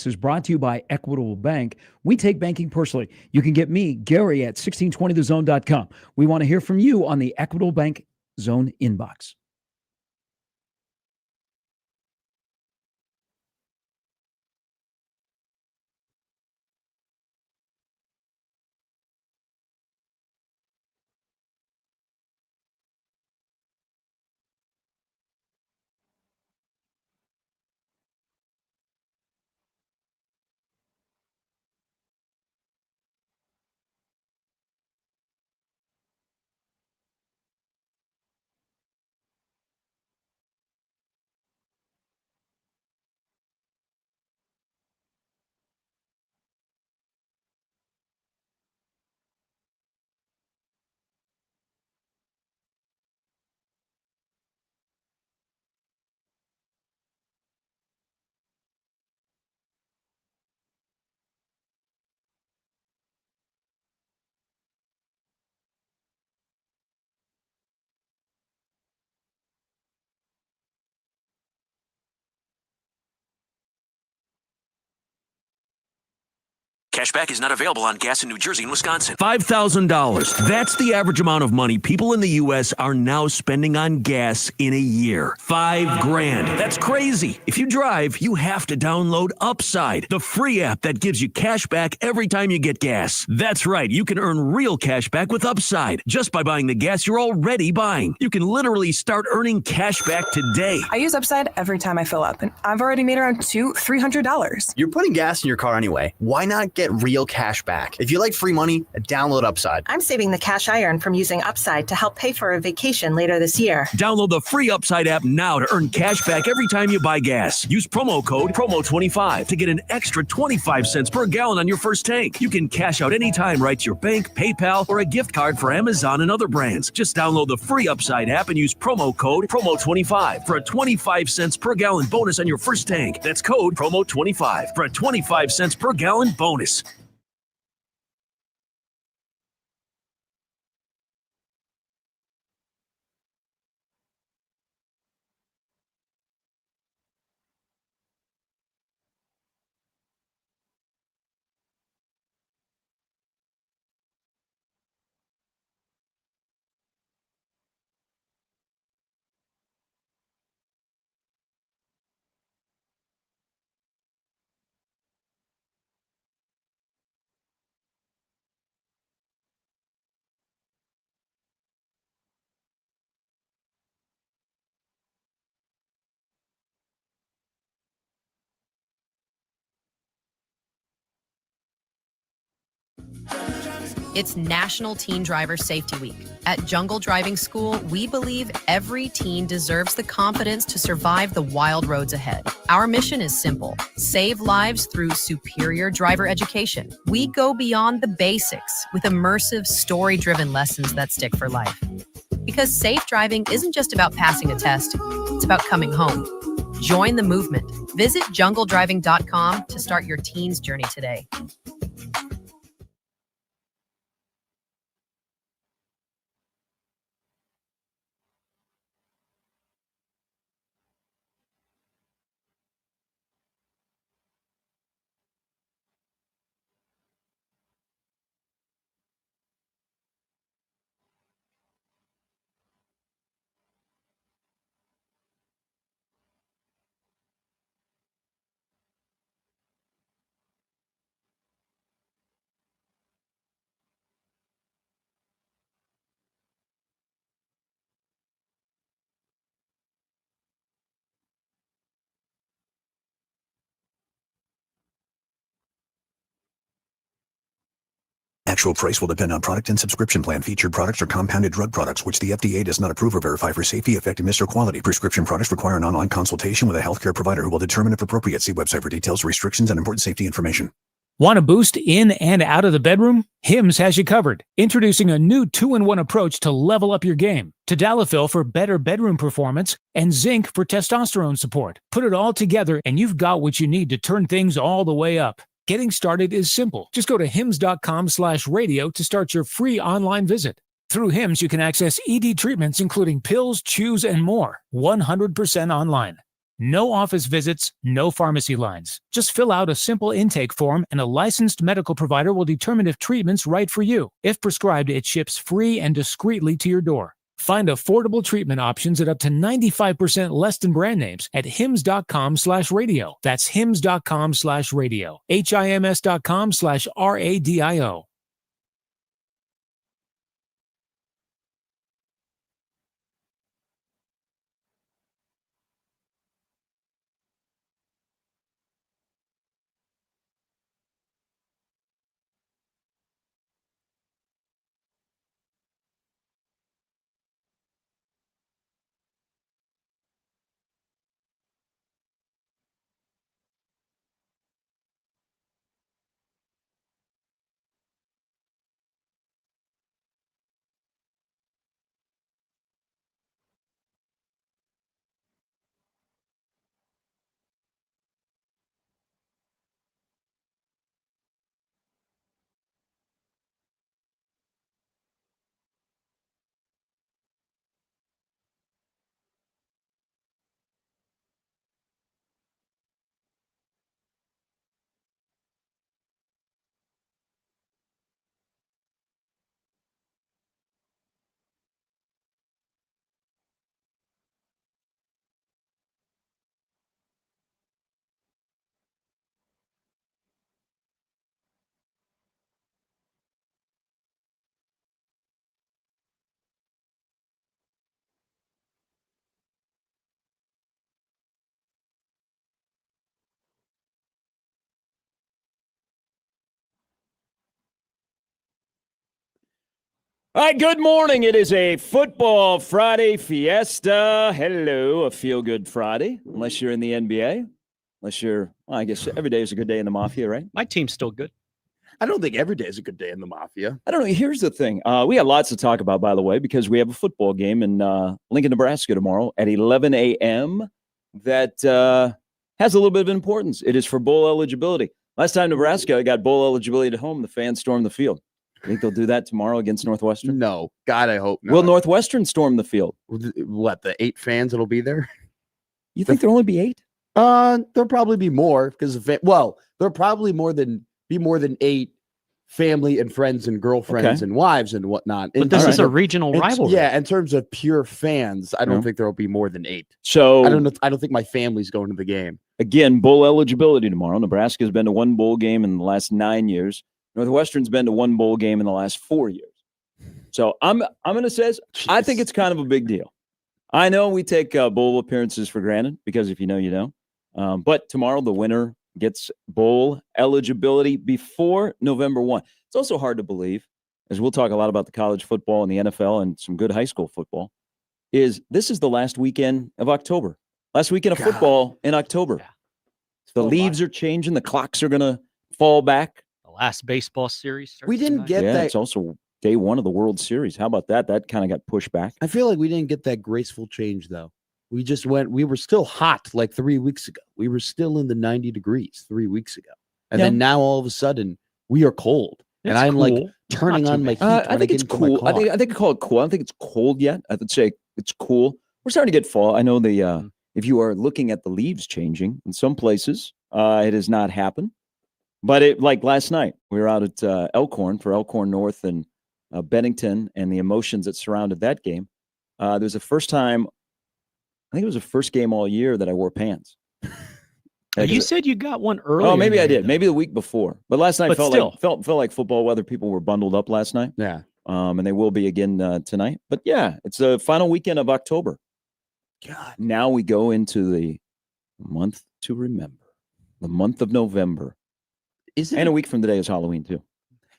Is brought to you by Equitable Bank. We take banking personally. You can get me, Gary, at 1620thezone.com. We want to hear from you on the Equitable Bank Zone inbox. Cashback is not available on gas in New Jersey and Wisconsin. $5,000. That's the average amount of money people in the U.S. are now spending on gas in a year. $5,000. That's crazy. If you drive, you have to download Upside, the free app that gives you cash back every time you get gas. That's right. You can earn real cash back with Upside just by buying the gas you're already buying. You can literally start earning cash back today. I use Upside every time I fill up, and I've already made around $300. You're putting gas in your car anyway. Why not get real cash back? If you like free money, download Upside. I'm saving the cash I earn from using Upside to help pay for a vacation later this year. Download the free Upside app now to earn cash back every time you buy gas. Use promo code PROMO25 to get an extra 25 cents per gallon on your first tank. You can cash out anytime right to your bank, PayPal, or a gift card for Amazon and other brands. Just download the free Upside app and use promo code PROMO25 for a 25 cents per gallon bonus on your first tank. That's code PROMO25 for a 25 cents per gallon bonus. It's National Teen Driver Safety Week. At Jungle Driving School, we believe every teen deserves the confidence to survive the wild roads ahead. Our mission is simple: save lives through superior driver education. We go beyond the basics with immersive, story-driven lessons that stick for life. Because safe driving isn't just about passing a test, it's about coming home. Join the movement. Visit jungledriving.com to start your teen's journey today. Actual price will depend on product and subscription plan. Featured products are compounded drug products, which the FDA does not approve or verify for safety, effectiveness, or quality. Prescription products require an online consultation with a healthcare provider who will determine if appropriate. See website for details, restrictions, and important safety information. Want a boost in and out of the bedroom? Hims has you covered. Introducing a new 2-in-1 approach to level up your game. Tadalafil for better bedroom performance and zinc for testosterone support. Put it all together and you've got what you need to turn things all the way up. Getting started is simple. Just go to hims.com/radio to start your free online visit. Through Hims, you can access ED treatments including pills, chews, and more, 100% online. No office visits, no pharmacy lines. Just fill out a simple intake form and a licensed medical provider will determine if treatment's right for you. If prescribed, it ships free and discreetly to your door. Find affordable treatment options at up to 95% less than brand names at hims.com/radio. That's hims.com/radio. HIMS.com/RADIO. All right, good morning. It is a football Friday fiesta. Hello, a feel-good Friday, unless you're in the NBA. Unless you're, well, I guess every day is a good day in the Mafia, right? My team's still good. I don't think every day is a good day in the Mafia. I don't know. Here's the thing. We got lots to talk about, by the way, because we have a football game in Lincoln, Nebraska tomorrow at 11 a.m. that has a little bit of importance. It is for bowl eligibility. Last time Nebraska got bowl eligibility at home, the fans stormed the field. Think they'll do that tomorrow against Northwestern? No. God, I hope not. Will Northwestern storm the field? What, the 8 fans that'll be there? You think there'll only be 8? There'll probably be more because there'll probably be more than 8 family and friends and girlfriends and wives and whatnot. But this is a regional rivalry. Yeah, in terms of pure fans, I don't think there'll be more than 8. So I don't think my family's going to the game. Again, bowl eligibility tomorrow. Nebraska's been to 1 bowl game in the last 9 years. Northwestern's been to 1 bowl game in the last 4 years. So I'm going to say I think it's kind of a big deal. I know we take bowl appearances for granted because if you know, you know. But tomorrow the winner gets bowl eligibility before November 1. It's also hard to believe, as we'll talk a lot about the college football and the NFL and some good high school football, this is the last weekend of October. Last weekend of football in October. Yeah. The leaves are changing. The clocks are going to fall back. Last baseball series. We didn't get that. It's also day 1 of the World Series. How about that? That kind of got pushed back. I feel like we didn't get that graceful change, though. We were still hot like 3 weeks ago. We were still in the 90 degrees 3 weeks ago. And then now all of a sudden we are cold. It's and I'm cool. like turning on my heat. I think it's cool. I think I call it cool. I don't think it's cold yet. I would say it's cool. We're starting to get fall. I know if you are looking at the leaves changing in some places, it has not happened. But like last night, we were out at Elkhorn for Elkhorn North and Bennington and the emotions that surrounded that game. There's the first time, I think it was the first game all year that I wore pants. You said you got one early. Oh, maybe I did. Maybe the week before. But last night But felt like football weather. People were bundled up last night. Yeah. And they will be again tonight. But yeah, it's the final weekend of October. God. Now we go into the month to remember, the month of November. And a week from today is Halloween, too.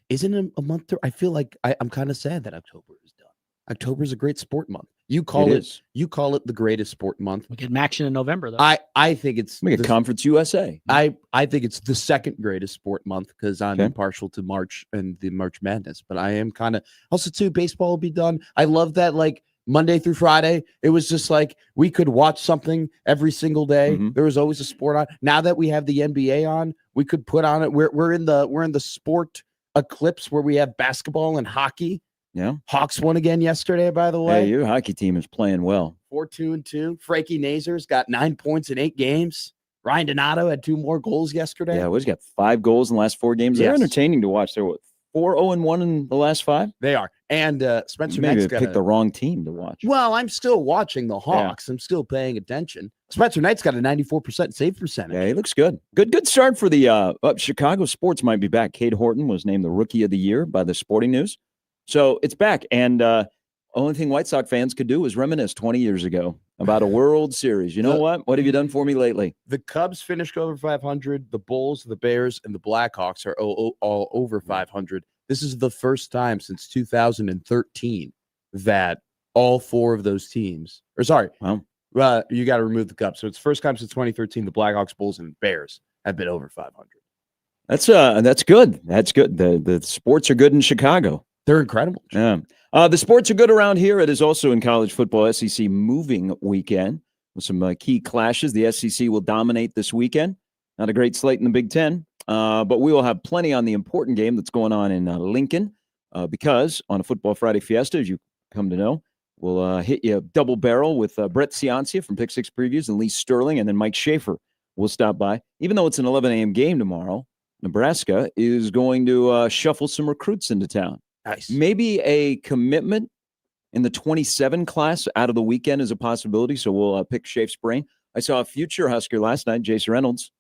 Isn't it a month? I feel like I'm kind of sad that October is done. October is a great sport month. You call it the greatest sport month. We get action in November, though. I think it's we get Conference USA. I think it's the second greatest sport month because I'm impartial to March and the March Madness. But I am kind of also too. Baseball will be done. I love that Monday through Friday, it was just like we could watch something every single day. Mm-hmm. There was always a sport on. Now that we have the NBA on, we could put on it. We're in the sport eclipse where we have basketball and hockey. Yeah. Hawks won again yesterday, by the way. Hey, your hockey team is playing well. 4-2-2. Frankie Nazar's got 9 points in 8 games. Ryan Donato had 2 more goals yesterday. Yeah, he's got 5 goals in the last 4 games. They're entertaining to watch. They're 4-0-1 in the last 5. They are. And Spencer Maybe Knight's picked the wrong team to watch. Well, I'm still watching the Hawks. I'm still paying attention. Spencer Knight's got a 94% save percentage. Yeah, he looks good. Good start for the Chicago sports might be back. Cade Horton was named the Rookie of the Year by the Sporting News. So it's back. And only thing White Sox fans could do was reminisce 20 years ago about a World Series. You know what? What have you done for me lately? The Cubs finished over 500. The Bulls, the Bears, and the Blackhawks are all over 500. This is the first time since 2013 that all 4 of those teams, you got to remove the Cubs. So it's the first time since 2013 the Blackhawks, Bulls, and Bears have been over 500. That's good. That's good. The sports are good in Chicago. They're incredible. Yeah. The sports are good around here. It is also in college football SEC moving weekend with some key clashes. The SEC will dominate this weekend. Not a great slate in the Big Ten, but we will have plenty on the important game that's going on in Lincoln because on a Football Friday Fiesta, as you come to know, we'll hit you double barrel with Brett Ciancia from Pick 6 Previews and Lee Sterling, and then Mike Schaefer will stop by. Even though it's an 11 a.m. game tomorrow, Nebraska is going to shuffle some recruits into town. Nice. Maybe a commitment in the 27 class out of the weekend is a possibility, so we'll pick Schaef's brain. I saw a future Husker last night, Jace Reynolds,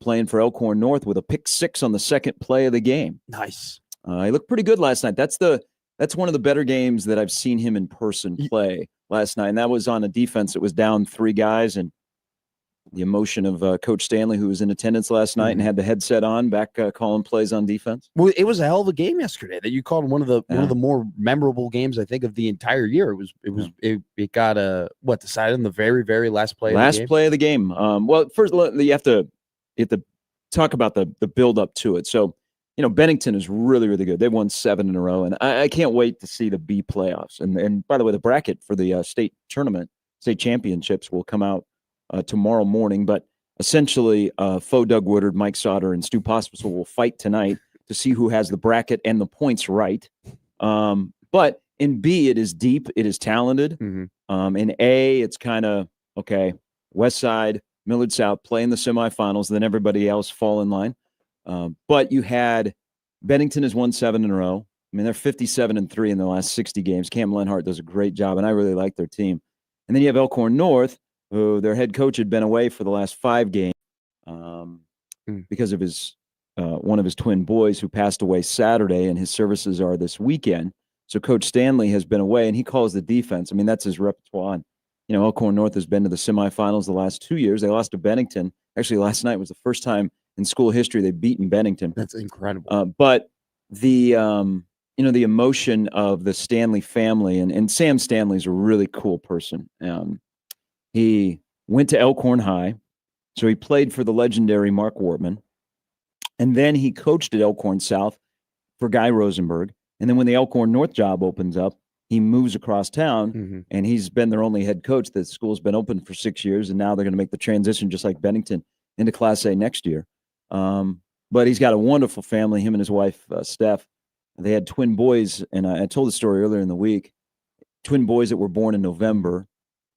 playing for Elkhorn North with a pick 6 on the second play of the game. Nice. He looked pretty good last night. That's one of the better games that I've seen him in person play last night, and that was on a defense that was down 3 guys, and the emotion of Coach Stanley, who was in attendance last night and had the headset on, back calling plays on defense. Well, it was a hell of a game yesterday that you called one of the more memorable games I think of the entire year. It got decided in the very, very last play. Play of the game. Well, first you have to talk about the build up to it. So, Bennington is really, really good. They've won 7 in a row, and I can't wait to see the B playoffs. And by the way, the bracket for the state championships will come out tomorrow morning, but essentially Foe Doug Woodard, Mike Sauter, and Stu Pospisil will fight tonight to see who has the bracket and the points right. But in B, it is deep, it is talented. In A, it's kind of, West Side, Millard South play in the semifinals, then everybody else fall in line. But you had Bennington has won 7 in a row. I mean, they're 57-3 in the last 60 games. Cam Lenhart does a great job, and I really like their team. And then you have Elkhorn North, who their head coach had been away for the last 5 games because of his one of his twin boys who passed away Saturday, and his services are this weekend. So Coach Stanley has been away, and he calls the defense. I mean, that's his repertoire. And, Elkhorn North has been to the semifinals the last 2 years. They lost to Bennington. Actually, last night was the first time in school history they've beaten Bennington. That's incredible. But the the emotion of the Stanley family, and Sam Stanley's a really cool person. He went to Elkhorn High, so he played for the legendary Mark Wortman, and then he coached at Elkhorn South for Guy Rosenberg. And then when the Elkhorn North job opens up, he moves across town, and he's been their only head coach. The school's been open for 6 years, and now they're going to make the transition, just like Bennington, into Class A next year. But he's got a wonderful family, him and his wife, Steph. They had twin boys, and I told the story earlier in the week, twin boys that were born in November,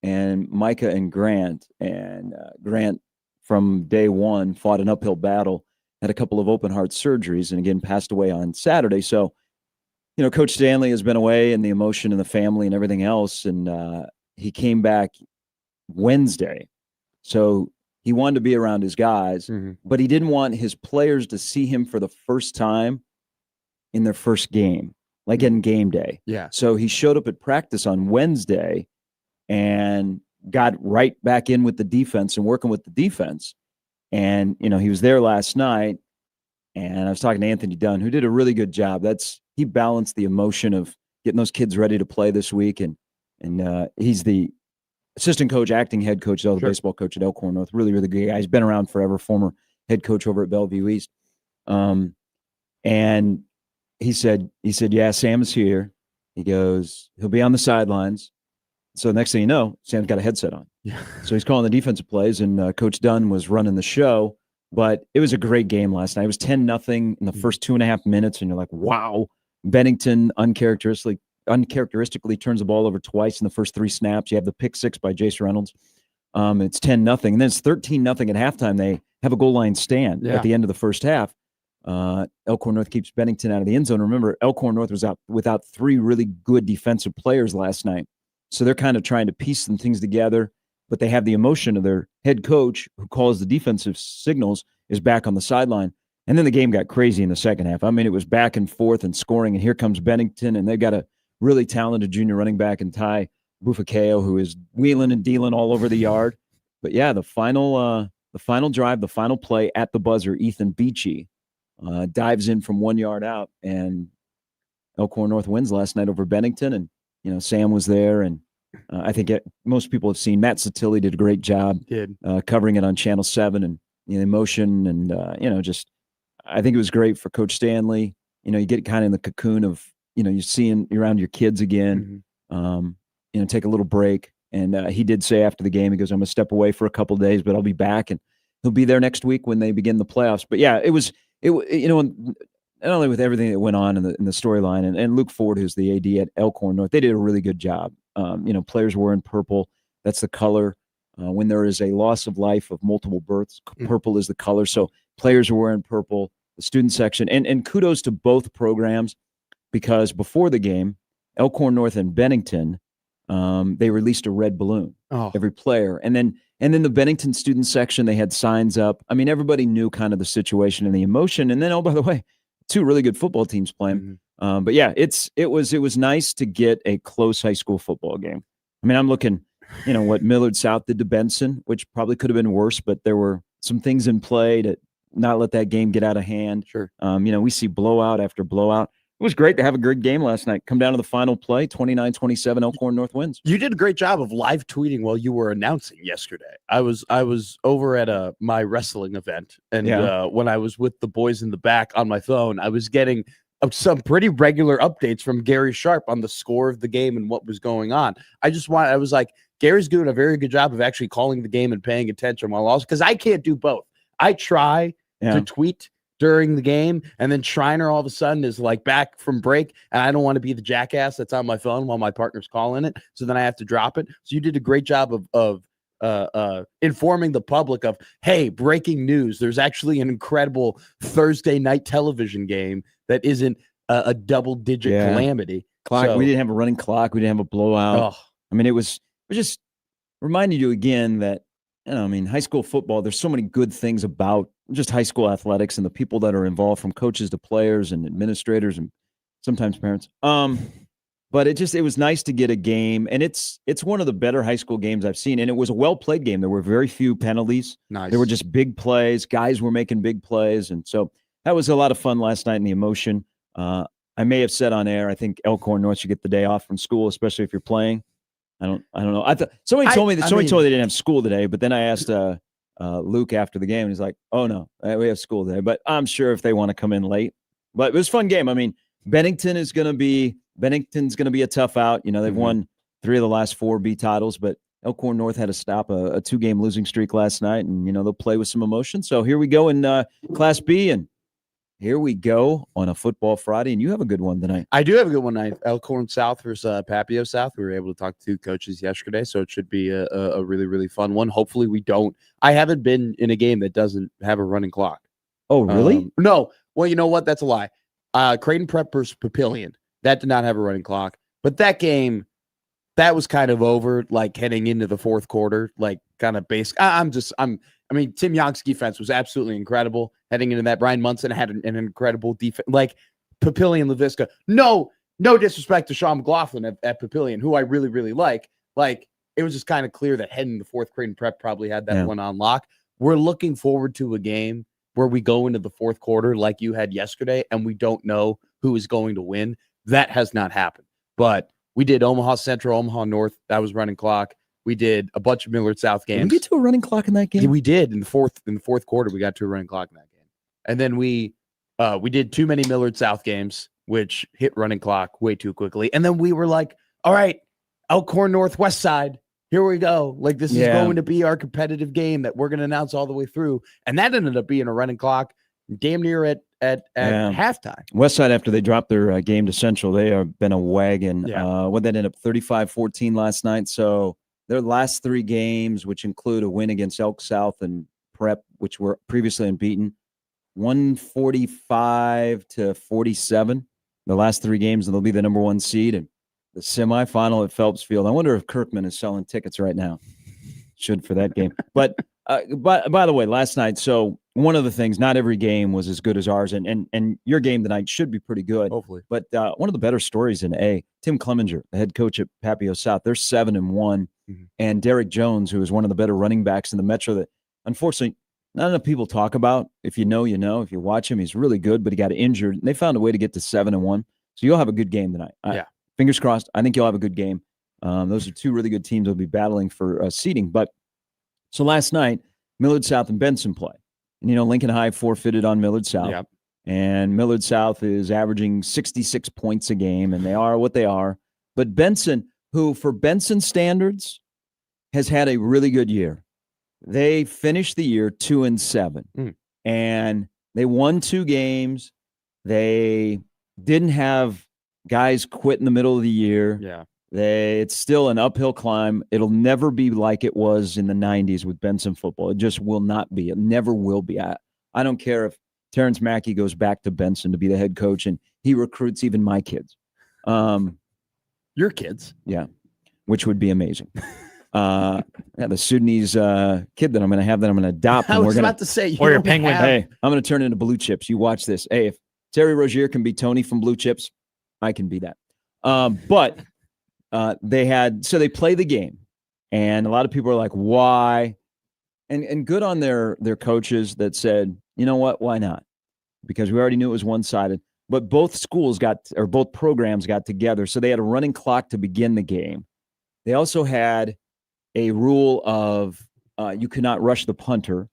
and Micah and Grant. And Grant, from day one, fought an uphill battle, had a couple of open heart surgeries, and again, passed away on Saturday. So, Coach Stanley has been away, and the emotion and the family and everything else, and he came back Wednesday. So he wanted to be around his guys, but he didn't want his players to see him for the first time in their first game, like in game day. Yeah. So he showed up at practice on Wednesday and got right back in with the defense and working with the defense. And, he was there last night, and I was talking to Anthony Dunn, who did a really good job. He balanced the emotion of getting those kids ready to play this week. And he's the assistant coach, acting head coach, the baseball coach at Elkhorn North. Really, really good guy. He's been around forever, former head coach over at Bellevue East. And he said, yeah, Sam is here. He goes, he'll be on the sidelines. So next thing you know, Sam's got a headset on. Yeah. So he's calling the defensive plays, and Coach Dunn was running the show. But it was a great game last night. It was 10-0 in the first 2.5 minutes, and you're like, wow. Bennington uncharacteristically turns the ball over twice in the first 3 snaps. You have the pick 6 by Jace Reynolds. It's 10-0, and then it's 13-0 at halftime. They have a goal line stand at the end of the first half. Elkhorn North keeps Bennington out of the end zone. Remember, Elkhorn North was out without 3 really good defensive players last night. So they're kind of trying to piece some things together, but they have the emotion of their head coach, who calls the defensive signals, is back on the sideline. And then the game got crazy in the second half. I mean, it was back and forth and scoring, and here comes Bennington, and they've got a really talented junior running back in Ty Bufakeo, who is wheeling and dealing all over the yard. But yeah, the final drive, the final play at the buzzer, Ethan Beachy dives in from 1 yard out, and Elkhorn North wins last night over Bennington. And Sam was there, and I think most people have seen Matt Satilli did a great job covering it on Channel 7, and the emotion, and just I think it was great for Coach Stanley. You get kind of in the cocoon of you're seeing around your kids again. Take a little break, and he did say after the game, he goes, "I'm gonna step away for a couple of days, but I'll be back," and he'll be there next week when they begin the playoffs. But yeah, it not only with everything that went on in the storyline, and Luke Ford, who's the AD at Elkhorn North, they did a really good job. Players were in purple. That's the color. When there is a loss of life of multiple births, purple is the color. So players were wearing purple, the student section. And kudos to both programs, because before the game, Elkhorn North and Bennington, they released a red balloon, every player. And then the Bennington student section, they had signs up. I mean, everybody knew kind of the situation and the emotion. And then, oh, by the way, 2 really good football teams playing. But yeah, it was nice to get a close high school football game. I mean, I'm looking, what Millard South did to Benson, which probably could have been worse, but there were some things in play to not let that game get out of hand. Sure. We see blowout after blowout. It was great to have a good game last night. Come down to the final play, 29-27, Elkhorn North wins. You did a great job of live tweeting while you were announcing yesterday. I was over at my wrestling event, and when I was with the boys in the back on my phone, I was getting some pretty regular updates from Gary Sharp on the score of the game and what was going on. I was like, Gary's doing a very good job of actually calling the game and paying attention while also, because I can't do both. I try to tweet during the game, and then Schreiner all of a sudden is like back from break, and I don't want to be the jackass that's on my phone while my partner's calling it, so then I have to drop it. So you did a great job of informing the public of, hey, breaking news, there's actually an incredible Thursday night television game that isn't a double-digit calamity. We didn't have a running clock. We didn't have a blowout. I mean, it was just reminding you again that, high school football, there's so many good things about just high school athletics and the people that are involved, from coaches to players and administrators and sometimes parents. But it was nice to get a game, and it's one of the better high school games I've seen, and it was a well-played game. There were very few penalties. Nice. There were just big plays. Guys were making big plays, and so that was a lot of fun last night, and the emotion. I may have said on air, I think Elkhorn North should get the day off from school, especially if you're playing. I don't know. I thought somebody told me they didn't have school today, but then I asked Luke after the game, and he's like, "Oh no, we have school today." But I'm sure if they want to come in late. But it was a fun game. I mean, Bennington's going to be a tough out. They've won 3 of the last 4 B titles, but Elkhorn North had to stop a 2-game losing streak last night, and they'll play with some emotion. So here we go in Class B, and here we go on a football Friday, and you have a good one tonight. I do have a good one tonight. Elkhorn South versus Papio South. We were able to talk to 2 coaches yesterday, so it should be a really, really fun one. Hopefully we don't. I haven't been in a game that doesn't have a running clock. Oh, really? No. Well, you know what? That's a lie. Creighton Prep versus Papillion. That did not have a running clock. But that game, that was kind of over, like heading into the fourth quarter, like kind of basic. Tim Young's defense was absolutely incredible heading into that. Brian Munson had an incredible defense. Like Papillion, LaVisca. No disrespect to Sean McLaughlin at Papillion, who I really, really like. Like, it was just kind of clear that heading the fourth, Creighton Prep probably had that one on lock. We're looking forward to a game where we go into the fourth quarter like you had yesterday, and we don't know who is going to win. That has not happened. But we did Omaha Central, Omaha North. That was running clock. We did a bunch of Millard South games. Did we get to a running clock in that game? Yeah, we did. In the fourth quarter, we got to a running clock in that game. And then we did too many Millard South games, which hit running clock way too quickly. And then we were like, all right, Elkhorn Northwest side, here we go. Like, this is going to be our competitive game that we're going to announce all the way through. And that ended up being a running clock. damn near at halftime. Westside, after they dropped their game to Central, they have been a wagon. Yeah. What that ended up 35-14 last night. So their last 3 games, which include a win against Elk South and Prep, which were previously unbeaten, 145-47. The last 3 games, and they'll be the number 1 seed. And the semifinal at Phelps Field. I wonder if Kirkman is selling tickets right now. Should for that game. But by the way, last night, so one of the things, not every game was as good as ours, and your game tonight should be pretty good. Hopefully. But one of the better stories in A, Tim Clemenger, the head coach at Papio South, they're 7-1, and Derek Jones, who is one of the better running backs in the Metro that, unfortunately, not enough people talk about. If you know, you know. If you watch him, he's really good, but he got injured. And they found a way to get to 7-1. So you'll have a good game tonight. Fingers crossed. I think you'll have a good game. Those are 2 really good teams that'll be battling for seeding. But so last night, Millard South and Benson play. And, Lincoln High forfeited on Millard South. Yep. And Millard South is averaging 66 points a game, and they are what they are. But Benson, who for Benson standards has had a really good year. They finished the year 2-7, and they won 2 games. They didn't have guys quit in the middle of the year. Yeah. It's still an uphill climb. It'll never be like it was in the 90s with Benson football. It just will not be. It never will be. I don't care if Terrence Mackey goes back to Benson to be the head coach and he recruits even my kids. Your kids? Yeah, which would be amazing. The Sudanese kid that I'm going to have that I'm going to adopt. I was about to say, or your penguin. Hey, I'm going to turn into Blue Chips. You watch this. Hey, if Terry Rozier can be Tony from Blue Chips, I can be that. But they play the game, and a lot of people are like, why? And good on their coaches that said, you know what, why not? Because we already knew it was one-sided. But both both programs got together, so they had a running clock to begin the game. They also had a rule of you could not rush the punter,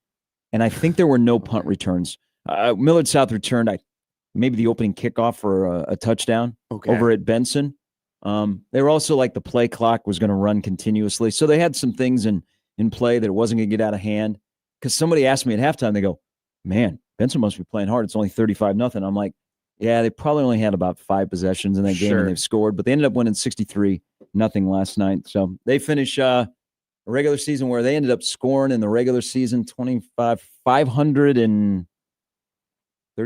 and I think there were no punt returns. Millard South returned maybe the opening kickoff for a touchdown over at Benson. They were also like the play clock was going to run continuously. So they had some things in play that it wasn't going to get out of hand. Because somebody asked me at halftime, they go, man, Benson must be playing hard. It's only 35-0. I'm like, yeah, they probably only had about 5 possessions in that game and they've scored. But they ended up winning 63-0 last night. So they finish a regular season where they ended up scoring in the regular season 530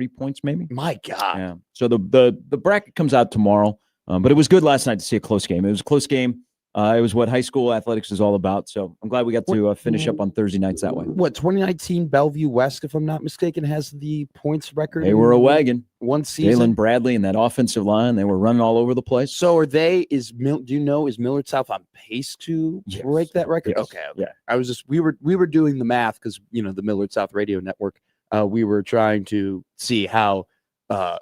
points maybe. My God. Yeah. So the bracket comes out tomorrow. But it was good last night to see a close game. It was a close game. It was what high school athletics is all about. So I'm glad we got to finish up on Thursday nights that way. What, 2019 Bellevue West, if I'm not mistaken, has the points record? They were a wagon. One season. Jalen Bradley and that offensive line, they were running all over the place. So are they, is Millard South on pace to break that record? Yes. Okay. Yeah. We were doing the math because, the Millard South Radio Network, we were trying to see how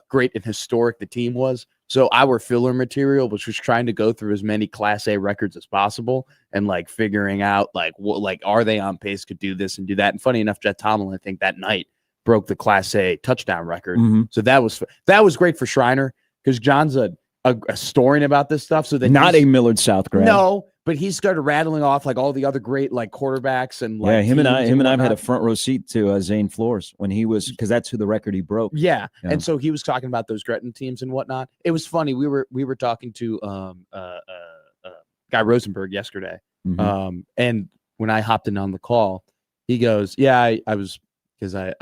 great and historic the team was. So our filler material was just trying to go through as many Class A records as possible and like figuring out are they on pace to do this and do that. And funny enough, Jet Tomlin, I think that night broke the Class A touchdown record. So that was great for Schreiner because John's a historian about this stuff. So that not a Millard South grad. No, but he started rattling off like all the other great like quarterbacks and like him and I've had a front row seat to Zane Flores when he was, because that's who the record he broke. Yeah. And so he was talking about those Gretna teams and whatnot. It was funny. We were talking to Guy Rosenberg yesterday. And when I hopped in on the call, he goes, yeah, I was, because I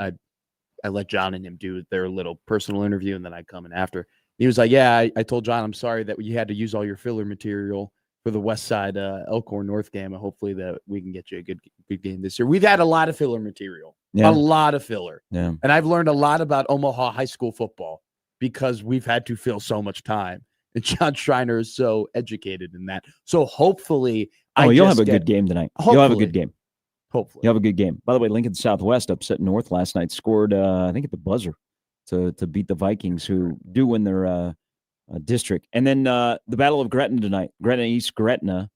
let John and him do their little personal interview and then I'd come in after. He was like, yeah, I told John, I'm sorry that you had to use all your filler material for the West Side Elkhorn North game. And hopefully that we can get you a good game this year. We've had a lot of filler material, a lot of filler. Yeah. And I've learned a lot about Omaha high school football because we've had to fill so much time. And John Schreiner is so educated in that. So hopefully you'll have a good game tonight. You'll have a good game. Hopefully. You'll have a good game. By the way, Lincoln Southwest upset North last night, scored, I think, at the buzzer to beat the Vikings, who do win their district. And then the Battle of Gretna tonight. Gretna East, Gretna.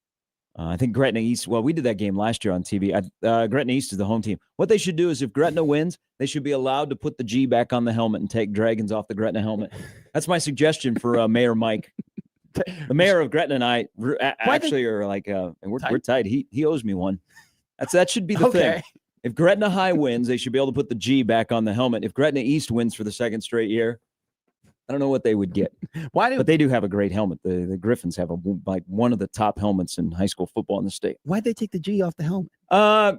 I think Gretna East, well, we did that game last year on TV. Gretna East is the home team. What they should do is if Gretna wins, they should be allowed to put the G back on the helmet and take dragons off the Gretna helmet. That's my suggestion for Mayor Mike. The mayor of Gretna and I actually are like, we're tight. He owes me one. That should be the thing. If Gretna High wins, they should be able to put the G back on the helmet. If Gretna East wins for the second straight year, I don't know what they would get. But they do have a great helmet. The Griffins have one of the top helmets in high school football in the state. Why'd they take the G off the helmet?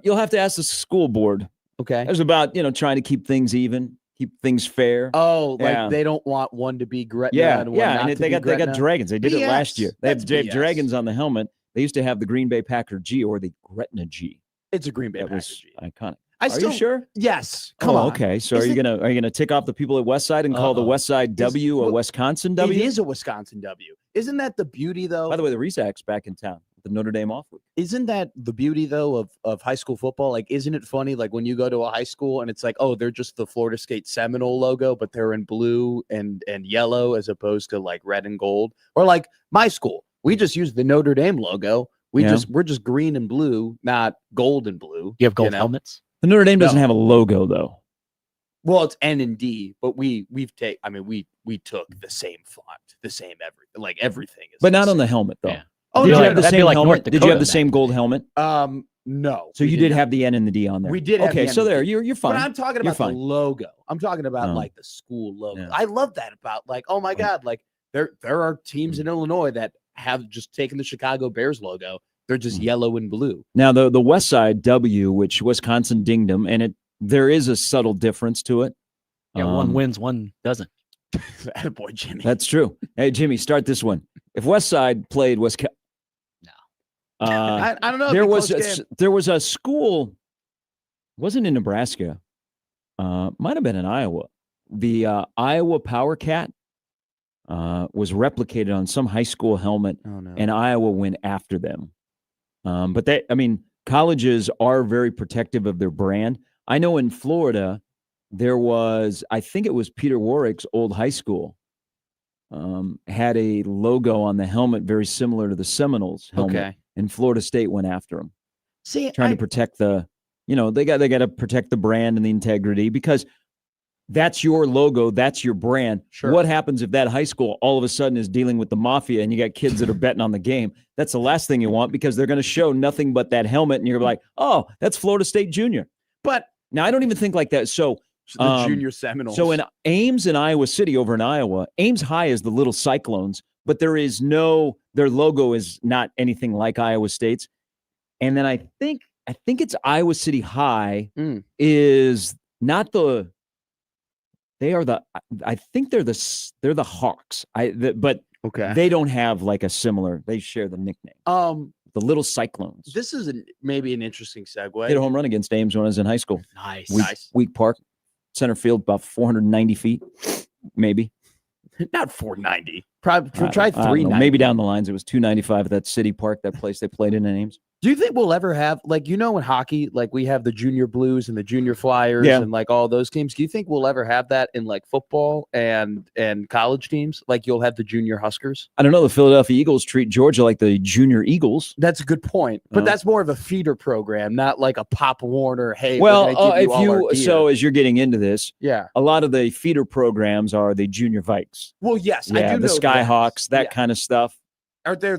You'll have to ask the school board. Okay. There's about, trying to keep things even, keep things fair. Oh, Yeah. like they don't want one to be Gretna. Yeah, and one yeah, not and to they be got Gretna? dragons. They did it last year. They have BS. dragons on the helmet. They used to have the Green Bay Packer G or the Gretna G. It's a Green Bay That Packer was G. iconic. Are you sure? Yes. Come on. Okay. So are you gonna tick off the people at Westside and call the Westside W a Wisconsin W? It is a Wisconsin W. Isn't that the beauty, though? By the way, the Rezac's back in town. The Notre Dame off week. Isn't that the beauty, though, of high school football? Like, isn't it funny? Like when you go to a high school and it's like, oh, they're just the Florida State Seminole logo, but they're in blue and yellow as opposed to like red and gold. Or like my school, we just use the Notre Dame logo. We're just green and blue, not gold and blue. You have gold helmets? The Notre Dame doesn't have a logo though. Well, it's N and D, but we took the same font, the same everything, like everything is. But not on the helmet though. Yeah. Oh, did no, you have the that'd be same like helmet? North Did you have Dakota the same gold helmet? No. So we you did not. have the N and the D on there. We did. Have Okay, the so N and there, D. you're fine. But I'm talking You're about the fine. logo. I'm talking about Oh. like the school logo. Yeah. I love that about like, oh my God, like there are teams in Illinois that have just taken the Chicago Bears logo. They're just yellow and blue. Now the Westside W, which Wisconsin dinged them, and there is a subtle difference to it. Yeah, one wins, one doesn't. Attaboy, Jimmy. That's true. Hey, Jimmy, start this one. If Westside played Wisconsin, I don't know. there was a school, wasn't in Nebraska, might have been in Iowa. The Iowa Power Cat was replicated on some high school helmet, and Iowa went after them. But colleges are very protective of their brand. I know in Florida, there was, I think it was Peter Warwick's old high school, had a logo on the helmet very similar to the Seminoles helmet. Okay. And Florida State went after them. See, trying to protect they got to protect the brand and the integrity because that's your logo, that's your brand. Sure. What happens if that high school all of a sudden is dealing with the mafia and you got kids that are betting on the game? That's the last thing you want because they're going to show nothing but that helmet and you're like, oh, that's Florida State Junior. But now I don't even think like that. So the Junior Seminoles. So in Ames and Iowa City over in Iowa, Ames High is the Little Cyclones, but their logo is not anything like Iowa State's. And then I think it's Iowa City High is not I think they're the Hawks. But okay. They don't have like a similar, they share the nickname. The Little Cyclones. This is maybe an interesting segue. Hit a home run against Ames when I was in high school. Nice. Week Park, center field, about 490 feet, maybe. Not 490. Probably try 390. Maybe down the lines. It was 295 at that City Park, that place they played in Ames. Do you think we'll ever have, like, in hockey, like we have the Junior Blues and the Junior Flyers and like all those teams? Do you think we'll ever have that in like football and college teams? Like you'll have the Junior Huskers? I don't know. The Philadelphia Eagles treat Georgia like the Junior Eagles. That's a good point. But that's more of a feeder program, not like a Pop Warner. Hey, so as you're getting into this, yeah, a lot of the feeder programs are the Junior Vikes. Well, yes, I do know the Skyhawks, that kind of stuff. Are there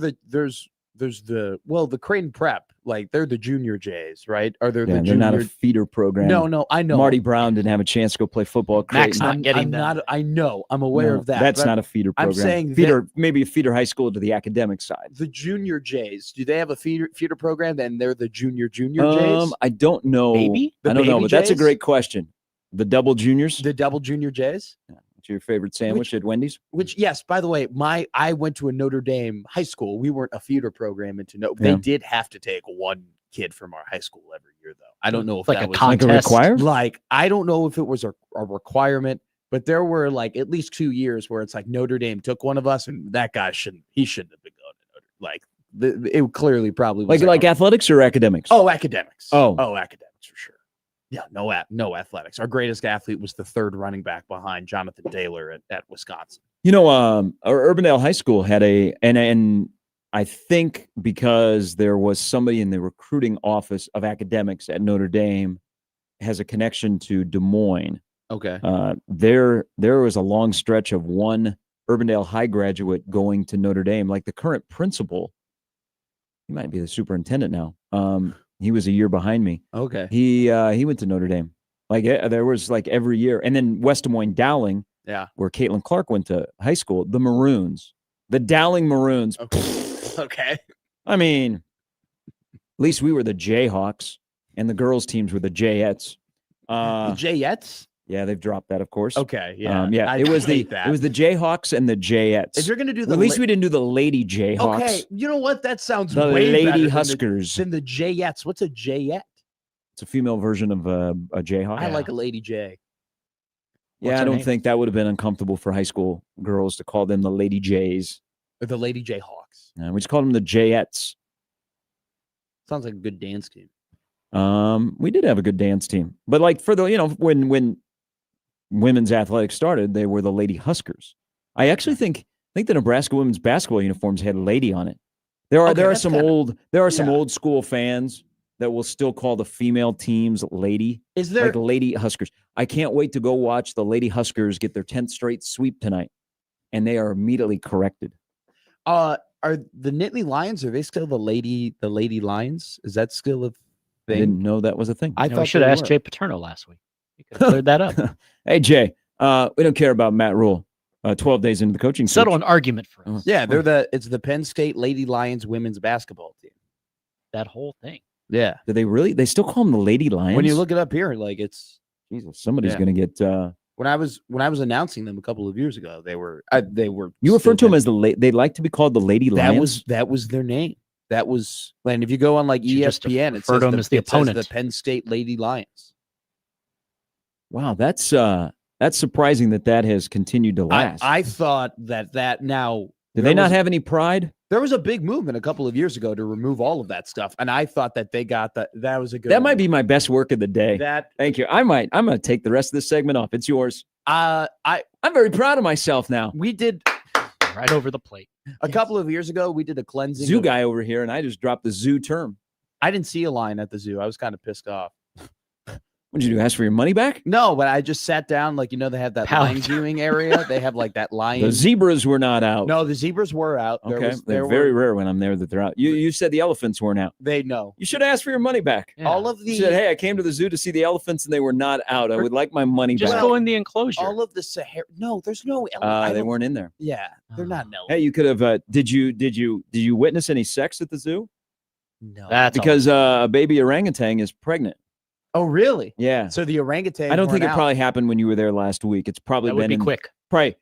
there's the Creighton Prep, like they're the Junior Jays, right? Are there the they're junior... not a feeder program. No, I know. Marty Brown didn't have a chance to go play football at Creighton. Mac's not getting that. I know. I'm aware of that. That's not a feeder program. I'm saying feeder, maybe a feeder high school to the academic side. The Junior Jays, do they have a feeder program? Then they're the Junior Jays. I don't know. Maybe I don't know, but that's a great question. The double juniors, the double Junior Jays. What's your favorite sandwich at Wendy's? Which, yes, by the way, I went to a Notre Dame high school. We weren't a feeder program They did have to take one kid from our high school every year, though. I don't know if like that a was contest. Like a required? Like, I don't know if it was a requirement, but there were like at least 2 years where it's like Notre Dame took one of us, and that guy shouldn't have been going to Notre Dame. Like, it clearly probably was like athletics or academics? Oh, academics. Oh, academics for sure. Yeah, no athletics. Our greatest athlete was the third running back behind Jonathan Taylor at Wisconsin. Our Urbandale High School had and I think because there was somebody in the recruiting office of academics at Notre Dame has a connection to Des Moines. Okay. There was a long stretch of one Urbandale High graduate going to Notre Dame. Like the current principal, he might be the superintendent now. He was a year behind me. Okay. He went to Notre Dame. Like there was like every year, and then West Des Moines Dowling, where Caitlin Clark went to high school. The Maroons, the Dowling Maroons. Okay. I mean, at least we were the Jayhawks, and the girls' teams were the Jayettes. The Jayettes? Yeah, they've dropped that, of course. Okay, yeah. It was hate that. it was the Jayhawks and the Jayettes. If you're gonna do at least we didn't do the Lady Jayhawks. Okay, you know what? That sounds the way Lady better Huskers. than the Jayettes. What's a Jayette? It's a female version of a Jayhawk. I like a Lady J. Yeah, I don't think that would have been uncomfortable for high school girls to call them the Lady Jays. Or the Lady Jayhawks. We just called them the Jayettes. Sounds like a good dance team. We did have a good dance team, but like for the when women's athletics started, they were the Lady Huskers. I actually think the Nebraska women's basketball uniforms had lady on it. There are some old school fans that will still call the female teams lady. Is there like Lady Huskers? I can't wait to go watch the Lady Huskers get their 10th straight sweep tonight, and they are immediately corrected. Are the Nittany Lions? Are they still the Lady Lions? Is that still a thing? I didn't know that was a thing. I thought we should have asked Jay Paterno last week. He could have cleared that up. Hey Jay, we don't care about Matt Rule. 12 days into the coaching settle search. an argument for us. Yeah, it's the Penn State Lady Lions women's basketball team. That whole thing. Yeah. Do they really? They still call them the Lady Lions? When you look it up here, like it's Jesus, somebody's going to get. When I was announcing them a couple of years ago, they were. You referred to them as they like to be called the Lady Lions. That was their name. That was, and if you go on like ESPN, it says them as the opponent. the Penn State Lady Lions. Wow, that's surprising that has continued to last. I thought that now. Did they not have any pride? There was a big movement a couple of years ago to remove all of that stuff, and I thought that they got that. That was a good. That might be my best work of the day. Thank you. I'm going to take the rest of this segment off. It's yours. I'm very proud of myself now. We did right over the plate. A couple of years ago, we did a cleansing. Zoo guy over here, and I just dropped the zoo term. I didn't see a line at the zoo. I was kind of pissed off. What did you do? Ask for your money back? No, but I just sat down. Like, they have that lion viewing area. They have like that lion. The zebras were not out. No, the zebras were out. Okay. They're very rare when I'm there that they're out. You said the elephants weren't out. They know. You should ask for your money back. Yeah. All of the. You said, hey, I came to the zoo to see the elephants and they were not out. I would like my money back. Just go in the enclosure. All of the Sahara. No, there's no. They weren't in there. Yeah, they're not. No. Hey, you could have. Did you witness any sex at the zoo? No. That's because a baby orangutan is pregnant. Oh, really? Yeah. So the orangutan. I don't think it probably happened when you were there last week. It's probably that would be quick. Probably.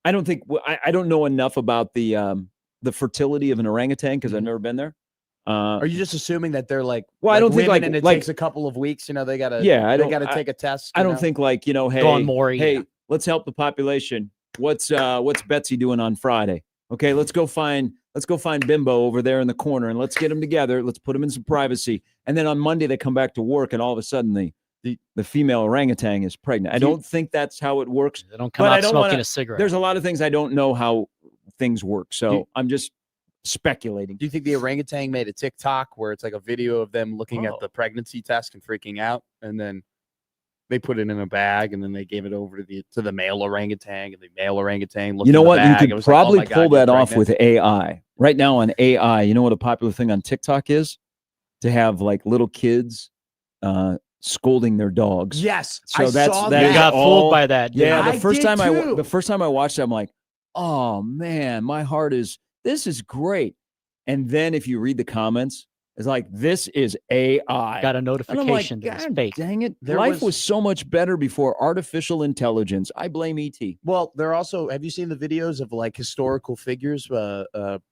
I don't think. I don't know enough about the fertility of an orangutan because I've never been there. Are you just assuming that they're like? Well, I don't think and it takes a couple of weeks. They gotta. Yeah, they gotta take a test. I don't think hey, let's help the population. What's Betsy doing on Friday? Okay, let's go find Bimbo over there in the corner and let's get them together. Let's put them in some privacy. And then on Monday they come back to work and all of a sudden the female orangutan is pregnant. I don't think that's how it works. They don't come out smoking a cigarette. There's a lot of things I don't know how things work. So I'm just speculating. Do you think the orangutan made a TikTok where it's like a video of them looking at the pregnancy test and freaking out, and then they put it in a bag and then they gave it over to the male orangutan, and the male orangutan looked. You know in the what? bag. You could probably pull that off with AI. Right now on AI, you know what a popular thing on TikTok is? To have like little kids scolding their dogs. Yes. So I that's saw that. You got fooled by that. Yeah. I The first did time I watched it, I'm like, oh man, my heart this is great. And then if you read the comments, it's like, this is AI. Got a notification. And I'm like, that it's God fake. dang it. Life was so much better before artificial intelligence. I blame ET. Well, they're also. Have you seen the videos of like historical figures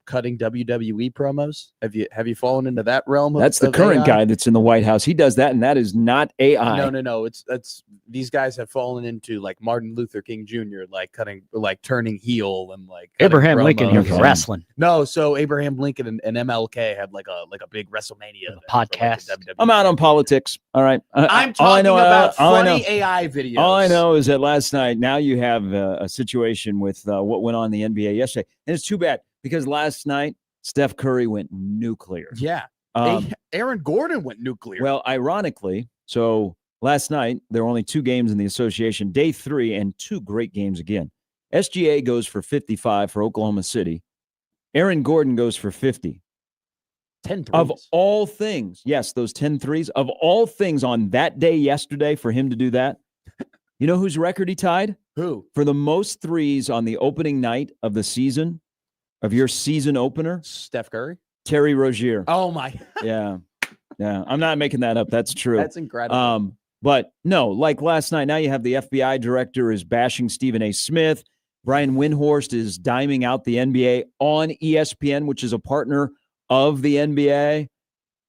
cutting WWE promos? Have you fallen into that realm? That's the current guy that's in the White House. He does that, and that is not AI. No. That's these guys have fallen into like Martin Luther King Jr. like turning heel and like Abraham Lincoln here promos. for wrestling. No, so Abraham Lincoln and MLK had like a big WrestleMania podcast. I'm out on politics. All right. I'm talking about funny AI videos. All I know is that last night, now you have a situation with what went on in the NBA yesterday. And it's too bad because last night, Steph Curry went nuclear. Yeah. Aaron Gordon went nuclear. Well, ironically, so last night, there were only 2 games in the association, day 3, and 2 great games again. SGA goes for 55 for Oklahoma City. Aaron Gordon goes for 50. 10 threes. Of all things, yes, those 10 threes, of all things on that day yesterday for him to do that, you know whose record he tied? Who? For the most threes on the opening night of the season, of your season opener? Steph Curry? Terry Rozier. Oh, my. Yeah. Yeah. I'm not making that up. That's true. That's incredible. But no, like last night, now you have the FBI director is bashing Stephen A. Smith. Brian Windhorst is diming out the NBA on ESPN, which is a partner of the NBA.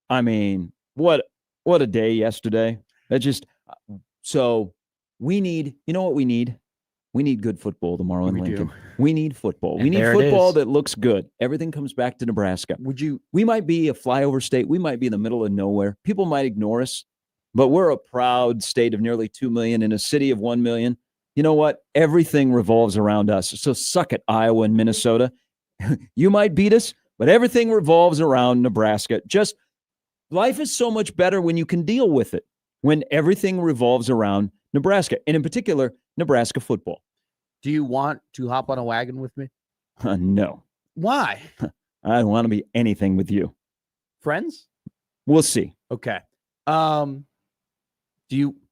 I mean, what a day yesterday. That just so we need, you know what we need? We need good football tomorrow in Lincoln. We need football. And we need there it football is. that looks good. Everything comes back to Nebraska. We might be a flyover state. We might be in the middle of nowhere. People might ignore us, but we're a proud state of nearly 2 million in a city of 1 million. You know what? Everything revolves around us. So suck it, Iowa and Minnesota. You might beat us, but everything revolves around Nebraska. Just life is so much better when you can deal with it, when everything revolves around Nebraska, and in particular, Nebraska football. Do you want to hop on a wagon with me? No. Why? I don't want to be anything with you. Friends? We'll see. Okay. Do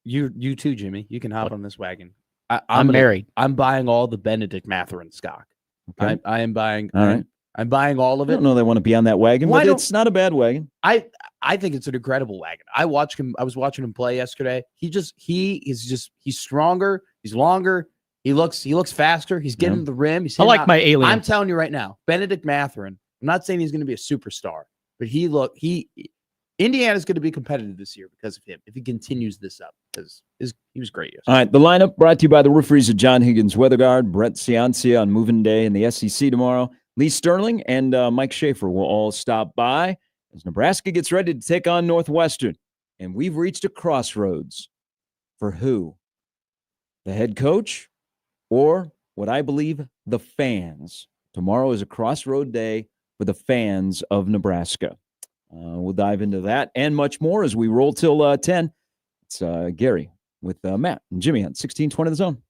you too, Jimmy? You can hop on this wagon. I'm married. I'm buying all the Benedict Matherin stock. Okay. I am buying. All right. I'm buying all of I it. don't know they want to be on that wagon, but it's not a bad wagon. I think it's an incredible wagon. I was watching him play yesterday. He's stronger. He's longer. He looks faster. He's getting to the rim. He's I like out. my alien. I'm telling you right now, Benedict Matherin. I'm not saying he's going to be a superstar, but Indiana's going to be competitive this year because of him if he continues this up, because he was great yesterday. All right, the lineup brought to you by the rooferys of John Higgins Weather Guard, Brett Ciancia on moving day in the SEC tomorrow. Lee Sterling and Mike Schaefer will all stop by as Nebraska gets ready to take on Northwestern. And we've reached a crossroads for who? The head coach or what I believe the fans. Tomorrow is a crossroad day for the fans of Nebraska. We'll dive into that and much more as we roll till 10. It's Gary with Matt and Jimmy on 1620 The Zone.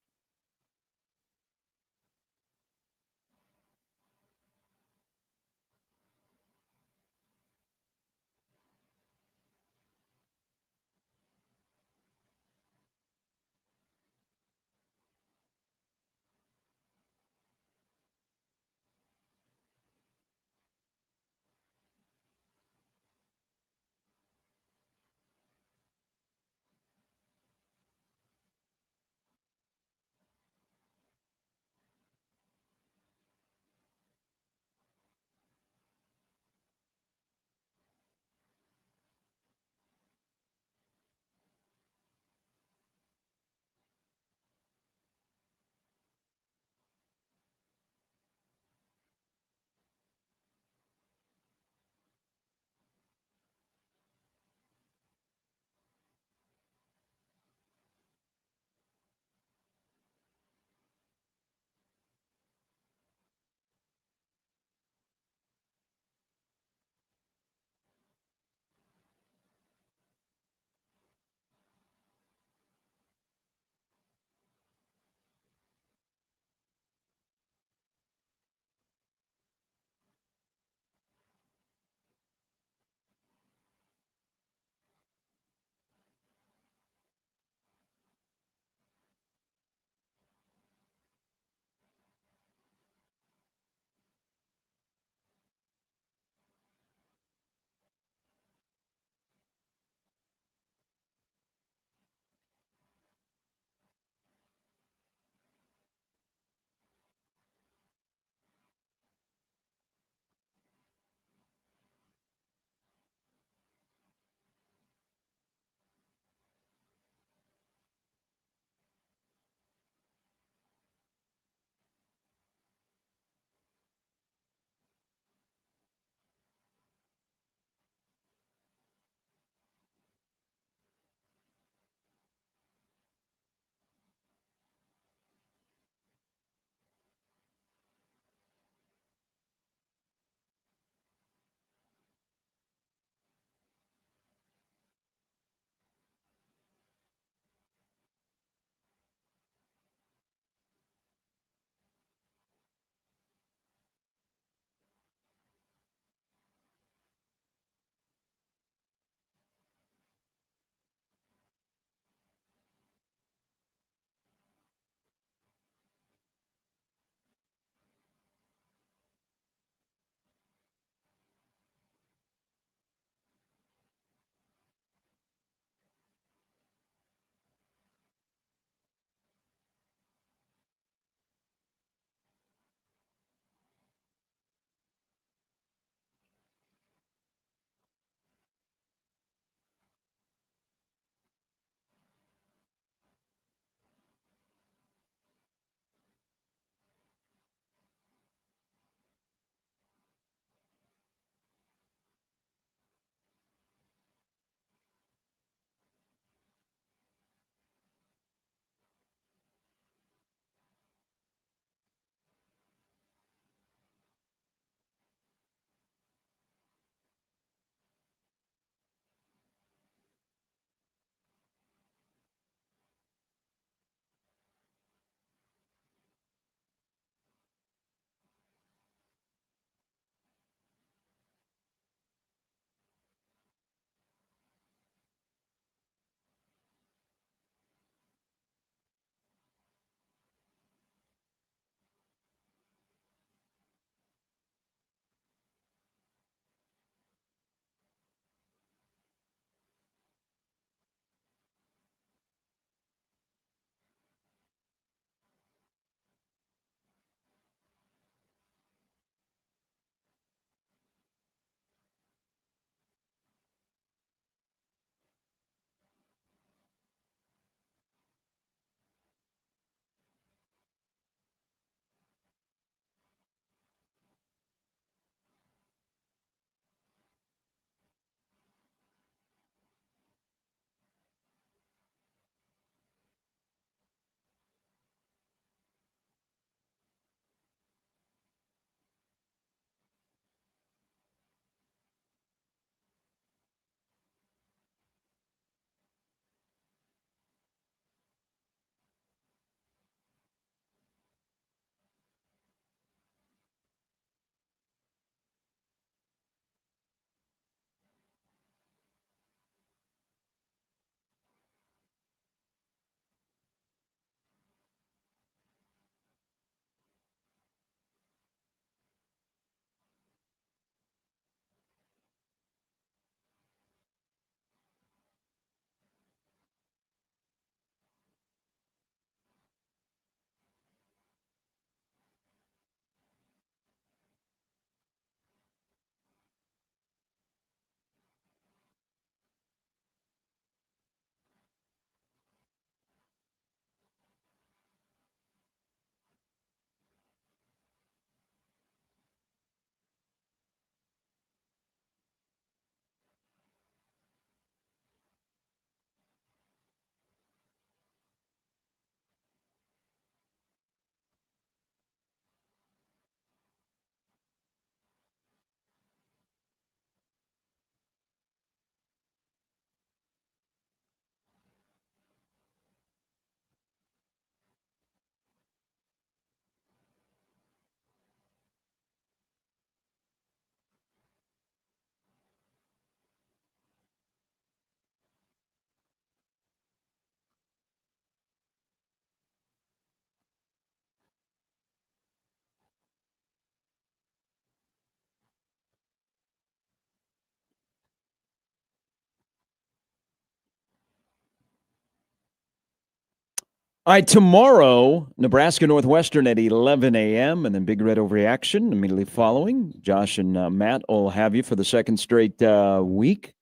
All right, tomorrow, Nebraska Northwestern at 11 a.m. and then Big Red Overreaction immediately following. Josh and Matt will have you for the second straight week.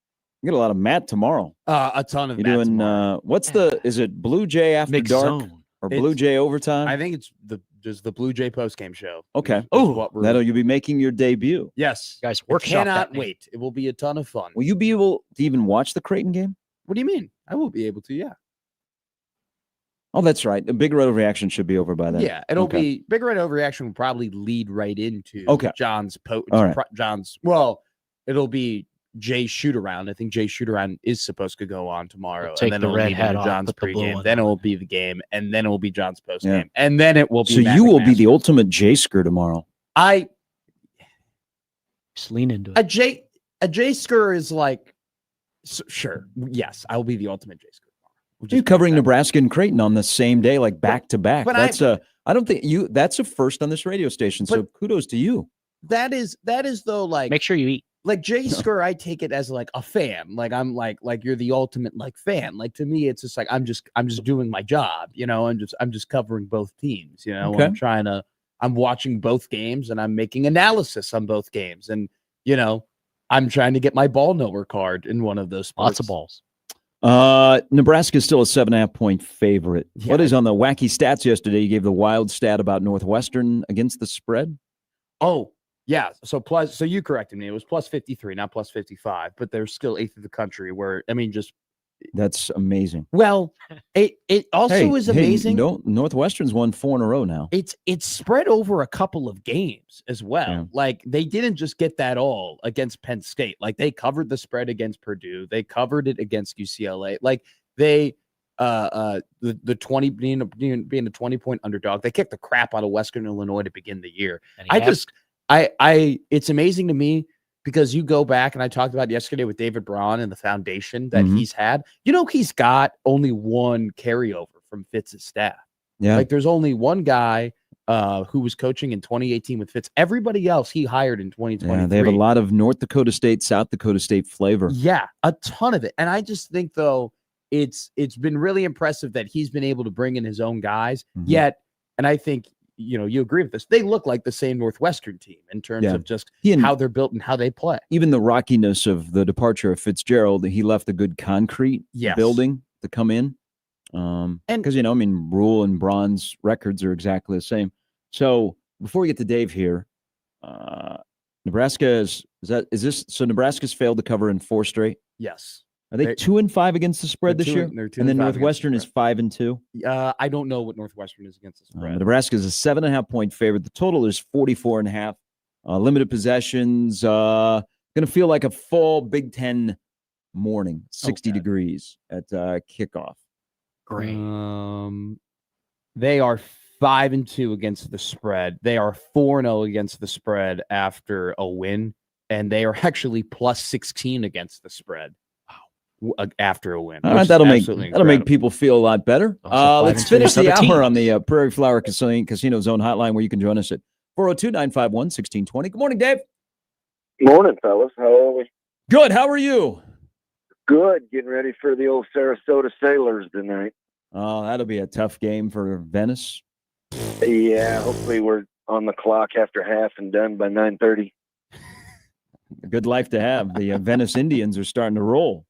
You get a lot of Matt tomorrow. A ton of You're Matt doing tomorrow. is it Blue Jay After Mixed Dark zone. or Blue Jay Overtime? I think it's the Blue Jay postgame show. Okay. That'll you'll be making your debut. Yes. You guys I workshop that cannot name. wait. It will be a ton of fun. Will you be able to even watch the Creighton game? What do you mean? I will be able to, yeah. Oh, that's right. The Big Red Overreaction should be over by then. Yeah, it'll be Big Red Overreaction will probably lead right into John's John's. Well, it'll be Jay's shoot around. I think Jay's shoot around is supposed to go on tomorrow, Take and then the it'll red lead hat into off, John's put the blue pregame. one Then it on. will be the game, and then it will be John's postgame, Yeah. and then it will be. So Matt you will be the McMaster. ultimate J-sker tomorrow. Just lean into it. A J Skur is like sure. Yes, I will be the ultimate J Skur. You're covering Nebraska and Creighton on the same day, like back to back. but That's I don't think that's a first on this radio station. So kudos to you. That is though like Make sure you eat. like Jay Skur, I take it as like a fan. Like I'm like you're the ultimate like fan. Like to me, it's just like I'm just doing my job. You know, I'm just covering both teams. You know, Okay. I'm watching both games and I'm making analysis on both games. And you know, I'm trying to get my ball knower card in one of those sports. Lots of balls. Nebraska is still a 7.5-point favorite. Yeah. What is on the wacky stats yesterday? You gave the wild stat about Northwestern against the spread. Oh, yeah. So you corrected me. It was plus 53, not plus 55, but they're still eighth of the country where, I mean, just. That's amazing. Well, it also is amazing. Northwestern's won 4 in a row now. It's spread over a couple of games as well. Yeah. Like they didn't just get that all against Penn State. Like they covered the spread against Purdue. They covered it against UCLA. Like they the 20 being a 20-point underdog. They kicked the crap out of Western Illinois to begin the year. It's amazing to me because you go back and I talked about yesterday with David Braun and the foundation that he's had. You know, he's got only one carryover from Fitz's staff. Yeah. Like there's only one guy who was coaching in 2018 with Fitz. Everybody else he hired in 2023. Yeah, they have a lot of North Dakota State, South Dakota State flavor. Yeah, a ton of it. And I just think though it's been really impressive that he's been able to bring in his own guys. Yet, and I think you know, you agree with this. They look like the same Northwestern team in terms of just how they're built and how they play. Even the rockiness of the departure of Fitzgerald, he left a good concrete building to come in. And because, you know, I mean, Rule and Braun's records are exactly the same. So before we get to Dave here, Nebraska so Nebraska's failed to cover in 4 straight? Yes. Are they 2-5 against the spread this year? And then Northwestern is 5-2. I don't know what Northwestern is against the spread. Nebraska is a 7.5-point favorite. The total is 44.5. Limited possessions. Going to feel like a fall Big Ten morning. 60 degrees at kickoff. Great. They are 5-2 against the spread. They are 4-0 against the spread after a win, and they are actually plus 16 against the spread. After a win. That'll make people feel a lot better. Let's finish the hour on the Prairie Flower Casino Zone hotline where you can join us at 402-951-1620. Good morning, Dave. Morning, fellas. How are we? Good. How are you? Good. Getting ready for the old Sarasota Sailors tonight. Oh, that'll be a tough game for Venice. Yeah, hopefully we're on the clock after half and done by 9:30. A good life to have. The Venice Indians are starting to roll.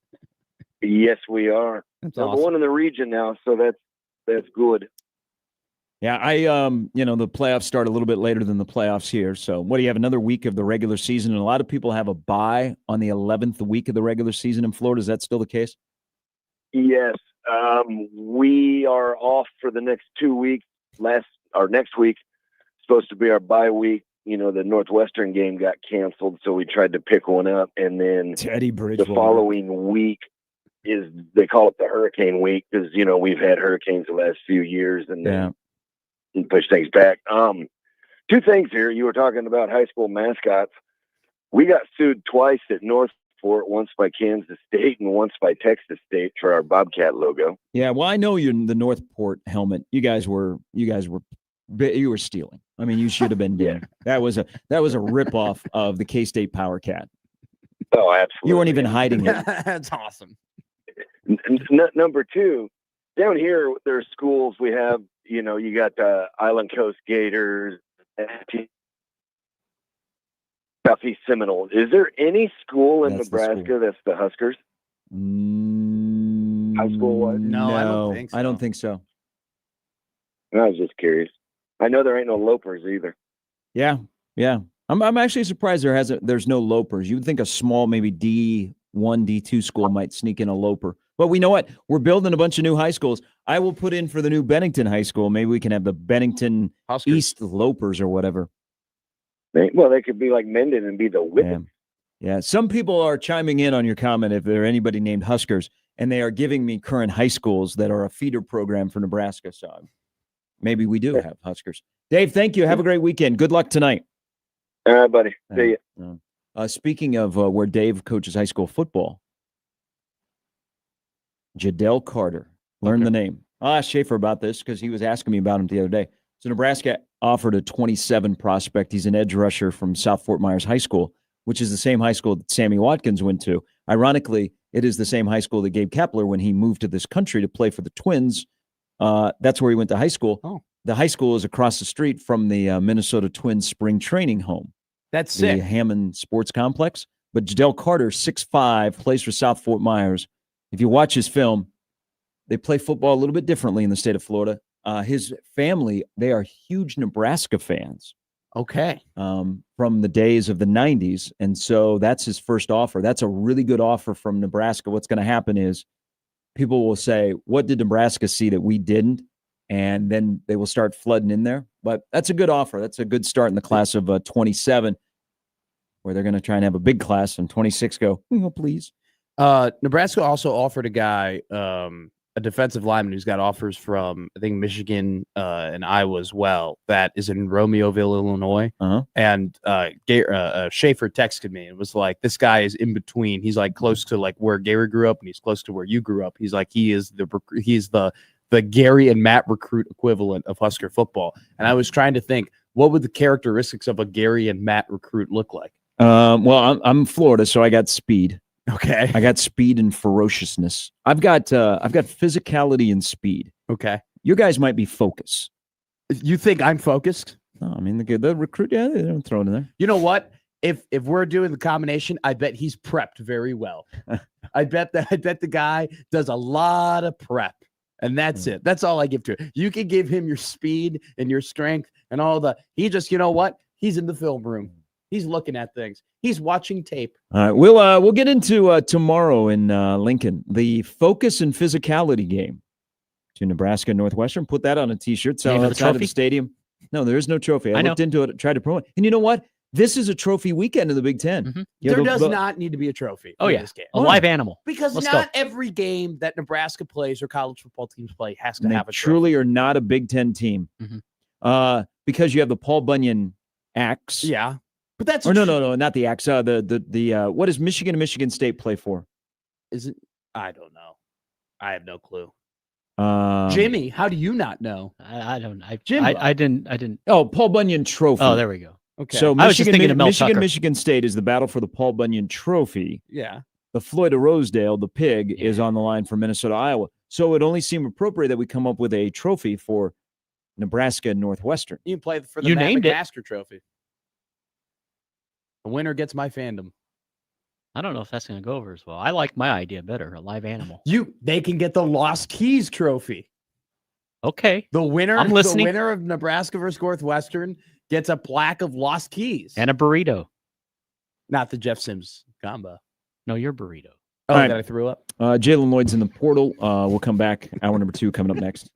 Yes, we are. That's Number awesome. one in the region now, so that's good. Yeah, the playoffs start a little bit later than the playoffs here. So what do you have, another week of the regular season? And a lot of people have a bye on the 11th week of the regular season in Florida. Is that still the case? Yes. We are off for the next 2 weeks. Next week supposed to be our bye week. You know, the Northwestern game got canceled, so we tried to pick one up, and then Teddy Bridgewater. The following week they call it the hurricane week because, you know, we've had hurricanes the last few years and then push things back. 2 things here. You were talking about high school mascots. We got sued twice at Northport, once by Kansas State and once by Texas State for our Bobcat logo. Yeah, well, I know you're in the Northport helmet. You were stealing. I mean, you should have been dead. That was a ripoff of the K-State Power Cat. Oh, absolutely. You weren't even hiding it. That's awesome. Number 2, down here, there's schools we have. You know, you got the Island Coast Gators, Southeast Seminoles. Is there any school in That's the Nebraska school. that's the Huskers? High school was? No, I don't think so. I don't think so. I was just curious. I know there ain't no Lopers either. Yeah. I'm actually surprised there's no Lopers. You would think a small maybe D1, D2 school might sneak in a Loper. But we know what? We're building a bunch of new high schools. I will put in for the new Bennington High School. Maybe we can have the Bennington Huskers. East Lopers or whatever. They could be like Menden and be the Whippets. Yeah. Some people are chiming in on your comment if there anybody named Huskers, and they are giving me current high schools that are a feeder program for Nebraska. So maybe we do have Huskers. Dave, thank you. Have a great weekend. Good luck tonight. All right, buddy. See ya. Speaking of where Dave coaches high school football, Jadell Carter. Learn the name. I'll ask Schaefer about this because he was asking me about him the other day. So Nebraska offered a 27 prospect. He's an edge rusher from South Fort Myers High School, which is the same high school that Sammy Watkins went to. Ironically, it is the same high school that Gabe Kapler, when he moved to this country to play for the Twins, that's where he went to high school. Oh. The high school is across the street from the Minnesota Twins spring training home. That's sick. The Hammond Sports Complex. But Jadell Carter, 6'5", plays for South Fort Myers. If you watch his film, they play football a little bit differently in the state of Florida. His family, they are huge Nebraska fans. Okay. From the days of the 90s. And so that's his first offer. That's a really good offer from Nebraska. What's going to happen is people will say, what did Nebraska see that we didn't? And then they will start flooding in there. But that's a good offer. That's a good start in the class of 27, where they're going to try and have a big class, and 26 go, oh, please. Nebraska also offered a guy, a defensive lineman who's got offers from, I think, Michigan and Iowa as well, that is in Romeoville, Illinois. And Schaefer texted me and was like, this guy is in between. He's like close to like where Gary grew up, and he's close to where you grew up. He's like, he's the Gary and Matt recruit equivalent of Husker football. And I was trying to think, what would the characteristics of a Gary and Matt recruit look like? Well, I'm Florida, so I got speed. Okay. I got speed and ferociousness. I've got physicality and speed. Okay. You guys might be focus. You think I'm focused? No, I mean the recruit. Yeah, they don't throw it in there. You know what? If we're doing the combination, I bet he's prepped very well. I bet the guy does a lot of prep. And that's it. That's all I give to it. You can give him your speed and your strength and all he just, you know what? He's in the film room. He's looking at things. He's watching tape. All right, we'll get into tomorrow in Lincoln, the focus and physicality game to Nebraska and Northwestern. Put that on a T-shirt. So outside of the stadium. No, there is no trophy. I looked into it, tried to promote it. And you know what? This is a trophy weekend in the Big Ten. Mm-hmm. There does not need to be a trophy. Oh, in yeah. This game. A live animal. Because not every game that Nebraska plays or college football teams play has to have a trophy. Truly are not a Big Ten team. Mm-hmm. Because you have the Paul Bunyan axe. Yeah. But that's no, not the axe. The what does Michigan and Michigan State play for? Is it? I don't know. I have no clue. Jimmy, how do you not know? I don't. I didn't. Oh, Paul Bunyan Trophy. Oh, there we go. Okay. So I was just thinking of Mel Tucker. Michigan State is the battle for the Paul Bunyan Trophy. Yeah. The Floyd of Rosedale, the pig, is on the line for Minnesota, Iowa. So it only seemed appropriate that we come up with a trophy for Nebraska and Northwestern. You can play for the Matt McMaster Trophy. The winner gets my fandom. I don't know if that's going to go over as well. I like my idea better, a live animal. They can get the Lost Keys Trophy. Okay. The winner, I'm listening. The winner of Nebraska versus Northwestern gets a plaque of Lost Keys. And a burrito. Not the Jeff Sims combo. No, your burrito. Oh, that I threw up? Jalen Lloyd's in the portal. We'll come back. Hour number 2 coming up next.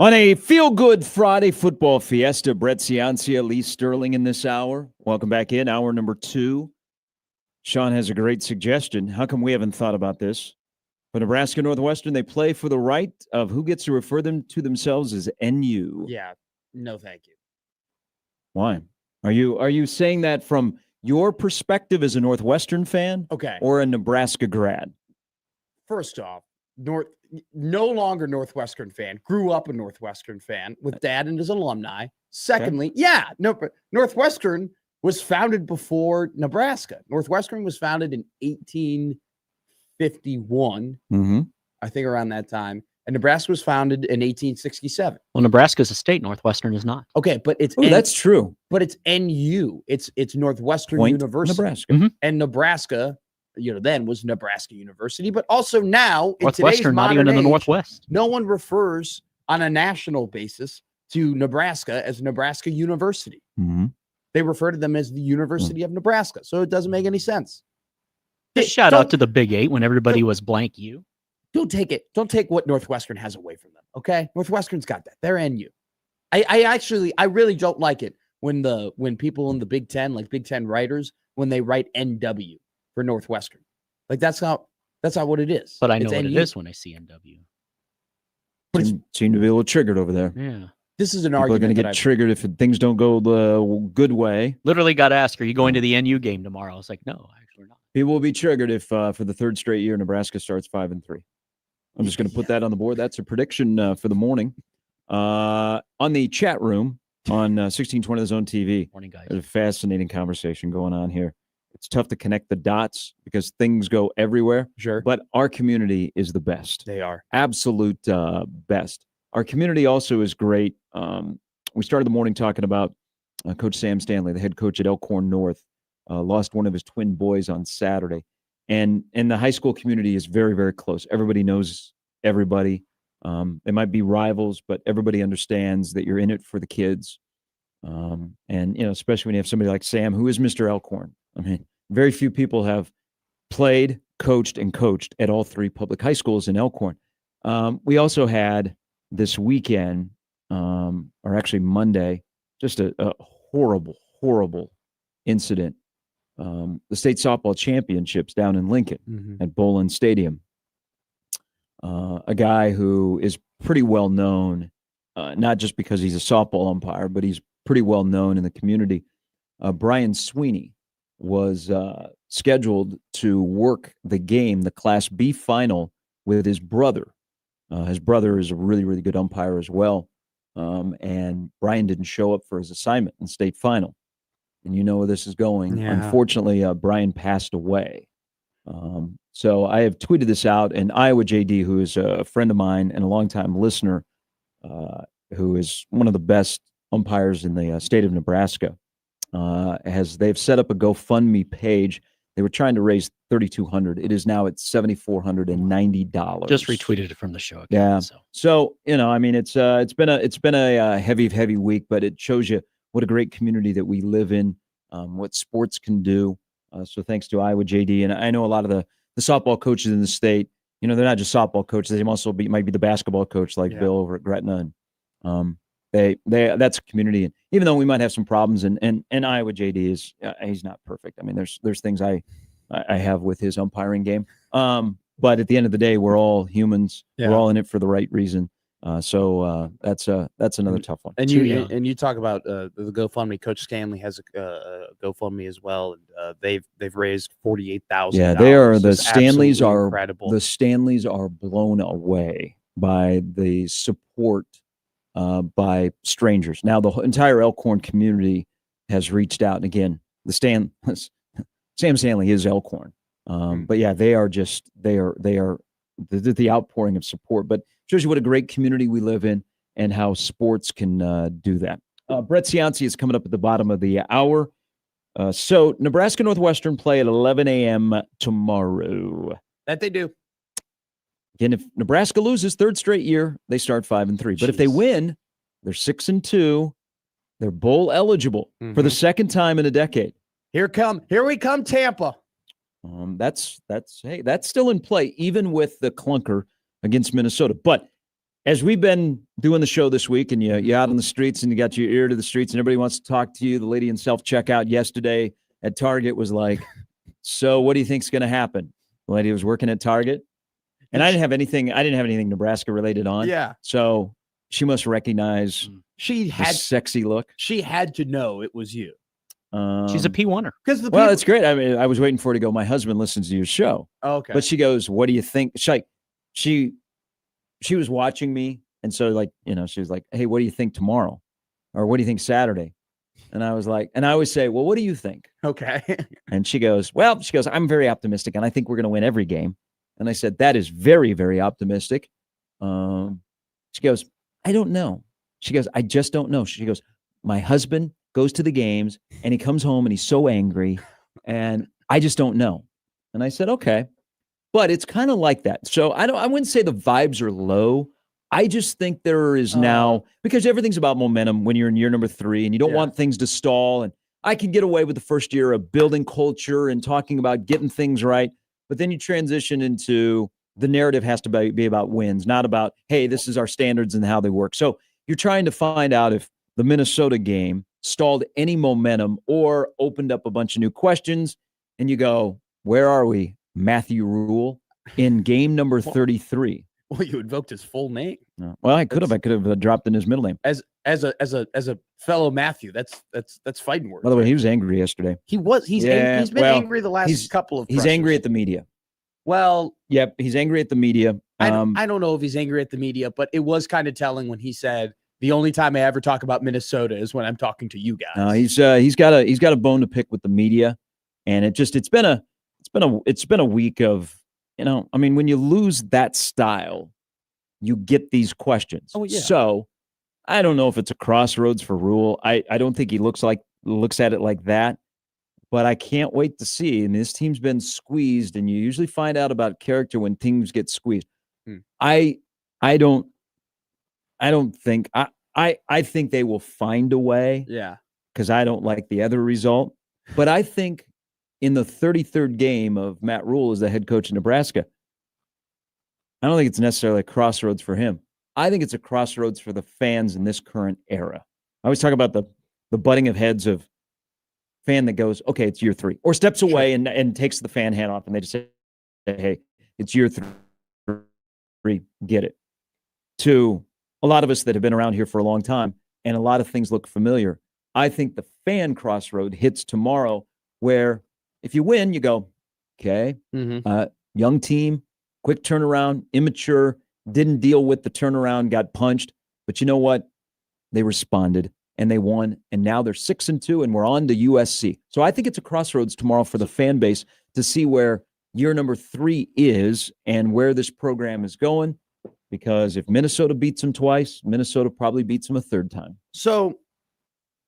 On a feel-good Friday football fiesta, Brett Ciancia, Lee Sterling in this hour. Welcome back in, hour number 2. Sean has a great suggestion. How come we haven't thought about this? For Nebraska Northwestern, they play for the right of who gets to refer them to themselves as NU. Yeah, no thank you. Why? Are you saying that from your perspective as a Northwestern fan? Okay. Or a Nebraska grad? First off, no longer Northwestern fan, grew up a Northwestern fan with dad and his alumni. Secondly, Northwestern was founded before Nebraska. Northwestern was founded in 1851, I think around that time. And Nebraska was founded in 1867. Well, Nebraska's a state, Northwestern is not. Okay, but it's that's true. But it's NU. It's Northwestern University. Nebraska. And Nebraska, then was Nebraska University, but also now in Northwestern, not even in the Northwest. No one refers on a national basis to Nebraska as Nebraska University. They refer to them as the University of Nebraska. So it doesn't make any sense. Just shout out to the Big 8 when everybody was blank U. Don't take it. Don't take what Northwestern has away from them. Okay. Northwestern's got that. They're NU. I really don't like it when people in the Big Ten, like Big Ten writers, when they write NW for Northwestern. Like that's not what it is. But I know what it is when I see NW. Seem to be a little triggered over there. Yeah. This is an People argument. are going to get triggered if things don't go the good way. Literally got asked, are you going to the NU game tomorrow? I was like, no, actually not. People will be triggered if for the third straight year Nebraska starts 5-3. I'm just going to put that on the board. That's a prediction for the morning. On the chat room on 1620 The Zone TV. Morning, guys. There's a fascinating conversation going on here. It's tough to connect the dots because things go everywhere. Sure. But our community is the best. They are. Absolute best. Our community also is great. We started the morning talking about Coach Sam Stanley, the head coach at Elkhorn North, lost one of his twin boys on Saturday. And the high school community is very, very close. Everybody knows everybody. They might be rivals, but everybody understands that you're in it for the kids. And, especially when you have somebody like Sam, who is Mr. Elkhorn. I mean, very few people have played, coached, and coached at all 3 public high schools in Elkhorn. We also had this weekend, or actually Monday, just a horrible, horrible incident. The state softball championships down in Lincoln at Bolin Stadium. A guy who is pretty well known, not just because he's a softball umpire, but he's pretty well known in the community. Brian Sweeney was scheduled to work the game, the Class B final, with his brother. His brother is a really, really good umpire as well. And Brian didn't show up for his assignment in state final. And you know where this is going. Yeah. Unfortunately, Brian passed away. So I have tweeted this out, and Iowa JD, who is a friend of mine and a longtime listener, who is one of the best umpires in the state of Nebraska, they've set up a GoFundMe page. They were trying to raise $3,200. It is now at $7,490. Just retweeted it from the show. Again, yeah. So I mean, it's been a heavy week, but it shows you what a great community that we live in, what sports can do. So thanks to Iowa JD, and I know a lot of the softball coaches in the state. They're not just softball coaches; they also might be the basketball coach, like Bill over at Gretna. And that's a community. And even though we might have some problems, and Iowa JD is he's not perfect. I mean, there's things I have with his umpiring game. But at the end of the day, we're all humans. Yeah. We're all in it for the right reason. So that's another tough one. And you talk about the GoFundMe. Coach Stanley has a GoFundMe as well, and they've raised $48,000. Yeah, they are. The Stanleys are incredible. The Stanleys are blown away by the support by strangers. Now the entire Elkhorn community has reached out, and again, Sam Stanley is Elkhorn. But yeah, they are the outpouring of support. But shows you what a great community we live in and how sports can do that. Brett Ciancia is coming up at the bottom of the hour. So Nebraska Northwestern play at 11 a.m. tomorrow. That they do. Again, if Nebraska loses third straight year, they start 5-3. But if they win, they're 6-2. They're bowl eligible for the second time in a decade. Here we come, Tampa. That's still in play, even with the clunker against Minnesota. But as we've been doing the show this week, and you're out on the streets and you got your ear to the streets and everybody wants to talk to you. The lady in self-checkout yesterday at Target was like, so what do you think's going to happen? The lady was working at Target, and I didn't have anything Nebraska related on. Yeah. So she must recognize she had sexy look. She had to know it was you. She's a P1er. Because it's great. I mean, I was waiting for her to go, my husband listens to your show. Okay. But she goes, what do you think? She was watching me. And so she was like, hey, what do you think tomorrow? Or what do you think Saturday? And I was like, and I always say, well, what do you think? Okay. And she goes, I'm very optimistic. And I think we're going to win every game. And I said, that is very, very optimistic. She goes, I don't know. She goes, I just don't know. She goes, my husband goes to the games and he comes home and he's so angry and I just don't know. And I said, okay, but it's kind of like that. So I wouldn't say the vibes are low. I just think there is now, because everything's about momentum when you're in year number 3 and you don't want things to stall. And I can get away with the first year of building culture and talking about getting things right. But then you transition into the narrative has to be about wins, not about, hey, this is our standards and how they work. So you're trying to find out if the Minnesota game stalled any momentum or opened up a bunch of new questions. And you go, where are we, Matthew Rule, in game number 33? Well, you invoked his full name. No. Well, I could have dropped in his middle name. As a fellow Matthew, that's fighting words. By the way, he was angry yesterday. He's been angry the last couple of. He's angry at the media. Well, yep, he's angry at the media. I don't know if he's angry at the media, but it was kind of telling when he said, the only time I ever talk about Minnesota is when I'm talking to you guys. He's got a bone to pick with the media, and it's been a week of, I mean, when you lose that style, you get these questions. Oh, yeah. So I don't know if it's a crossroads for Rule. I don't think he looks at it like that, but I can't wait to see. And this team's been squeezed, and you usually find out about character when teams get squeezed. I think they will find a way. Yeah. Because I don't like the other result. But I think in the 33rd game of Matt Rule as the head coach of Nebraska, I don't think it's necessarily a crossroads for him. I think it's a crossroads for the fans in this current era. I always talk about the butting of heads of fan that goes, okay, it's year 3, or steps away and takes the fan hat off, and they just say, hey, it's year 3, get it. To a lot of us that have been around here for a long time, and a lot of things look familiar. I think the fan crossroad hits tomorrow, where if you win, you go, okay, young team, quick turnaround, immature, didn't deal with the turnaround, got punched. But you know what? They responded and they won, and now they're 6-2, and we're on to USC. So I think it's a crossroads tomorrow for the fan base to see where year number 3 is and where this program is going. Because if Minnesota beats them twice, Minnesota probably beats them a third time. So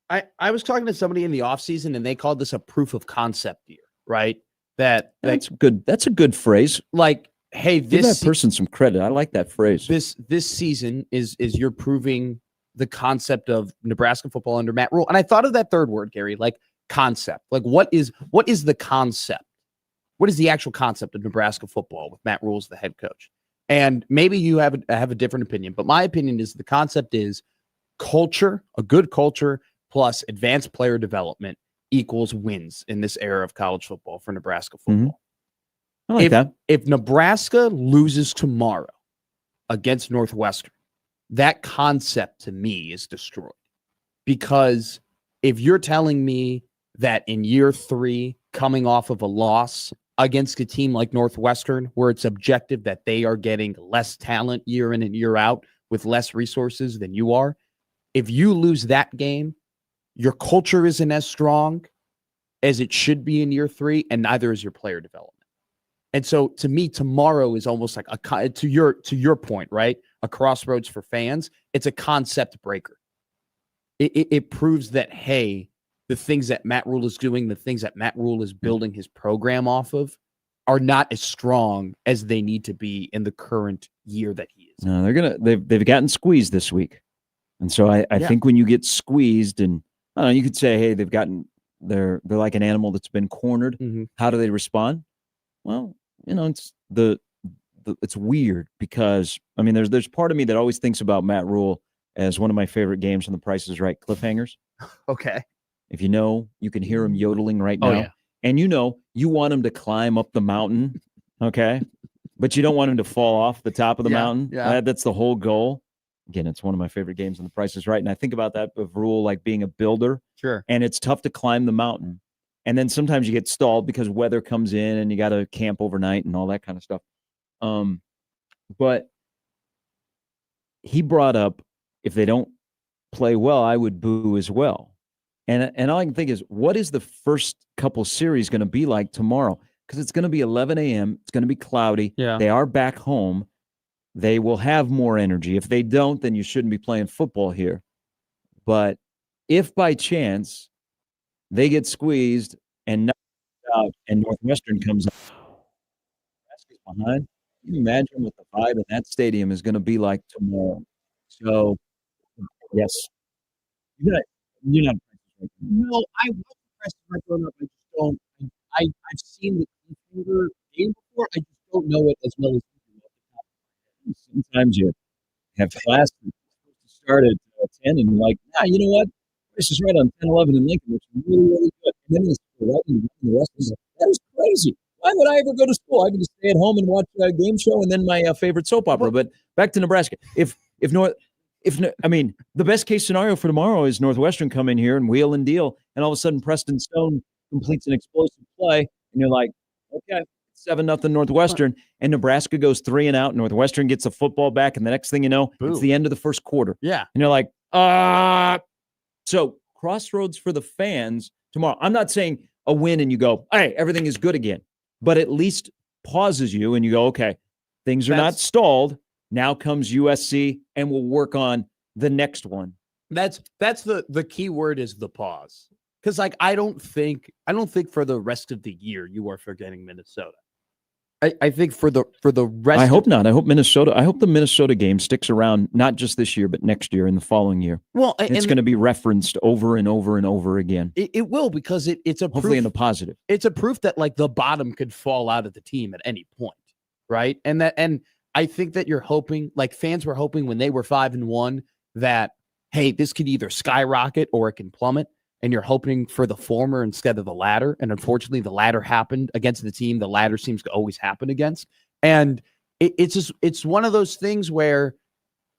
I was talking to somebody in the offseason, and they called this a proof of concept year, right? That's good. That's a good phrase. Like, hey, give that person some credit. I like that phrase. This season is you're proving the concept of Nebraska football under Matt Rule. And I thought of that third word, Gary, like concept. Like what is the concept? What is the actual concept of Nebraska football with Matt Rule as the head coach? And maybe you have a different opinion, but my opinion is the concept is culture, a good culture plus advanced player development equals wins in this era of college football for Nebraska football. I like that. If Nebraska loses tomorrow against Northwestern, that concept to me is destroyed. Because if you're telling me that in year 3, coming off of a loss against a team like Northwestern, where it's objective that they are getting less talent year in and year out with less resources than you are, if you lose that game, your culture isn't as strong as it should be in year 3, and neither is your player development. And so to me, tomorrow is almost like to your point, right? A crossroads for fans. It's a concept breaker. It proves that, hey, the things that Matt Rule is doing, the things that Matt Rule is building his program off of are not as strong as they need to be in the current year that he is. No, they've gotten squeezed this week. And so I think when you get squeezed, and I don't know, you could say, hey, they're like an animal that's been cornered. Mm-hmm. How do they respond? Well, it's the it's weird because I mean, there's part of me that always thinks about Matt Rule as one of my favorite games from The Price is Right, cliffhangers. Okay. If you know, you can hear him yodeling right now. Oh, yeah. And you want him to climb up the mountain, okay? But you don't want him to fall off the top of the mountain. Yeah. That's the whole goal. Again, it's one of my favorite games on The Price is Right. And I think about that of Rule like being a builder. Sure. And it's tough to climb the mountain. And then sometimes you get stalled because weather comes in and you got to camp overnight and all that kind of stuff. But he brought up, if they don't play well, I would boo as well. And all I can think is, what is the first couple series going to be like tomorrow? Because it's going to be 11 a.m. It's going to be cloudy. Yeah. They are back home. They will have more energy. If they don't, then you shouldn't be playing football here. But if by chance they get squeezed and knocked out and Northwestern comes up behind, can you imagine what the vibe in that stadium is going to be like tomorrow? So, yes. You're not. No, I was impressed when I growing up. I just don't. I've seen the computer game before. I just don't know it as well as you do. Sometimes you have class that's supposed to start at 10 and you're like, you know what? This is right on 10-11 in Lincoln, which is really, really good. And then it's right in the rest of that is crazy. Why would I ever go to school? I can just stay at home and watch a game show and then my favorite soap opera. But back to Nebraska. I mean, the best case scenario for tomorrow is Northwestern come in here and wheel and deal, and all of a sudden Preston Stone completes an explosive play, and you're like, okay, 7-0 Northwestern, and Nebraska goes 3 and out. Northwestern gets the football back, and the next thing you know, it's the end of the first quarter. Yeah. And you're like, So crossroads for the fans tomorrow. I'm not saying a win and you go, hey, everything is good again, but at least pauses you and you go, okay, things are not stalled. Now comes USC, and we'll work on the next one. That's the key word is the pause. Because I don't think for the rest of the year you are forgetting Minnesota. I think for the rest. I hope not. I hope the Minnesota game sticks around not just this year, but next year and the following year. Well, it's going to be referenced over and over and over again. It will, because it's a hopefully proof, in the positive. It's a proof that like the bottom could fall out of the team at any point, right? And I think that you're hoping, like fans were hoping when they were 5-1, that, hey, this could either skyrocket or it can plummet. And you're hoping for the former instead of the latter. And unfortunately, the latter happened against the team the latter seems to always happen against. And it's one of those things where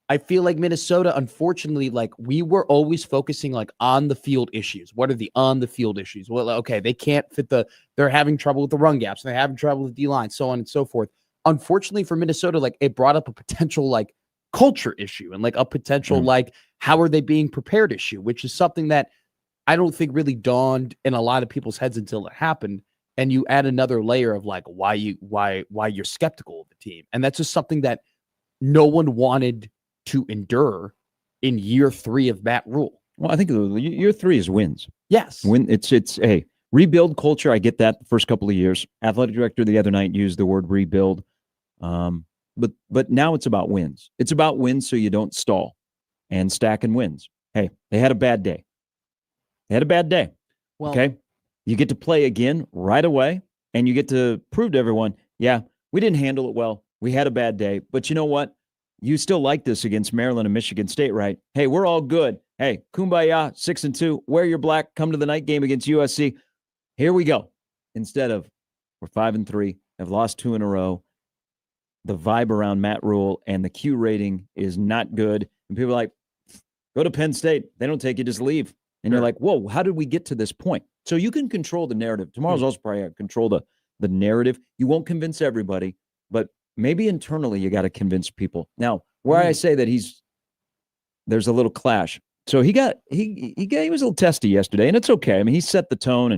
I feel like Minnesota, unfortunately, like we were always focusing like on the field issues. What are the on the field issues? Well, okay, they can't fit they're having trouble with the run gaps. They're having trouble with D-line, so on and so forth. Unfortunately for Minnesota, like it brought up a potential like culture issue and like a potential like how are they being prepared issue, which is something that I don't think really dawned in a lot of people's heads until it happened. And you add another layer of like why you're skeptical of the team. And that's just something that no one wanted to endure in year 3 of Matt Rule. Well, I think year 3 is wins. Yes. It's hey, rebuild culture. I get that the first couple of years. Athletic director the other night used the word rebuild. But now it's about wins. It's about wins so you don't stall and stacking wins. Hey, they had a bad day. Well, okay. You get to play again right away, and you get to prove to everyone, yeah, we didn't handle it well. We had a bad day. But you know what? You still like this against Maryland and Michigan State, right? Hey, we're all good. Hey, kumbaya, 6-2. Wear your black. Come to the night game against USC. Here we go. Instead of we're 5-3, have lost 2 in a row. The vibe around Matt Rule and the Q rating is not good. And people are like, go to Penn State. They don't take you, just leave. And you're like, whoa, how did we get to this point? So you can control the narrative. Tomorrow's also probably control the narrative. You won't convince everybody, but maybe internally you got to convince people. Now, where I say that there's a little clash. So he was a little testy yesterday, and it's okay. I mean, he set the tone,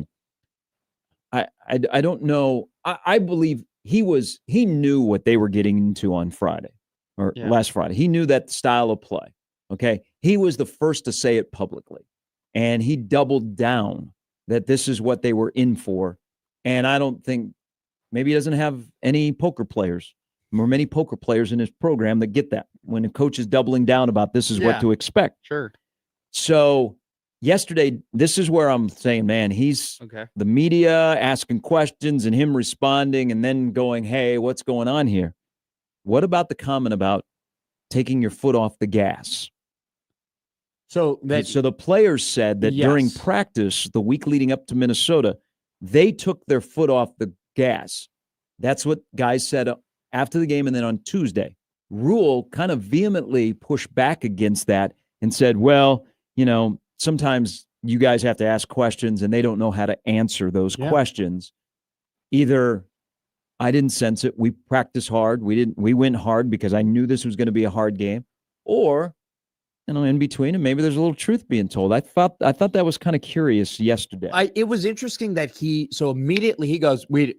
and I don't know. I believe he knew what they were getting into on Friday or last Friday. He knew that style of play. Okay. He was the first to say it publicly. And he doubled down that this is what they were in for. And I don't think maybe he doesn't have any poker players or many poker players in his program that get that when a coach is doubling down about this is what to expect. Sure. So yesterday, this is where I'm saying, man, he's the media asking questions and him responding and then going, hey, what's going on here? what about the comment about taking your foot off the gas? So the players said that during practice the week leading up to Minnesota, they took their foot off the gas. That's what guys said after the game, and then on Tuesday. Rule kind of vehemently pushed back against that and said, well, sometimes you guys have to ask questions and they don't know how to answer those questions. Either I didn't sense it, we practiced hard, we went hard because I knew this was going to be a hard game, or in between, and maybe there's a little truth being told. I thought that was kind of curious yesterday. It was interesting that immediately he goes, we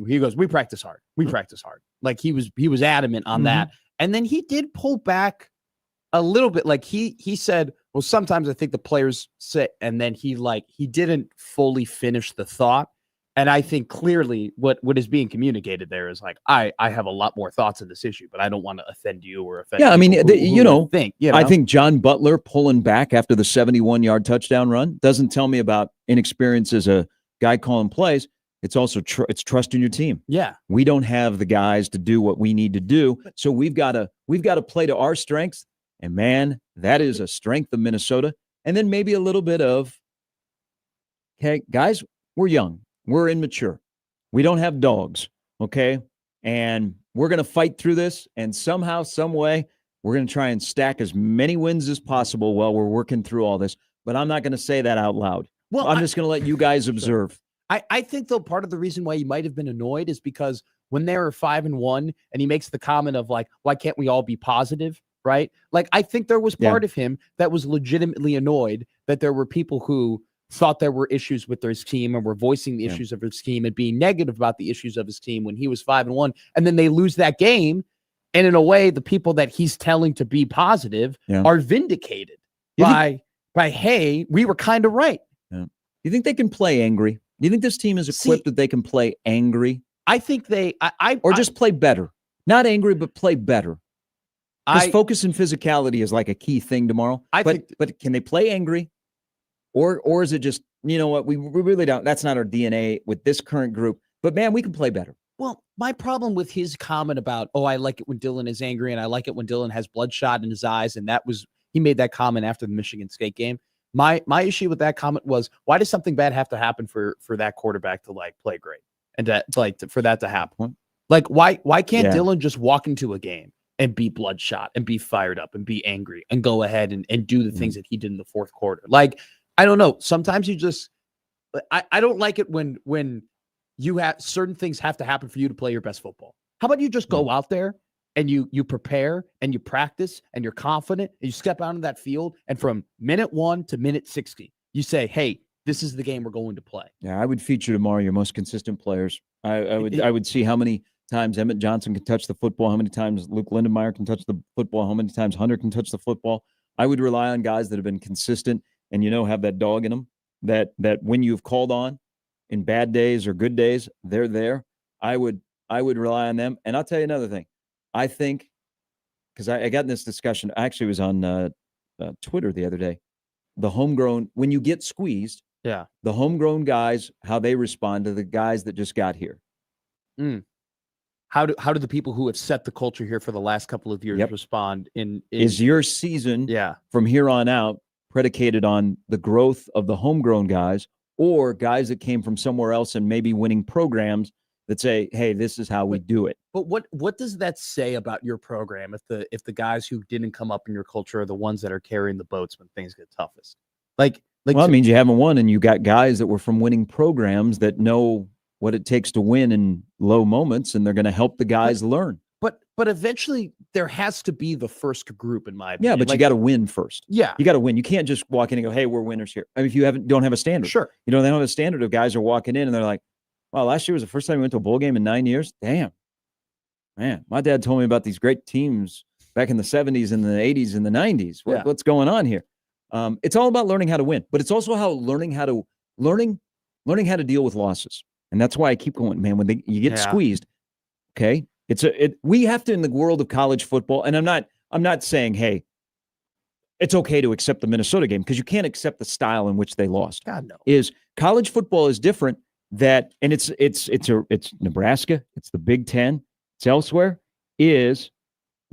practice hard. We practice hard. Like he was adamant on that. And then he did pull back a little bit. Like he said, well, sometimes I think the players sit, and then he didn't fully finish the thought. And I think clearly what is being communicated there is like, I have a lot more thoughts on this issue, but I don't want to offend you or offend. Yeah, I mean, I think John Butler pulling back after the 71-yard touchdown run doesn't tell me about inexperience as a guy calling plays. It's also it's trust in your team. Yeah, we don't have the guys to do what we need to do, so we've got to play to our strengths. And man, that is a strength of Minnesota. And then maybe a little bit of, okay, guys, we're young. We're immature. We don't have dogs, okay? And we're going to fight through this, and somehow, some way, we're going to try and stack as many wins as possible while we're working through all this. But I'm not going to say that out loud. Well, I'm just going to let you guys observe. I think, though, part of the reason why he might have been annoyed is because when they were 5-1, and he makes the comment of like, why can't we all be positive, right? Like, I think there was part of him that was legitimately annoyed that there were people who thought there were issues with his team and were voicing the issues of his team and being negative about the issues of his team when he was 5-1, and then they lose that game, and in a way, the people that he's telling to be positive are vindicated by hey, we were kind of right. Yeah. You think they can play angry? Do you think this team is equipped that they can play angry? I think just play better, not angry, but play better. Because focus and physicality is like a key thing tomorrow. But can they play angry? Or is it just, you know what, we really don't. That's not our DNA with this current group. But, man, we can play better. Well, my problem with his comment about, I like it when Dylan is angry and I like it when Dylan has bloodshot in his eyes, and he made that comment after the Michigan State game. My issue with that comment was, why does something bad have to happen for that quarterback to play great and for that to happen? Like, why can't Dylan just walk into a game and be bloodshot and be fired up and be angry and go ahead and do the things that he did in the fourth quarter? Like, I don't know. Sometimes you just, I don't like it when you have certain things have to happen for you to play your best football. How about you just go out there and you prepare and you practice and you're confident and you step out on that field, and from minute 1 to minute 60, you say, hey, this is the game we're going to play. Yeah, I would feature tomorrow your most consistent players. I would see how many times Emmett Johnson can touch the football, how many times Luke Lindenmeyer can touch the football, how many times Hunter can touch the football. I would rely on guys that have been consistent and, have that dog in them, that when you've called on in bad days or good days, they're there. I would rely on them. And I'll tell you another thing. I think, because I got in this discussion, I actually was on Twitter the other day, the homegrown, when you get squeezed, the homegrown guys, how they respond to the guys that just got here. How do the people who have set the culture here for the last couple of years respond? Is your season from here on out predicated on the growth of the homegrown guys, or guys that came from somewhere else and maybe winning programs that say, hey, this is how we do it? But what does that say about your program if the guys who didn't come up in your culture are the ones that are carrying the boats when things get toughest? Well, it means you haven't won, and you got guys that were from winning programs that know what it takes to win in low moments, and they're going to help the guys learn. But eventually there has to be the first group, in my opinion. Yeah, but you got to win first. Yeah, you got to win. You can't just walk in and go, "Hey, we're winners here." I mean, if you don't have a standard, sure. They don't have a standard of guys are walking in and they're like, "Wow, last year was the first time we went to a bowl game in 9 years." Damn, man, my dad told me about these great teams back in the 70s and the 80s and the 90s. What's going on here? It's all about learning how to win, but it's also learning how to deal with losses. And that's why I keep going, man. When you get squeezed, okay, we have to, in the world of college football. And I'm not saying, hey, it's okay to accept the Minnesota game, because you can't accept the style in which they lost. God, no. Is college football is different. And it's Nebraska, it's the Big Ten, it's elsewhere. Is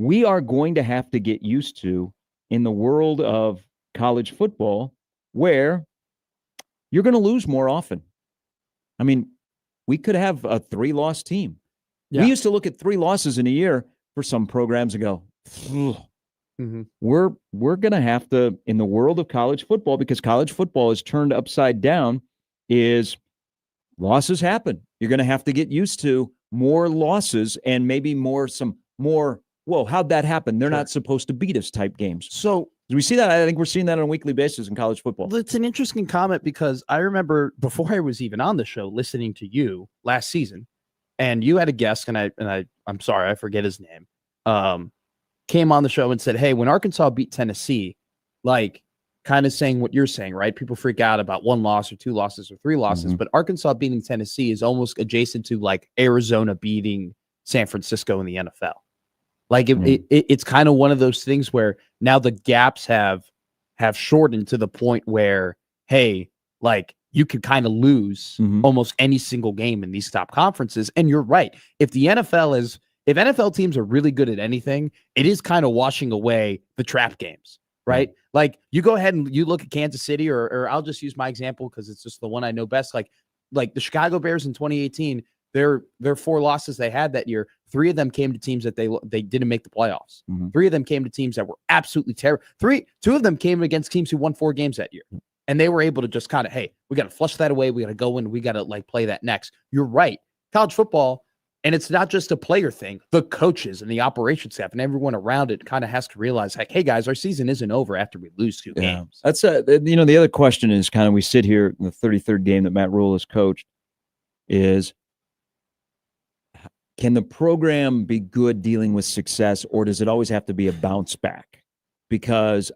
we are going to have to get used to in the world of college football where you're going to lose more often. I mean, we could have a 3-loss team. Yeah. We used to look at 3 losses in a year for some programs and go, we're going to have to, in the world of college football, because college football is turned upside down, is losses happen. You're going to have to get used to more losses and maybe more, whoa, how'd that happen? They're not supposed to beat us type games. So do we see that? I think we're seeing that on a weekly basis in college football. it's an interesting comment because I remember before I was even on the show listening to you last season, and you had a guest, and I'm sorry, I forget his name, came on the show and said, hey, when Arkansas beat Tennessee, like kind of saying what you're saying, right? People freak out about 1 loss or 2 losses or 3 losses, but Arkansas beating Tennessee is almost adjacent to like Arizona beating San Francisco in the NFL. Like it's kind of one of those things where now the gaps have shortened to the point where, hey, like you could kind of lose almost any single game in these top conferences. And you're right. If NFL teams are really good at anything, it is kind of washing away the trap games, right? Like you go ahead and you look at Kansas City, or I'll just use my example because it's just the one I know best. Like the Chicago Bears in 2018, their 4 losses they had that year, 3 of them came to teams that they didn't make the playoffs. 3 of them came to teams that were absolutely terrible. 2 of them came against teams who won 4 games that year. And they were able to just kind of, hey, we got to flush that away. We got to go in. We got to like play that next. You're right. College football, and it's not just a player thing. The coaches and the operations staff and everyone around it kind of has to realize, like, hey, guys, our season isn't over after we lose 2 games. That's the other question is kind of, we sit here in the 33rd game that Matt Rule has coached, is can the program be good dealing with success, or does it always have to be a bounce back? Because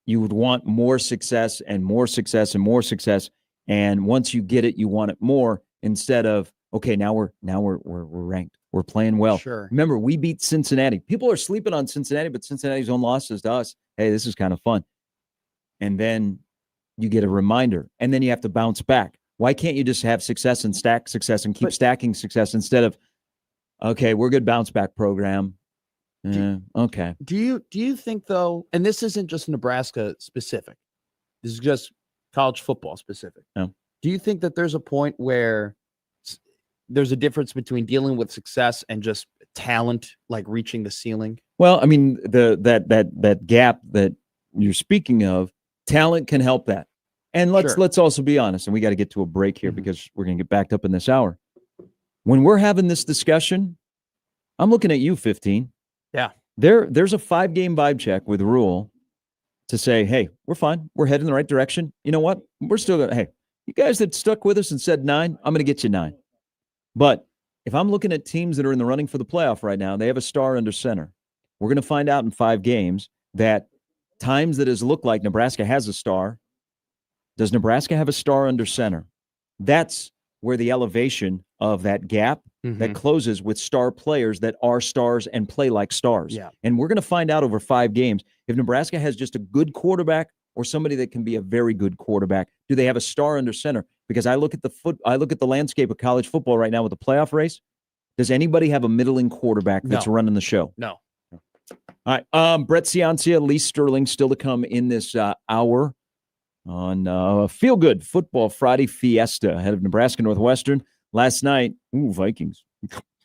you would want more success and more success and more success, and once you get it, you want it more, instead of, okay, now we're ranked, we're playing well. Sure. Remember, we beat Cincinnati. People are sleeping on Cincinnati, but Cincinnati's own losses to us, hey, this is kind of fun. And then you get a reminder, and then you have to bounce back. Why can't you just have success and stack success and keep stacking success instead of, okay, we're a good bounce back program. Okay. Do you think though, and this isn't just Nebraska specific, this is just college football specific. No. Do you think that there's a point where there's a difference between dealing with success and just talent, like reaching the ceiling? Well, I mean, that gap that you're speaking of, talent can help that. And let's also be honest, and we got to get to a break here because we're going to get backed up in this hour. When we're having this discussion, I'm looking at you, 15. Yeah. There's a 5-game vibe check with Rule to say, hey, we're fine. We're heading in the right direction. You know what? We're still going to, hey, you guys that stuck with us and said 9, I'm going to get you 9. But if I'm looking at teams that are in the running for the playoff right now, they have a star under center. We're going to find out in 5 games that times that has looked like Nebraska has a star. Does Nebraska have a star under center? That's where the elevation of that gap that closes with star players that are stars and play like stars. Yeah. And we're going to find out over 5 games if Nebraska has just a good quarterback or somebody that can be a very good quarterback. Do they have a star under center? Because I look at the landscape of college football right now with the playoff race. Does anybody have a middling quarterback that's running the show? No. All right. Brett Ciancia, Lee Sterling still to come in this hour on Feel Good Football Friday Fiesta ahead of Nebraska Northwestern. Last night, Vikings.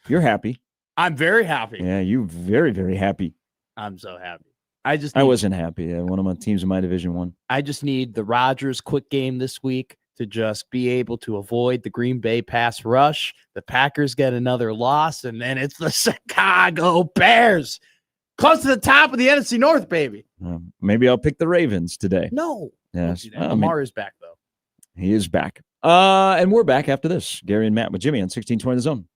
You're happy. I'm very happy. Yeah, you very, very happy. I'm so happy. I wasn't happy. One of my teams in my division won. I just need the Rodgers quick game this week to just be able to avoid the Green Bay pass rush. The Packers get another loss, and then it's the Chicago Bears. Close to the top of the NFC North, baby. Maybe I'll pick the Ravens today. No. Yes. Lamar is back, though. He is back. And we're back after this. Gary and Matt with Jimmy on 1620 The Zone.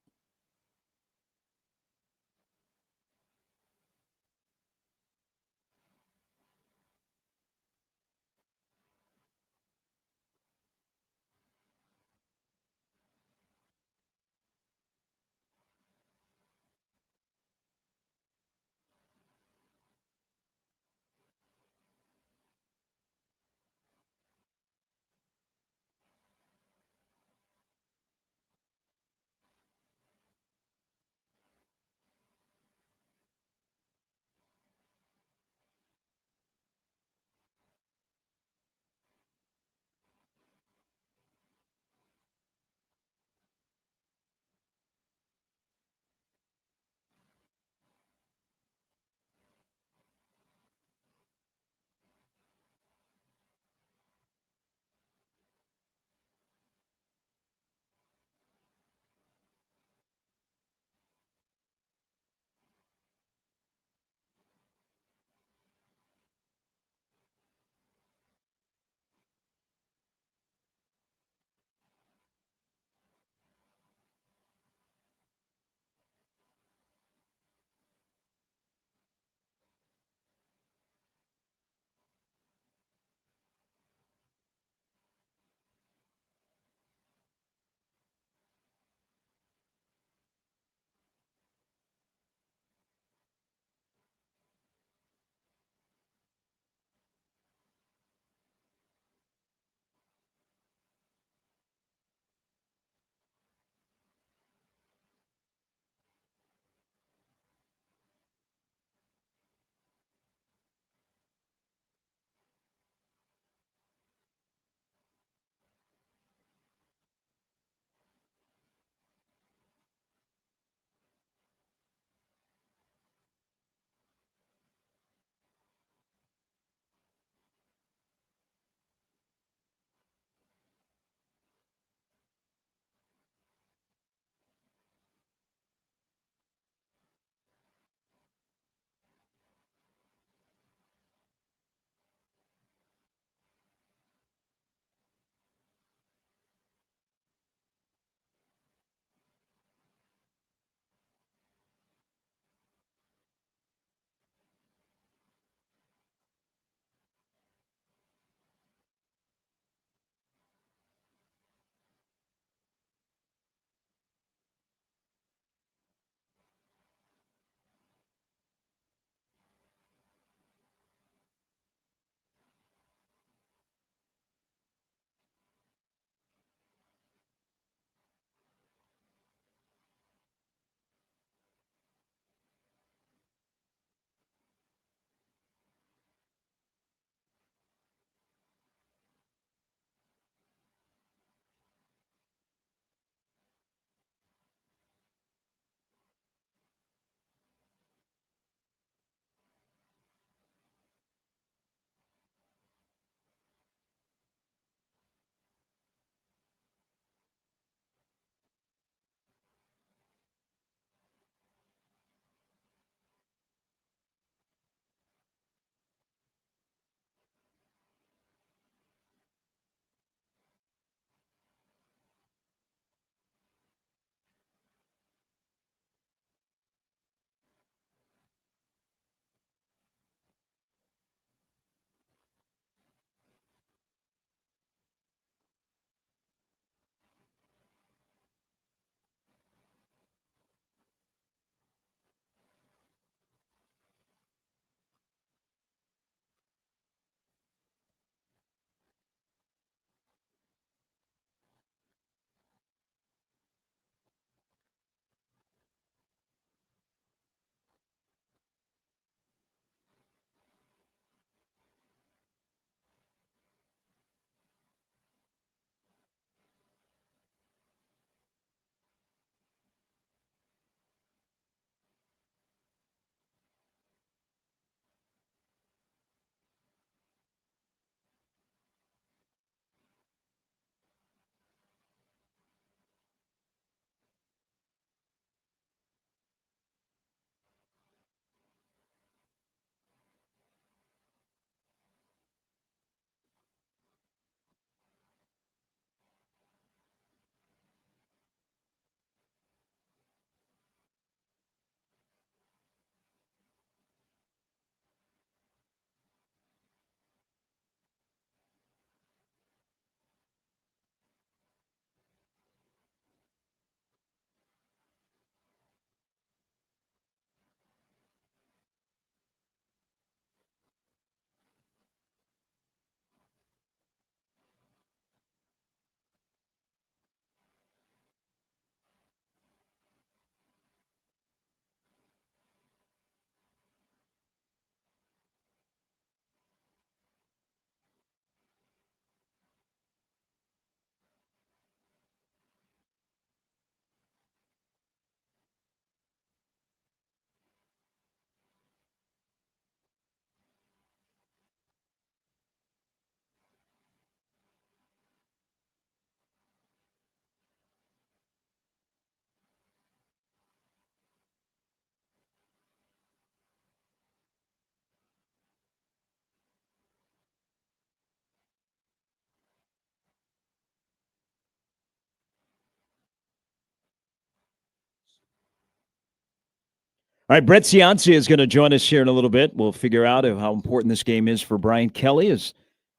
All right, Brett Ciancia is going to join us here in a little bit. We'll figure out how important this game is for Brian Kelly as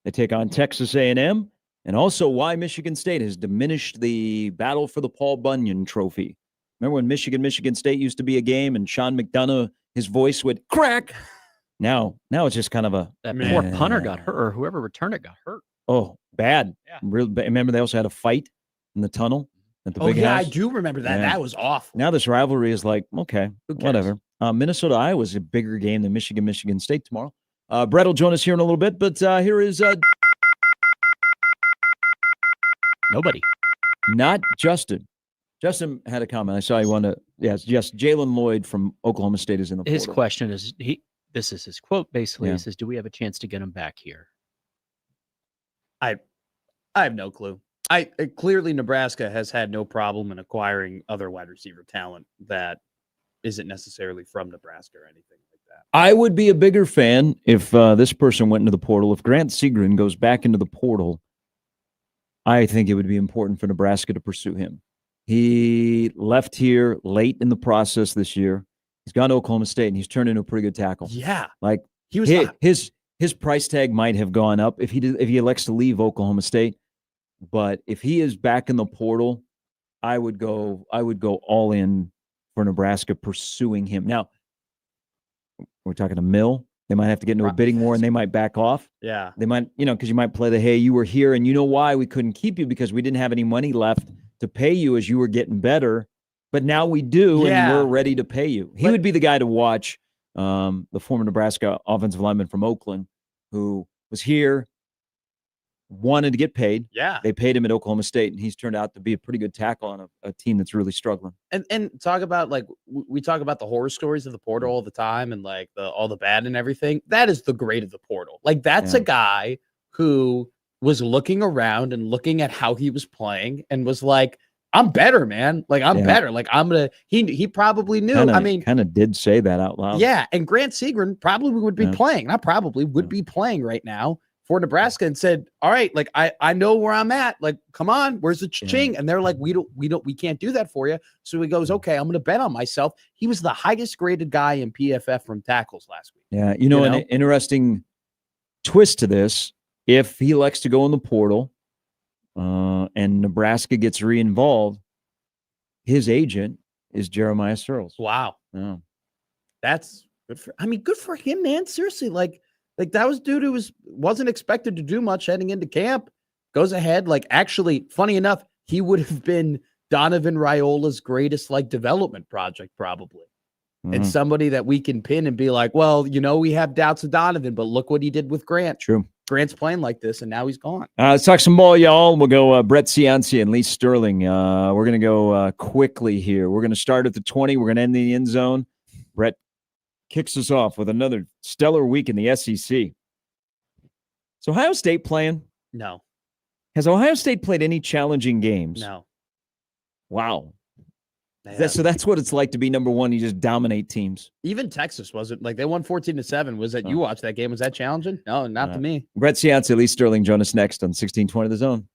they take on Texas A&M, and also why Michigan State has diminished the battle for the Paul Bunyan Trophy. Remember when Michigan State used to be a game and Sean McDonough, his voice would crack? Now it's just kind of a... That poor punter got hurt, or whoever returned it got hurt. Oh, bad. Yeah. Real bad. Remember they also had a fight in the tunnel at the big house? I do remember that. Yeah. That was awful. Now this rivalry is like, okay, whatever. Minnesota, Iowa is a bigger game than Michigan State tomorrow. Brett will join us here in a little bit, but here is... Nobody. Not Justin. Justin had a comment. I saw he wanted to... Yes, Jalen Lloyd from Oklahoma State is in the portal. His question is, this is his quote, basically. He says, do we have a chance to get him back here? I have no clue. Clearly Nebraska has had no problem in acquiring other wide receiver talent that isn't necessarily from Nebraska or anything like that. I would be a bigger fan if this person went into the portal. If Grant Segrin goes back into the portal, I think it would be important for Nebraska to pursue him. He left here late in the process this year. He's gone to Oklahoma State, and he's turned into a pretty good tackle. Yeah. Like he was his price tag might have gone up if he elects to leave Oklahoma State. But if he is back in the portal, I would go all in for Nebraska pursuing him. Now, we're talking a mill. They might have to get into a bidding war, and they might back off. Yeah. They might, because you might play the, hey, you were here, and you know why we couldn't keep you? Because we didn't have any money left to pay you as you were getting better. But now we do, and we're ready to pay you. He would be the guy to watch, the former Nebraska offensive lineman from Oakland, who was here, wanted to get paid. Yeah. They paid him at Oklahoma State, and he's turned out to be a pretty good tackle on a team that's really struggling. And talk about, like, we talk about the horror stories of the portal all the time and, like, all the bad and everything. That is the great of the portal. Like, that's a guy who was looking around and looking at how he was playing and was like, I'm better, man. Like, I'm better. Like, I'm going to, he probably knew. Kind of did say that out loud. Yeah. And Grant Segrin probably would be playing. Not probably, would be playing right now for Nebraska and said, all right, like, I know where I'm at. Like, come on, where's the ching? And they're like, we can't do that for you. So he goes, okay, I'm going to bet on myself. He was the highest graded guy in PFF from tackles last week. Yeah. An interesting twist to this, if he elects to go in the portal, and Nebraska gets re-involved, his agent is Jeremiah Searles. Wow. Yeah. That's good good for him, man. Seriously. Like that was dude who wasn't expected to do much heading into camp. Goes ahead. Like, actually, funny enough, he would have been Donovan Raiola's greatest, like, development project, probably. And somebody that we can pin and be like, well, we have doubts of Donovan, but look what he did with Grant. True. Grant's playing like this, and now he's gone. Let's talk some ball, y'all. We'll go Brett Ciancia and Lee Sterling. We're going to go quickly here. We're going to start at the 20. We're going to end in the end zone. Brett kicks us off with another stellar week in the SEC. Is Ohio State playing? No. Has Ohio State played any challenging games? No. Wow. So that's what it's like to be number one. You just dominate teams. Even Texas wasn't like they won 14-7. Was that you watched that game? Was that challenging? No, not to me. Brett Ciancia, Lee Sterling, join us next on 1620 The Zone.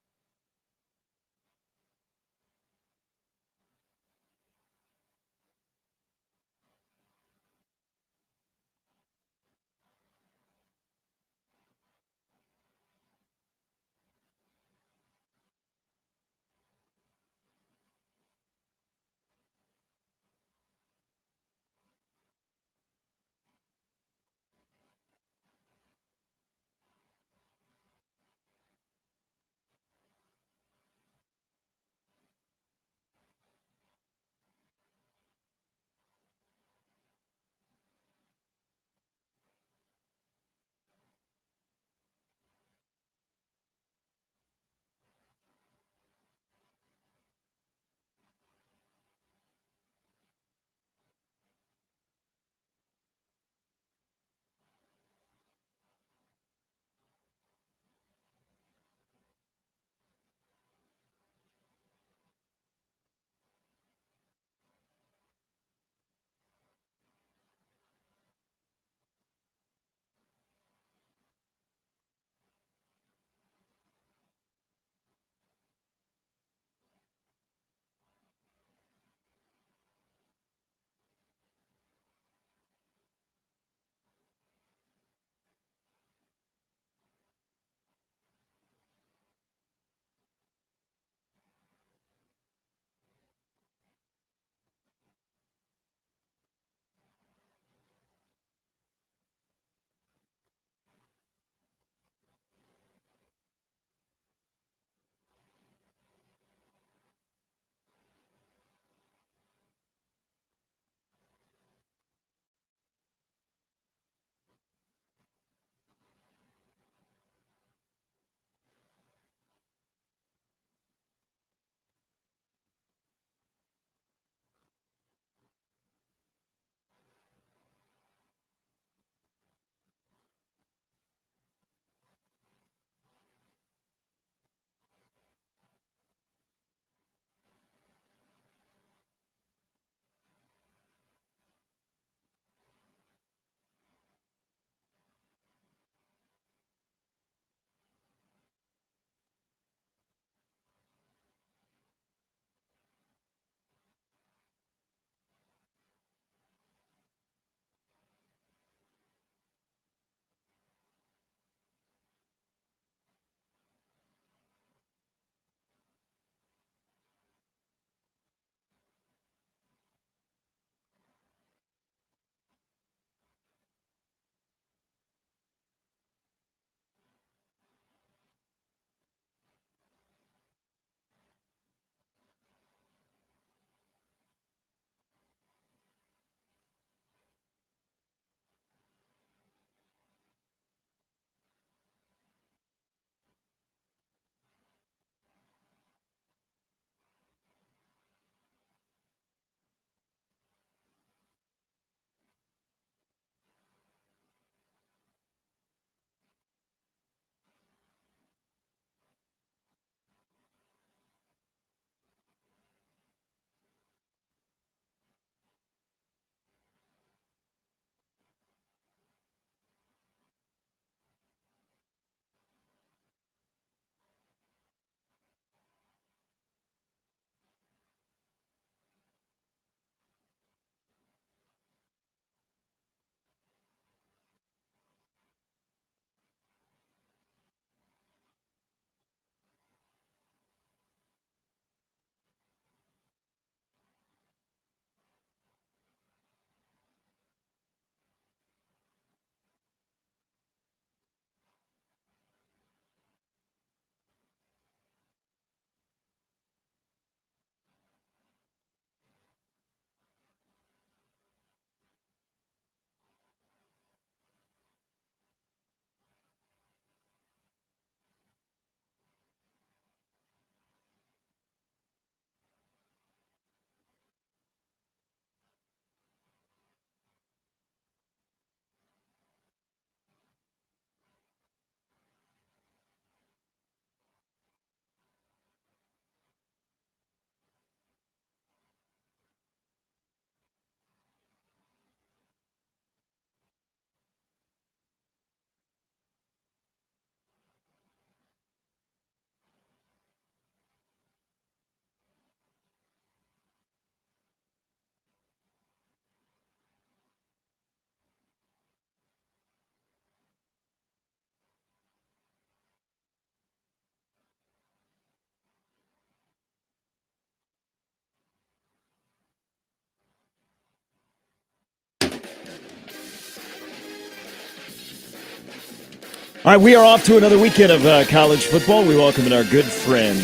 All right, we are off to another weekend of college football. We welcome in our good friend.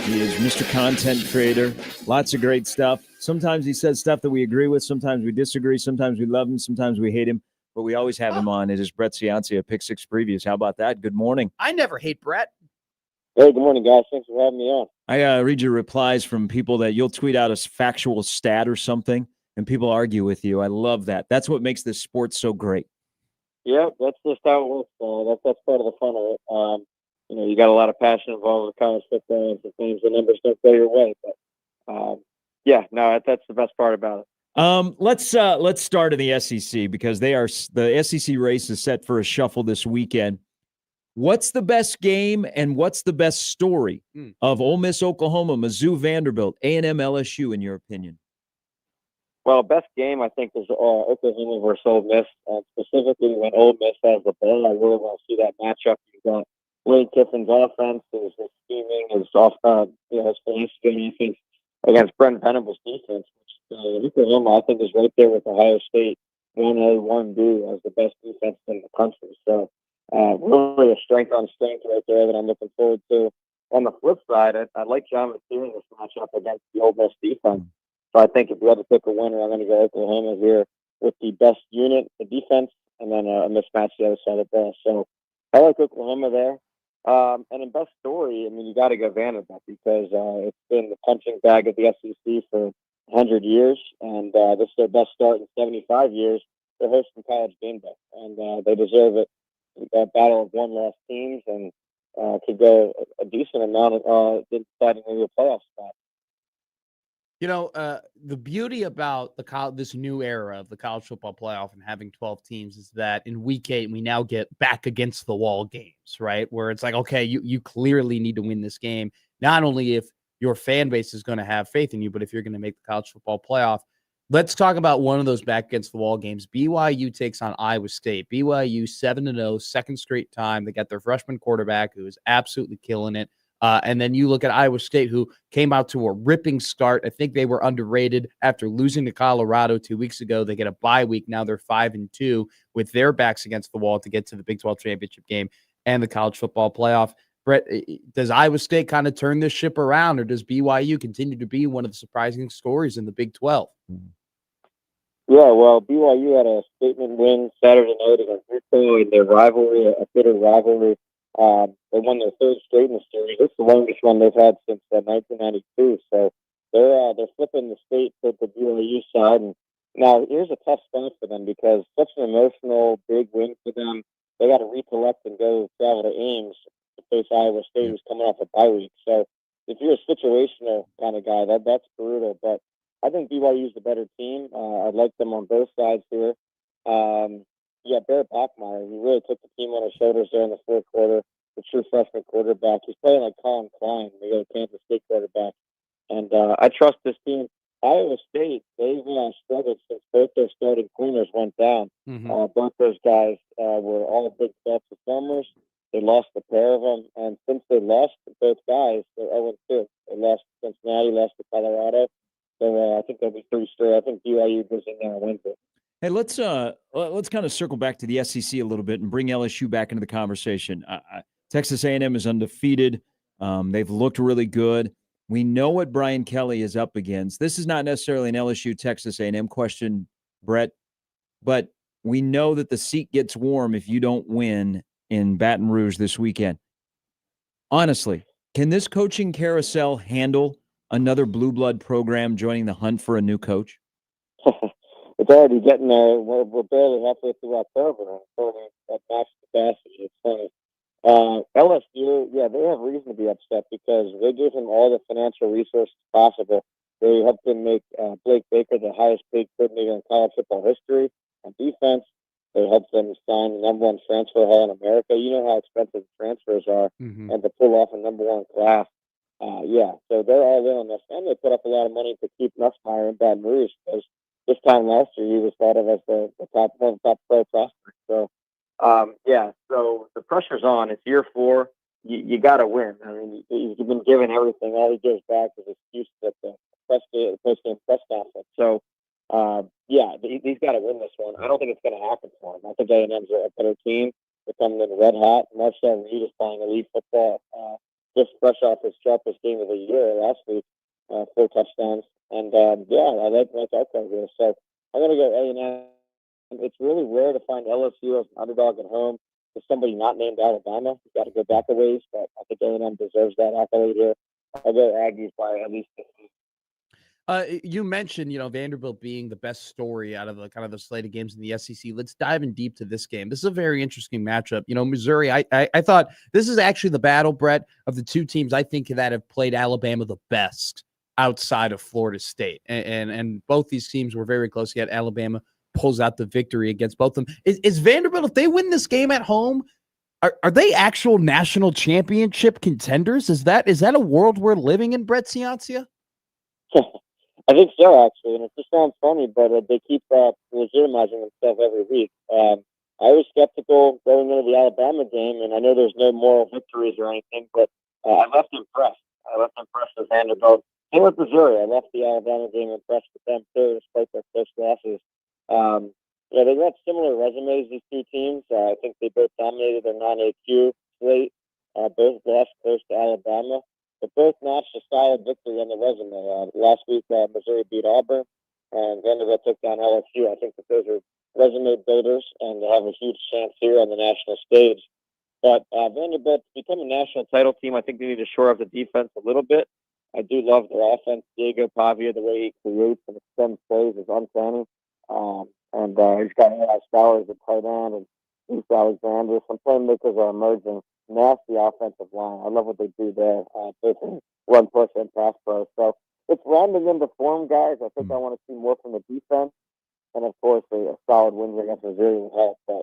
He is Mr. Content Creator. Lots of great stuff. Sometimes he says stuff that we agree with. Sometimes we disagree. Sometimes we love him. Sometimes we hate him. But we always have him on. It is Brett Ciancia of Pick Six Previews. How about that? Good morning. I never hate Brett. Hey, good morning, guys. Thanks for having me on. I read your replies from people that you'll tweet out a factual stat or something, and people argue with you. I love that. That's what makes this sport so great. Yeah, that's just how it works. That's part of the fun of it. You got a lot of passion involved with college football, and sometimes the numbers don't go your way. But that's the best part about it. Let's start in the SEC because the SEC race is set for a shuffle this weekend. What's the best game and what's the best story of Ole Miss, Oklahoma, Mizzou, Vanderbilt, A&M, LSU, in your opinion? Well, best game I think is Oklahoma versus Ole Miss, and specifically when Ole Miss has the ball. I really want to see that matchup. You got Lane Kiffin's offense, his scheming, his philosophy defense against Brent Venables' defense. Which Oklahoma, I think, is right there with Ohio State, 1A, 1B as the best defense in the country. So really a strength on strength right there that I'm looking forward to. On the flip side, I like John McPhee in this matchup against the Ole Miss defense. So I think if you had to pick a winner, I'm going to go Oklahoma here with the best unit, the defense, and then a mismatch the other side of the ball. So I like Oklahoma there. And in best story, I mean, you got to go Vanderbilt because it's been the punching bag of the SEC for 100 years, and this is their best start in 75 years. They're hosting College Game Day, and they deserve it. A battle of one-loss teams, and could go a decent amount of deciding maybe a playoff spot. The beauty about this new era of the college football playoff and having 12 teams is that in week 8, we now get back against the wall games, right? Where it's like, okay, you clearly need to win this game. Not only if your fan base is going to have faith in you, but if you're going to make the college football playoff. Let's talk about one of those back against the wall games. BYU takes on Iowa State. BYU 7-0, second straight time. They got their freshman quarterback who is absolutely killing it. And then you look at Iowa State, who came out to a ripping start. I think they were underrated after losing to Colorado 2 weeks ago. They get a bye week. Now they're 5-2 with their backs against the wall to get to the Big 12 championship game and the college football playoff. Brett, does Iowa State kind of turn this ship around, or does BYU continue to be one of the surprising stories in the Big 12? Yeah, well, BYU had a statement win Saturday night against Utah in their rivalry, a bitter rivalry. They won their third straight in the series. It's the longest one they've had since 1992. So they're flipping the state to the BYU side. And now here's a tough spot for them because such an emotional big win for them. They got to recollect and go travel to Ames to face Iowa State, who's coming off a bye week. So if you're a situational kind of guy, that's brutal. But I think BYU's the better team. I like them on both sides here. Barrett Bachmeier, he really took the team on his shoulders there in the fourth quarter. The true freshman quarterback. He's playing like Colin Klein, the Kansas State quarterback. And I trust this team. Iowa State, they've struggled since both their starting corners went down. Both those guys were all Big 12 performers. They lost a pair of them. And since they lost both guys, they're 0-2. They lost to Cincinnati, lost to Colorado. So I think they'll be 3 straight. I think BYU goes in there and wins it. Hey, let's kind of circle back to the SEC a little bit and bring LSU back into the conversation. Texas A&M is undefeated. They've looked really good. We know what Brian Kelly is up against. This is not necessarily an LSU Texas A&M question, Brett, but we know that the seat gets warm if you don't win in Baton Rouge this weekend. Honestly, can this coaching carousel handle another blue blood program joining the hunt for a new coach? It's already getting there. We're barely halfway through October, and it's already at max capacity. It's funny. LSU, they have reason to be upset because they gave him all the financial resources possible. They helped him make Blake Baker the highest paid coordinator in college football history on defense. They helped them sign the number 1 transfer haul in America. You know how expensive transfers are, and to pull off a number 1 class. So they're all in on this, and they put up a lot of money to keep Nussmeier in Baton Rouge because this time last year he was thought of as the top pro prospect. So, so the pressure's on. It's year 4. You got to win. I mean, you've been given everything. All he gives back is excuses at the post-game press conference. So, he's got to win this one. I don't think it's going to happen for him. I think A&M's a better team. coming in red hot. Marcel Reed is playing elite football. Just fresh off his sharpest game of the year last week, 4 touchdowns. And I like our play here. So I'm going to go A&M. It's really rare to find LSU as an underdog at home with somebody not named Alabama. You've got to go back a ways, but I think A&M deserves that accolade here. I'll go Aggies by at least 50. You mentioned, Vanderbilt being the best story out of the kind of the slate of games in the SEC. Let's dive in deep to this game. This is a very interesting matchup. Missouri, I thought this is actually the battle, Brett, of the two teams I think that have played Alabama the best outside of Florida State. And both these teams were very close, yet Alabama pulls out the victory against both of them. Is Vanderbilt, if they win this game at home, are they actual national championship contenders? Is that a world we're living in, Brett Ciancia? I think so, actually, and it just sounds funny, but they keep legitimizing themselves every week. I was skeptical going into the Alabama game, and I know there's no moral victories or anything, but I left impressed. I left impressed with Vanderbilt. Same with Missouri. I left the Alabama game impressed with them, too, despite their close losses. They got similar resumes, these two teams. I think they both dominated their non-AQ slate. Both lost close to Alabama. But both notched a solid victory on the resume. Last week, Missouri beat Auburn, and Vanderbilt took down LSU. I think that those are resume builders, and they have a huge chance here on the national stage. But Vanderbilt, to become a national title team, I think they need to shore up the defense a little bit. I do love their offense. Diego Pavia, the way he creates and extends plays is uncanny. He's got AI Stowers at tight end and East Alexander. Some playmakers are emerging. Nasty offensive line. I love what they do there. Both run, push, and pass pro. So it's rounding into form, guys. I think I want to see more from the defense. And, of course, a solid win against Missouri will help. But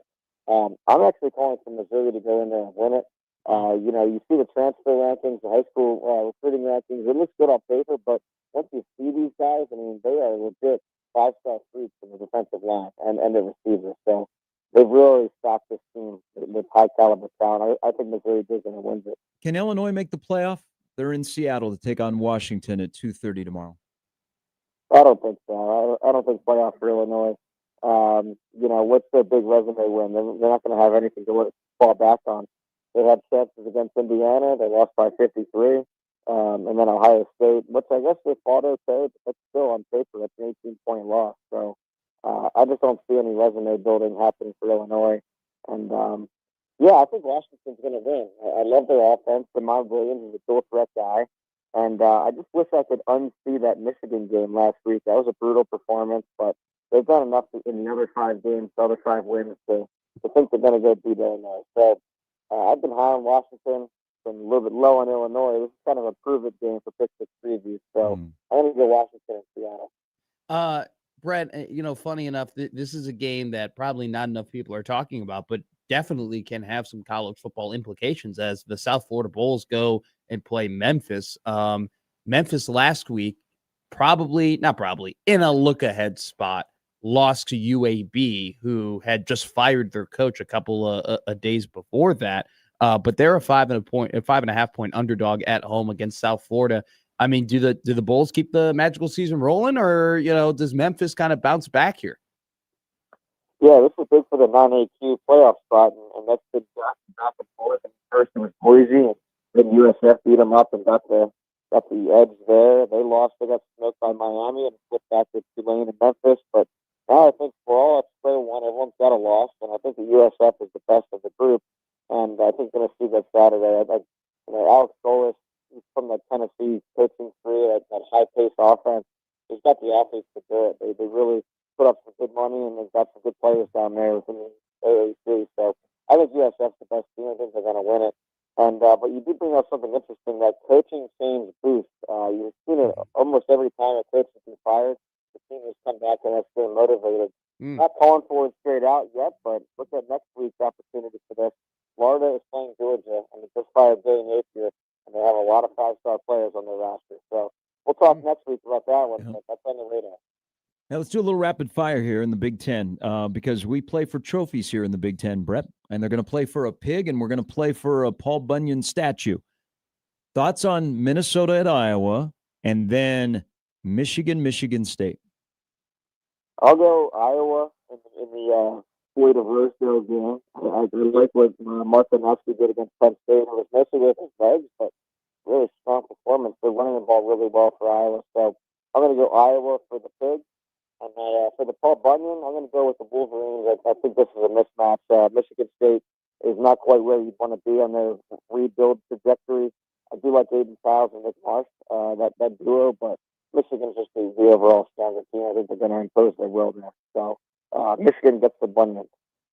I'm actually calling for Missouri to go in there and win it. You see the transfer rankings, the high school recruiting rankings. It looks good on paper, but once you see these guys, I mean, they are legit 5-star freaks in the defensive line and the receivers. So they've really stocked this team with high caliber talent. I think Missouri does and wins it. Can Illinois make the playoff? They're in Seattle to take on Washington at 2:30 tomorrow. I don't think so. I don't think playoff for Illinois. What's their big resume win? They're not going to have anything to fall back on. They had chances against Indiana. They lost by 53. And then Ohio State, which I guess they fought okay, but that's still on paper. That's an 18-point loss. So I just don't see any resume building happening for Illinois. And, I think Washington's going to win. I love their offense. DeMond Williams is a dual threat guy. And I just wish I could unsee that Michigan game last week. That was a brutal performance, but they've done enough in the other 5 games, the other 5 wins, to think they're going to go beat Illinois. So I've been high on Washington, been a little bit low on Illinois. This is kind of a prove-it game for Pick 6 previews. So I'm going to go Washington and Seattle. Brett, funny enough, this is a game that probably not enough people are talking about, but definitely can have some college football implications as the South Florida Bulls go and play Memphis. Memphis last week, in a look-ahead spot, lost to UAB, who had just fired their coach a couple of days before that. But they're a 5.5 point underdog at home against South Florida. I mean, do the Bulls keep the magical season rolling, or does Memphis kind of bounce back here? Yeah, this is big for the non-AQ playoff spot, and that's been back and forth. And first it was Boise, and then USF beat them up and got the edge there. They lost. They got smoked by Miami and flipped back to Tulane and Memphis. But now I think for all it's square one, everyone's got a loss, and I think the USF is the best of the group. And I think we're going to see that Saturday. Alex Golis from the Tennessee coaching tree, that high-paced offense, he's got the athletes to do it. They really put up some good money, and they've got some good players down there within the AAC. So I think USF's the best team. I think they're going to win it. And but you do bring up something interesting, that coaching change boost. You've seen it almost every time a coach has been fired. The team has come back and has been motivated. Not calling for it straight out yet, but look at next week's opportunity for this. Florida is playing Georgia, and they just fired Billy Napier, and they have a lot of 5-star players on their roster. So we'll talk next week about that one, but that's on the radar. Now let's do a little rapid fire here in the Big Ten because we play for trophies here in the Big Ten, Brett, and they're going to play for a pig, and we're going to play for a Paul Bunyan statue. Thoughts on Minnesota at Iowa, and then Michigan State? I'll go Iowa in the Floyd of Rosedale game. I like what Martha Noski did against Penn State. It was mostly with his legs, but really strong performance. They're running the ball really well for Iowa. So I'm going to go Iowa for the Pigs. And for the Paul Bunyan, I'm going to go with the Wolverines. I think this is a mismatch. Michigan State is not quite where you'd want to be on their rebuild trajectory. I do like Aiden Fowles and Nick Marsh, that duo, but Michigan's just the overall stronger team. I think they're going to impose their will there. So Michigan gets the Bunyan.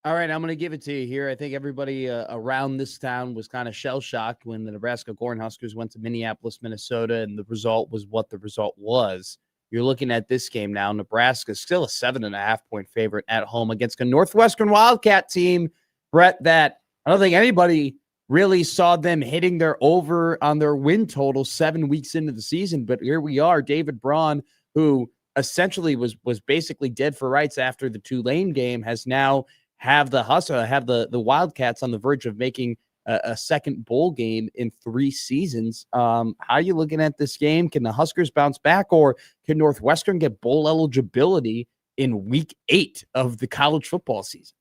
All right, I'm going to give it to you here. I think everybody around this town was kind of shell-shocked when the Nebraska Cornhuskers went to Minneapolis, Minnesota, and the result was what the result was. You're looking at this game now. Nebraska is still a 7.5-point favorite at home against a Northwestern Wildcat team, Brett, that I don't think anybody really saw them hitting their over on their win total 7 weeks into the season. But here we are, David Braun, who essentially was basically dead for rights after the Tulane game, has now have the Wildcats on the verge of making a second bowl game in 3 seasons. How are you looking at this game? Can the Huskers bounce back, or can Northwestern get bowl eligibility in week 8 of the college football season?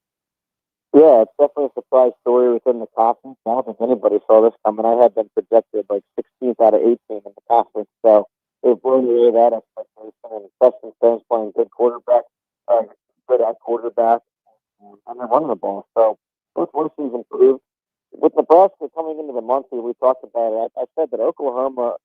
Yeah, it's definitely a surprise story within the conference. I don't think anybody saw this coming. I had been projected like 16th out of 18 in the conference, so they've blown away that expectation. And Preston Stone's playing good quarterback, good at quarterback, and they're running the ball. So both Northwestern's improved. With Nebraska coming into the month here, we talked about it. I said that Oklahoma,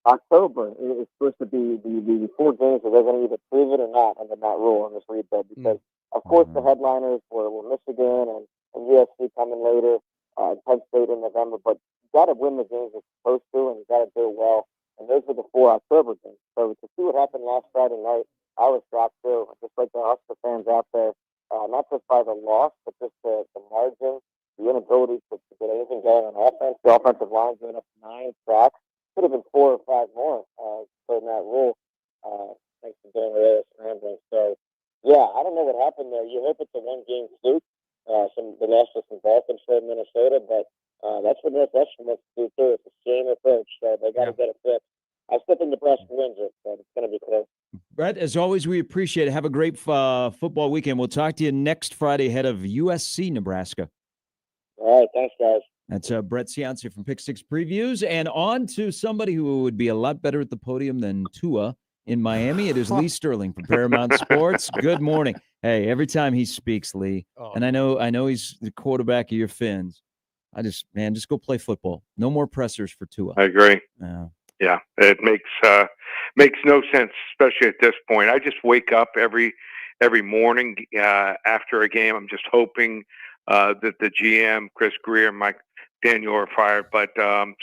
October is supposed to be the 4 games where they're going to either prove it or not under that rule in this rebuild. Because, of course, the headliners were Michigan and USC coming later, Penn State in November. But you got to win the games you're supposed to, and you got to do it well. And those are the 4 October games. So to see what happened last Friday night, I was shocked too. Just like the Husker fans out there, not just by the loss, but just the margin, the inability to get anything going on offense. The offensive line going up 9 sacks. Could have been 4 or 5 more in that rule, thanks to doing the scrambling. So, yeah, I don't know what happened there. You hope it's a 1-game fluke. The loss was some Balkans for Minnesota, but that's what Northwestern wants to do too. It's the same approach, so they got to get it fixed. I still think Nebraska wins it, but it's going to be close. Brett, as always, we appreciate it. Have a great football weekend. We'll talk to you next Friday ahead of USC Nebraska. All right, thanks, guys. That's Brett Ciancia from Pick Six Previews. And on to somebody who would be a lot better at the podium than Tua in Miami. It is Lee Sterling from Paramount Sports. Good morning. Hey, every time he speaks, Lee, and I know he's the quarterback of your Fins. Just go play football. No more pressers for Tua. I agree. Yeah, it makes no sense, especially at this point. I just wake up every morning after a game. I'm just hoping that the GM, Chris Greer, and Mike Daniel are fired. But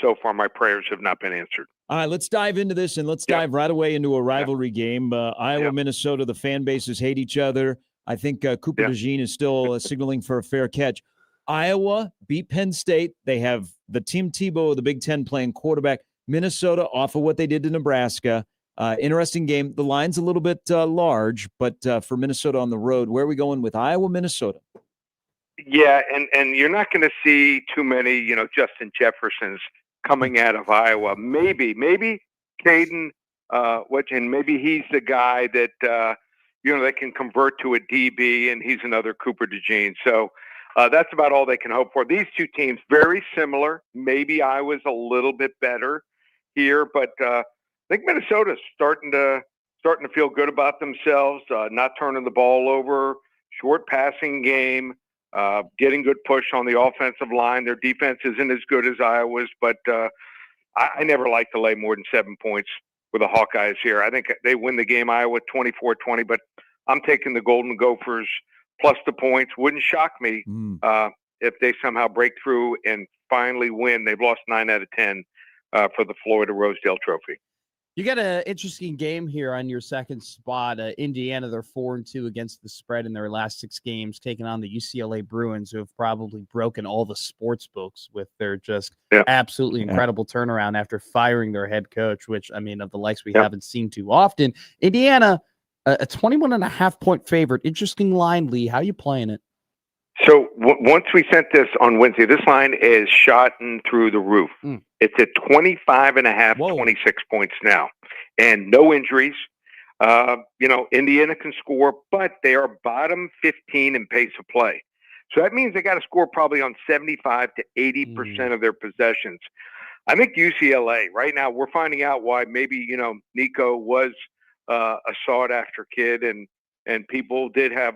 so far, my prayers have not been answered. All right, let's dive into this, and let's dive right away into a rivalry game. Iowa, Minnesota, the fan bases hate each other. I think Cooper DeJean is still signaling for a fair catch. Iowa beat Penn State. They have the Tim Tebow of the Big Ten playing quarterback. Minnesota off of what they did to Nebraska. Interesting game. The line's a little bit large, but for Minnesota on the road, where are we going with Iowa, Minnesota? Yeah, and you're not going to see too many, Justin Jeffersons coming out of Iowa. Maybe Caden, and maybe he's the guy that, they can convert to a DB, and he's another Cooper DeJean. So that's about all they can hope for. These two teams, very similar. Maybe Iowa's a little bit better here, but I think Minnesota's starting to feel good about themselves, not turning the ball over, short passing game, getting good push on the offensive line. Their defense isn't as good as Iowa's, but I never like to lay more than 7 points with the Hawkeyes here. I think they win the game, Iowa 24-20, but I'm taking the Golden Gophers plus the points. Wouldn't shock me if they somehow break through and finally win. They've lost 9 out of 10 for the Florida Rosedale Trophy. You got an interesting game here on your second spot. Indiana, they're 4-2 against the spread in their last 6 games, taking on the UCLA Bruins, who have probably broken all the sports books with their just absolutely incredible turnaround after firing their head coach, which, of the likes we haven't seen too often. Indiana, a 21.5-point favorite. Interesting line, Lee. How are you playing it? So once we sent this on Wednesday, this line is shotting through the roof. It's at 25.5, 26 points now, and no injuries. Indiana can score, but they are bottom 15 in pace of play. So that means they got to score probably on 75 to 80% of their possessions. I think UCLA right now, we're finding out why maybe, Nico was a sought-after kid, and people did have,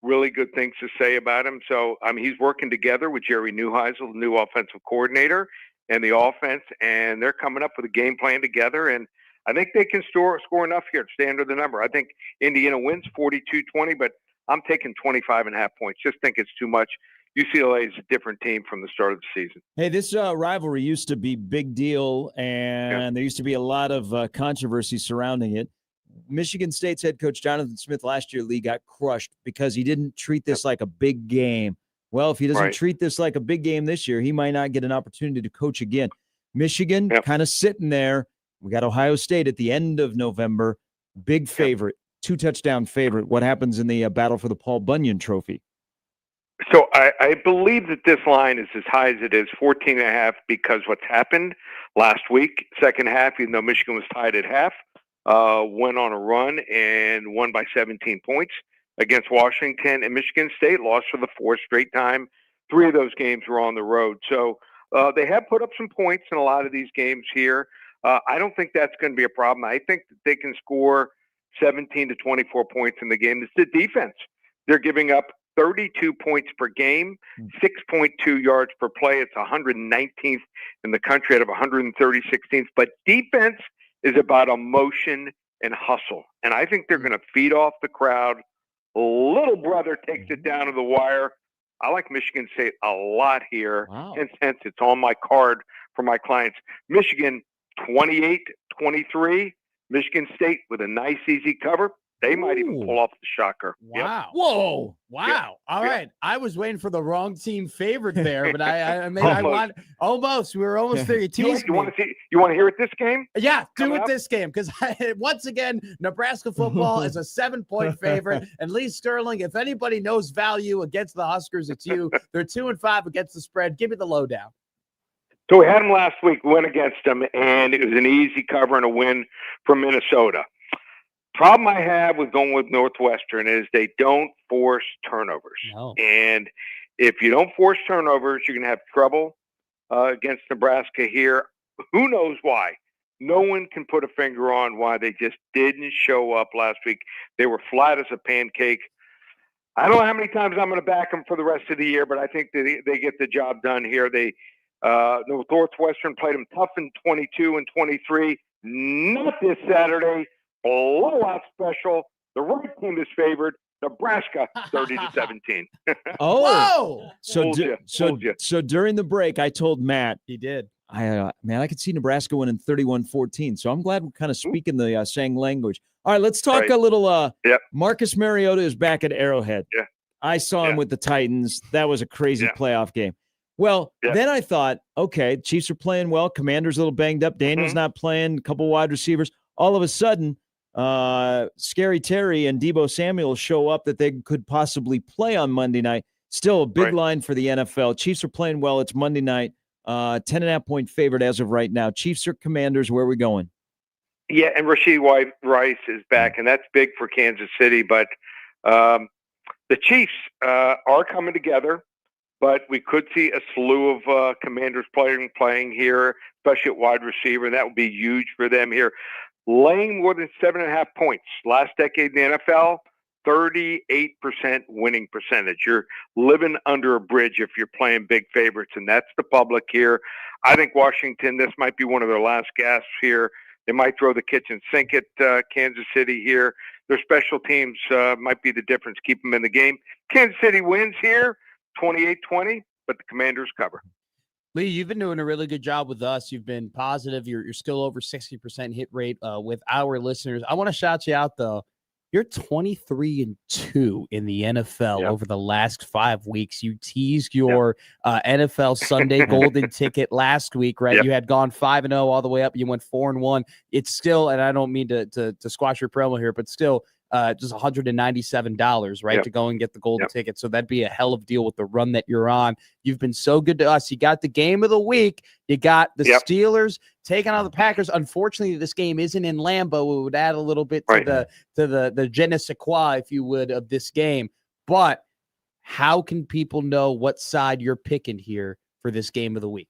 really good things to say about him. So, he's working together with Jerry Neuheisel, the new offensive coordinator, and the offense, and they're coming up with a game plan together. And I think they can score enough here to stay under the number. I think Indiana wins 42-20, but I'm taking 25.5 points. Just think it's too much. UCLA is a different team from the start of the season. Hey, this rivalry used to be big deal, and there used to be a lot of controversy surrounding it. Michigan State's head coach Jonathan Smith last year, Lee, got crushed because he didn't treat this like a big game. Well, if he doesn't treat this like a big game this year, he might not get an opportunity to coach again. Michigan kind of sitting there. We got Ohio State at the end of November. Big favorite, 2-touchdown favorite. What happens in the battle for the Paul Bunyan Trophy? So I believe that this line is as high as it is, 14.5, because what's happened last week, second half, even though Michigan was tied at half, went on a run and won by 17 points against Washington, and Michigan State lost for the fourth straight time. 3 of those games were on the road. So they have put up some points in a lot of these games here. I don't think that's going to be a problem. I think that they can score 17 to 24 points in the game. It's the defense. They're giving up 32 points per game, 6.2 yards per play. It's 119th in the country out of 136 teams. But defense is about emotion and hustle. And I think they're going to feed off the crowd. Little brother takes it down to the wire. I like Michigan State a lot here. Wow. And since it's on my card for my clients, Michigan 28-23. Michigan State with a nice, easy cover. They might even pull off the shocker. Wow. Yep. Whoa. Wow. Yeah. All right. I was waiting for the wrong team favorite there, but I mean, Almost. We were almost there. You teased You me. want to hear it this game? Yeah, do Coming it up? this game because once again, Nebraska football is a 7-point favorite. And Lee Sterling, if anybody knows value against the Huskers, it's you. They're 2-5 against the spread. Give me the lowdown. So we had them last week, went against them, and it was an easy cover and a win from Minnesota. Problem I have with going with Northwestern is they don't force turnovers. No. And if you don't force turnovers, you're going to have trouble against Nebraska here. Who knows why? No one can put a finger on why they just didn't show up last week. They were flat as a pancake. I don't know how many times I'm going to back them for the rest of the year, but I think they get the job done here. Northwestern played them tough in 22 and 23. Not this Saturday. Blowout special. The right team is favored. Nebraska 30-17. Whoa! So during the break, I told Matt He did. I could see Nebraska winning 31-14. So I'm glad we're kind of speaking the same language. All right, let's talk a little. Marcus Mariota is back at Arrowhead. Yeah. I saw him with the Titans. That was a crazy playoff game. Well, then I thought, okay, Chiefs are playing well. Commander's a little banged up. Daniel's not playing. A couple wide receivers. All of a sudden, Scary Terry and Deebo Samuel show up that they could possibly play on Monday night. Still a big line for the NFL. Chiefs are playing well. It's Monday night. 10.5-point favorite as of right now. Chiefs or Commanders? Where are we going? Yeah, and Rashid Rice is back, and that's big for Kansas City. But the Chiefs are coming together, but we could see a slew of Commanders playing here, especially at wide receiver. That would be huge for them here. Laying more than 7.5 points. Last decade in the NFL, 38% winning percentage. You're living under a bridge if you're playing big favorites, and that's the public here. I think Washington, this might be one of their last gasps here. They might throw the kitchen sink at Kansas City here. Their special teams might be the difference, keep them in the game. Kansas City wins here, 28-20, but the Commanders cover. Lee, you've been doing a really good job with us. You've been positive. You're still over 60% hit rate with our listeners. I want to shout you out, though. You're 23-2 in the NFL over the last 5 weeks. You teased your NFL Sunday Golden Ticket last week, right? You had gone 5-0 all the way up. You went 4-1. It's still, and I don't mean to squash your promo here, but still just $197, right, to go and get the golden ticket. So that'd be a hell of a deal with the run that you're on. You've been so good to us. You got the game of the week. You got the Steelers taking on the Packers. Unfortunately, this game isn't in Lambeau. It would add a little bit to the je ne sais quoi, if you would, of this game. But how can people know what side you're picking here for this game of the week?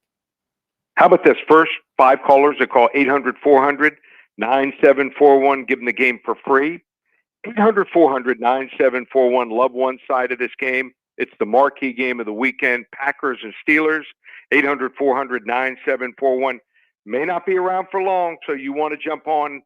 How about this? First 5 callers that call 800-400-9741, give them the game for free. 800-400-9741. Love one side of this game. It's the marquee game of the weekend, Packers and Steelers. 800-400-9741. May not be around for long, so you want to jump on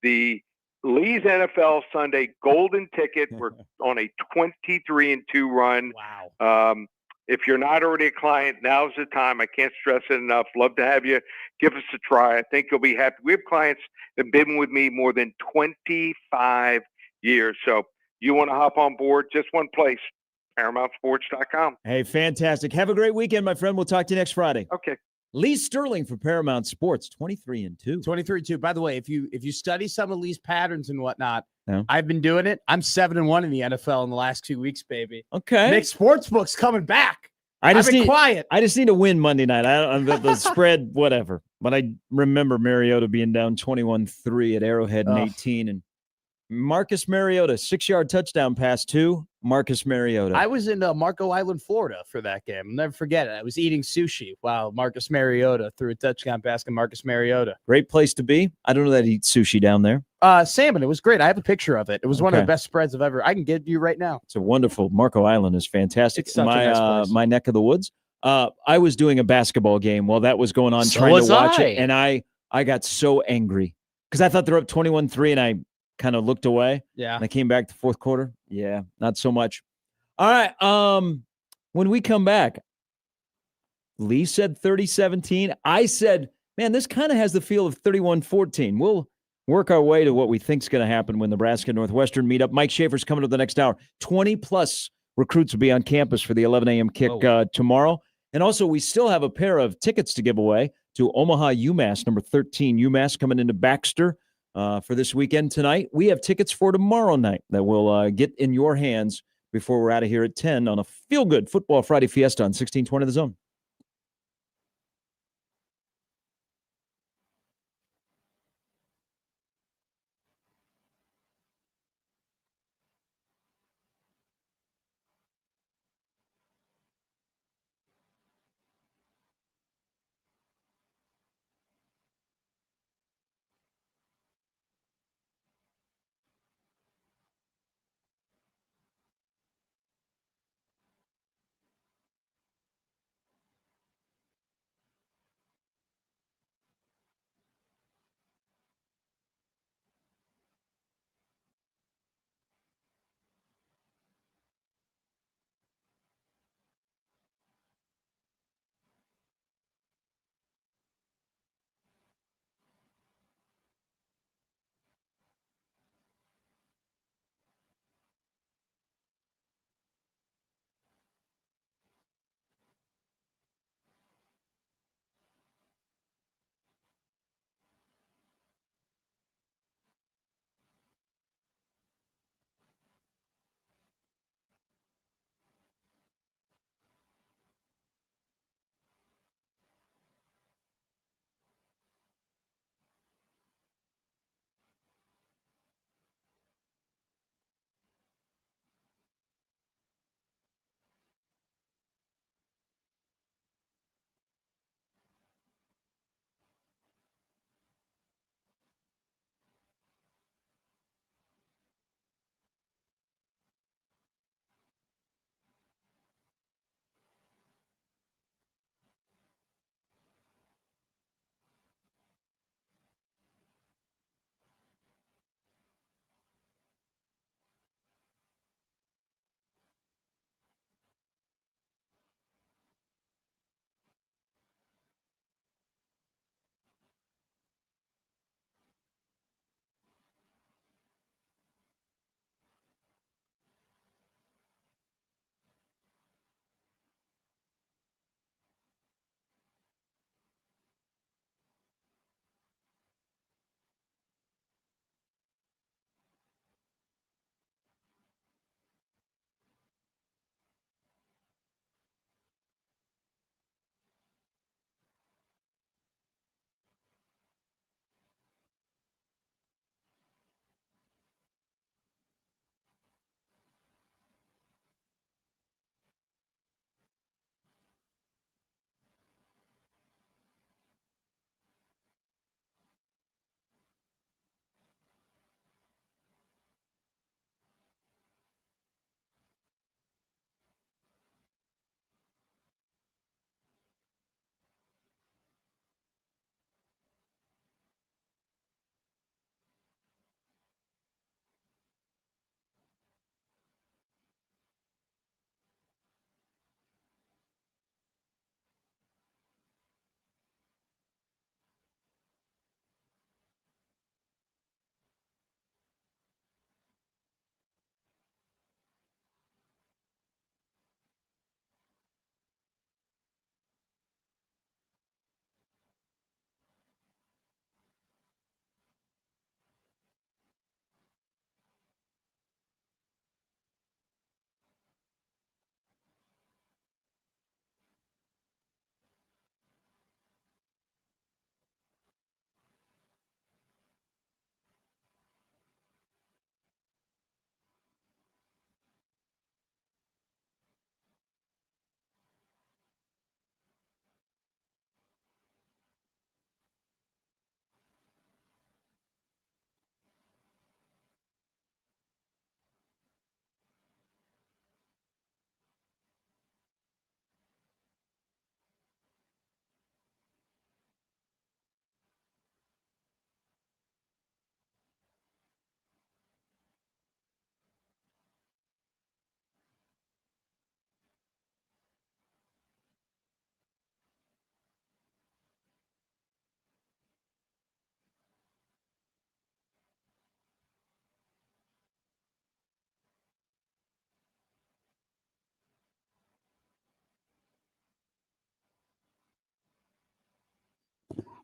the Lee's NFL Sunday golden ticket. We're on a 23-2 run. Wow. If you're not already a client, now's the time. I can't stress it enough. Love to have you. Give us a try. I think you'll be happy. We have clients that have been with me more than 25 years. So you want to hop on board, just one place, ParamountSports.com. Hey, fantastic. Have a great weekend, my friend. We'll talk to you next Friday. Okay. Lee Sterling for Paramount Sports, 23-2. 23-2. By the way, if you study some of Lee's patterns and whatnot, I've been doing it. I'm 7-1 in the NFL in the last 2 weeks, baby. Okay. Nick Sportsbook's coming back. I've been quiet. I just need to win Monday night. The spread, whatever. But I remember Mariota being down 21-3 at Arrowhead in 18, and Marcus Mariota, 6-yard touchdown pass to Marcus Mariota. I was in Marco Island, Florida for that game. I'll never forget it. I was eating sushi while Marcus Mariota threw a touchdown pass to Marcus Mariota. Great place to be. I don't know that he eats sushi down there. Salmon. It was great. I have a picture of it. It was one of the best spreads I've ever. I can get you right now. It's a wonderful. Marco Island is fantastic. It's such a nice place. My neck of the woods. I was doing a basketball game while that was going on, trying to watch it, and I got so angry because I thought they were up 21-3, and I kind of looked away. Yeah. And I came back to fourth quarter. Yeah, not so much. All right. When we come back, Lee said 30-17. I said, man, this kind of has the feel of 31-14. We'll work our way to what we think is going to happen when Nebraska and Northwestern meet up. Mike Schaefer's coming up the next hour. 20-plus recruits will be on campus for the 11 a.m. kick tomorrow. And also, we still have a pair of tickets to give away to Omaha UMass, number 13 UMass, coming into Baxter for this weekend tonight. We have tickets for tomorrow night that will get in your hands before we're out of here at 10 on a feel-good Football Friday Fiesta on 1620 The Zone.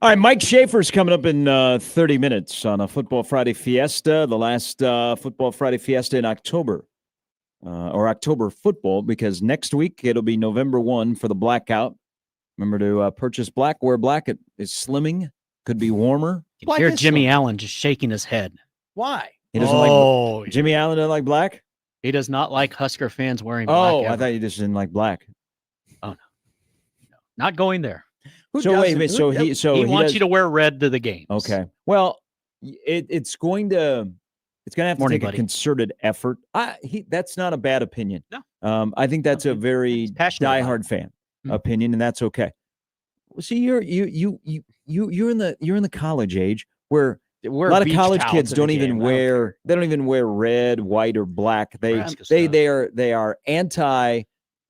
All right, Mike Schaefer's coming up in 30 minutes on a Football Friday Fiesta, the last Football Friday Fiesta in October, or October football, because next week it'll be November 1 for the blackout. Remember to purchase black, wear black. It is slimming, could be warmer. You can hear Jimmy Allen just shaking his head. Why? He doesn't like Jimmy Allen doesn't like black? He does not like Husker fans wearing black. Oh, I thought you just didn't like black. Oh, no. Not going there. So wait a minute. He wants you to wear red to the games. Okay. Well, it's going to have to take a concerted effort. That's not a bad opinion. No. I think that's a very diehard fan opinion, and that's okay. See, you're in the college age where a lot of college kids don't even wear red, white, or black. They are anti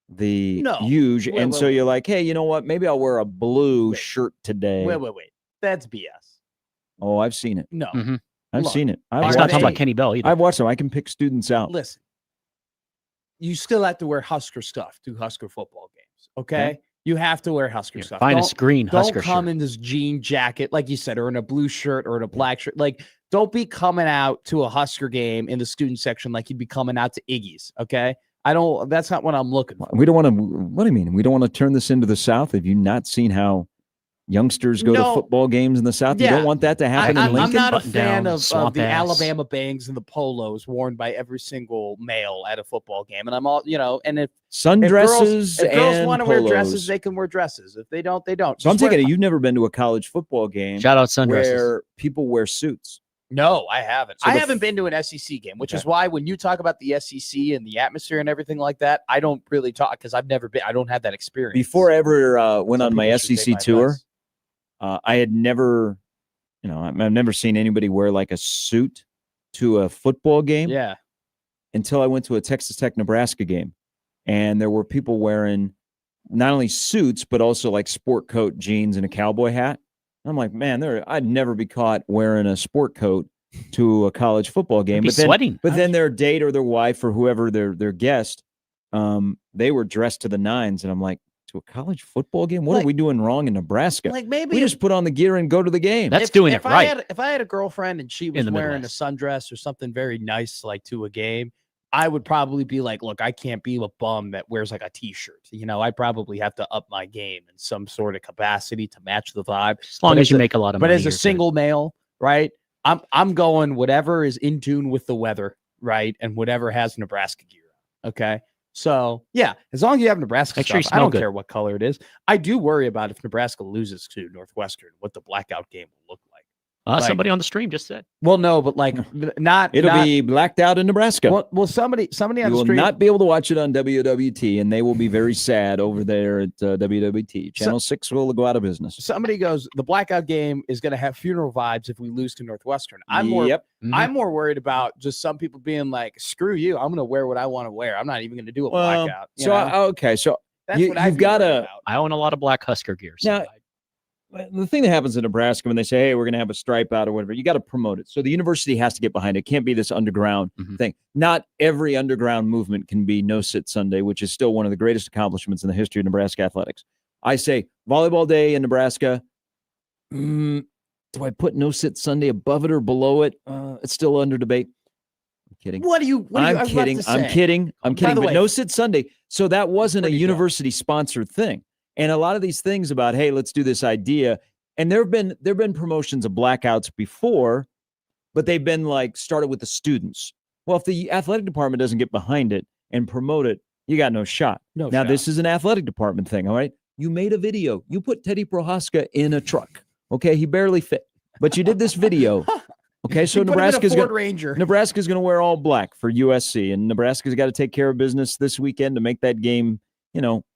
the huge, and so you're like, hey, you know what? Maybe I'll wear a blue shirt today. Wait. That's BS. Oh, I've seen it. No. I've seen it. He's not talking about Kenny Bell either. I've watched them. I can pick students out. Listen, you still have to wear Husker stuff to Husker football games, okay? You have to wear Husker stuff. Find a green Husker shirt. Don't come shirt. in this jean jacket, like you said, or in a blue shirt or in a black shirt. Like, don't be coming out to a Husker game in the student section like you'd be coming out to Iggy's, okay? That's not what I'm looking for. We don't want to, what do you mean? We don't want to turn this into the South? Have you not seen how youngsters go to football games in the South? You don't want that to happen in Lincoln? I'm not a fan of the Alabama bangs and the polos worn by every single male at a football game. And I'm all, and if sundresses if girls and want to wear dresses, they can wear dresses. If they don't, they don't. So I'm taking it you've never been to a college football game. Shout out sundresses. Where people wear suits. No, I haven't. I haven't been to an SEC game, which is why when you talk about the SEC and the atmosphere and everything like that, I don't really talk because I've never been. I don't have that experience. Before I ever went on my SEC tour, I had never, I've never seen anybody wear like a suit to a football game. Yeah. Until I went to a Texas Tech Nebraska game, and there were people wearing not only suits but also like sport coat, jeans, and a cowboy hat. I'm like, man, I'd never be caught wearing a sport coat to a college football game. But then their date or their wife or whoever their guest, they were dressed to the nines, and I'm like, to a college football game? What are we doing wrong in Nebraska? Like maybe we just put on the gear and go to the game. That's doing it right. If I had a girlfriend and she was wearing a sundress or something very nice, like to a game, I would probably be like, look, I can't be a bum that wears like a t-shirt. I probably have to up my game in some sort of capacity to match the vibe. As long as you make a lot of money. But as a single male, right, I'm going whatever is in tune with the weather, right, and whatever has Nebraska gear on, okay? So, yeah, as long as you have Nebraska stuff, I don't care what color it is. I do worry about if Nebraska loses to Northwestern, what the blackout game will look like. Somebody on the stream just said. Well, no, but like it'll be blacked out in Nebraska. Well, somebody on the stream will not be able to watch it on WWT, and they will be very sad over there at WWT. Channel 6 will go out of business. Somebody goes, the blackout game is going to have funeral vibes if we lose to Northwestern. I'm more worried about just some people being like, screw you, I'm going to wear what I want to wear. I'm not even going to do a blackout. So that's you've got to. I own a lot of black Husker gear. So now, the thing that happens in Nebraska when they say, hey, we're going to have a stripe out or whatever, you got to promote it. So the university has to get behind it. It can't be this underground thing. Not every underground movement can be No Sit Sunday, which is still one of the greatest accomplishments in the history of Nebraska athletics. I say volleyball day in Nebraska. Do I put No Sit Sunday above it or below it? It's still under debate. I'm kidding. I'm kidding. But No Sit Sunday. So that wasn't a university sponsored thing. And a lot of these things about, hey, let's do this idea. And there've been promotions of blackouts before, but they've been like started with the students. Well, if the athletic department doesn't get behind it and promote it, you got no shot. This is an athletic department thing. All right. You made a video. You put Teddy Prohaska in a truck. Okay. He barely fit, but you did this video. Okay. So Nebraska's going to wear all black for USC, and Nebraska's got to take care of business this weekend to make that game,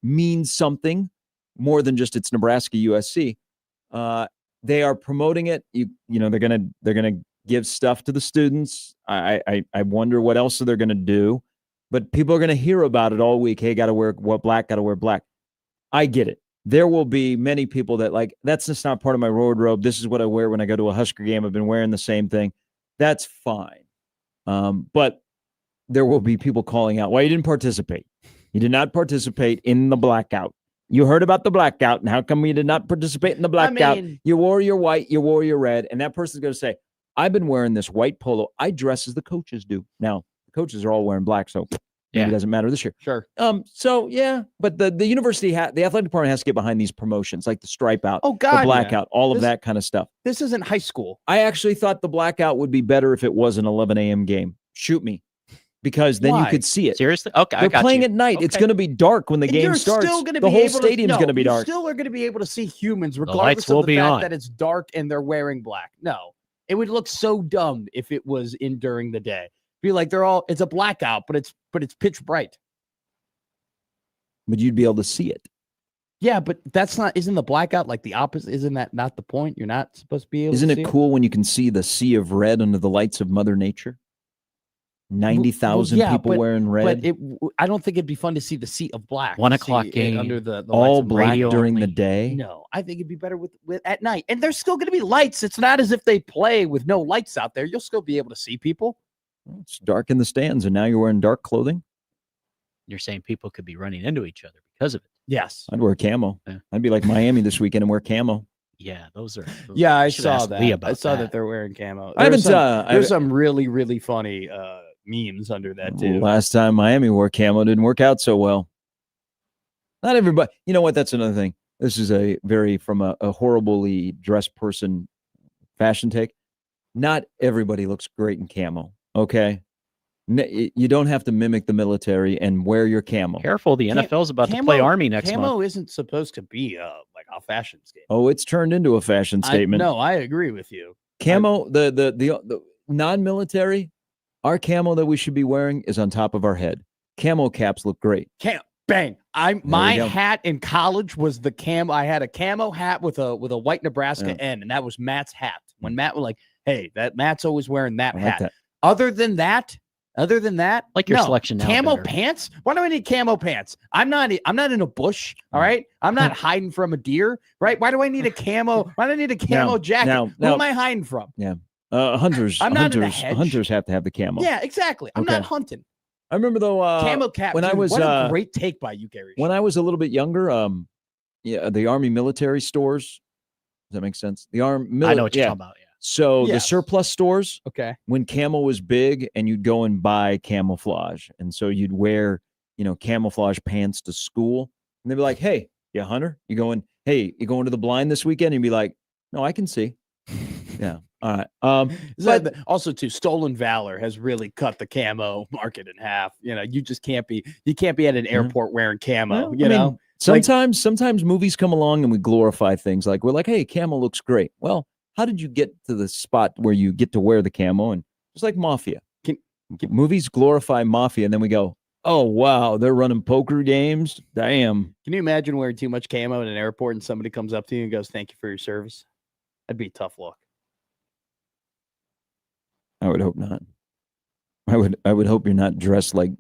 mean something more than just it's Nebraska USC. They are promoting it. They're gonna give stuff to the students. I wonder what else they're gonna do, but people are gonna hear about it all week. Hey, gotta wear black. I get it. There will be many people that like, that's just not part of my wardrobe. This is what I wear when I go to a Husker game. I've been wearing the same thing. That's fine. But there will be people calling out, well, you didn't participate. You did not participate in the blackout. You heard about the blackout, and how come you did not participate in the blackout? You wore your white, you wore your red, and that person's going to say, I've been wearing this white polo. I dress as the coaches do. Now, the coaches are all wearing black, so maybe it doesn't matter this year. Sure. So, yeah, but the university, the athletic department has to get behind these promotions, like the stripe out, the blackout, all of that kind of stuff. This isn't high school. I actually thought the blackout would be better if it was an 11 a.m. game. Shoot me. Because then you could see it. Seriously? Okay, They're playing at night. Okay. It's going to be dark when the game starts. The whole stadium's going to be dark. You still are going to be able to see humans, regardless of the fact that it's dark and they're wearing black. No, it would look so dumb if it was in during the day. Be like it's a blackout, but it's pitch bright. But you'd be able to see it. Yeah, but isn't the blackout like the opposite? Isn't that not the point? You're not supposed to be able Isn't to see it cool when you can see the sea of red under the lights of Mother Nature? 90,000 people wearing red. But I don't think it'd be fun to see the sea of black. 1 o'clock game under the all lights black during the day. No, I think it'd be better with at night. And there's still going to be lights. It's not as if they play with no lights out there. You'll still be able to see people. Well, it's dark in the stands, and now you're wearing dark clothing. You're saying people could be running into each other because of it. Yes. I'd wear camo. Yeah. I'd be like Miami this weekend and wear camo. Yeah, those I saw that. I saw that they're wearing camo. There's some really, really funny memes under that too. Last time Miami wore camo didn't work out so well. Not everybody. You know what? That's another thing. This is from a horribly dressed person fashion take. Not everybody looks great in camo. Okay. You don't have to mimic the military and wear your camo. Careful, the NFL's about to play Army next month. Camo isn't supposed to be like a fashion statement. Oh, it's turned into a fashion statement. No, I agree with you. Camo, the non-military, our camo that we should be wearing is on top of our head. Camo caps look great. Bang! My hat in college was the camo. I had a camo hat with a white Nebraska N, and that was Matt's hat. When Matt was like, "Hey, Matt's always wearing that hat." That. Other than that, like your selection now. Camo pants? Why do I need camo pants? I'm not in a bush. All right. I'm not hiding from a deer. Right. Why do I need a camo? Why do I need a camo jacket? Who am I hiding from? Yeah. Hunters. I'm not in a hedge. Hunters have to have the camo. Yeah, exactly. I'm not hunting. I remember though. Camo cap. When I was what a great take by you, Gary. When I was a little bit younger, the Army military stores. Does that make sense? The Army. I know what you're talking about. Yeah. So the surplus stores, when camo was big, and you'd go and buy camouflage, and so you'd wear, camouflage pants to school, and they'd be like, "Hey, you hunter? You going to the blind this weekend?" And you'd be like, "No, I can see." Yeah. All right. But also too, stolen valor has really cut the camo market in half. You just can't be at an airport wearing camo. Well, sometimes movies come along and we glorify things like we're like, "Hey, camo looks great." Well, how did you get to the spot where you get to wear the camo? And just like mafia, movies glorify mafia, and then we go, "Oh wow, they're running poker games." Damn. Can you imagine wearing too much camo in an airport and somebody comes up to you and goes, "Thank you for your service"? That'd be a tough look. I would hope not. I would hope you're not dressed like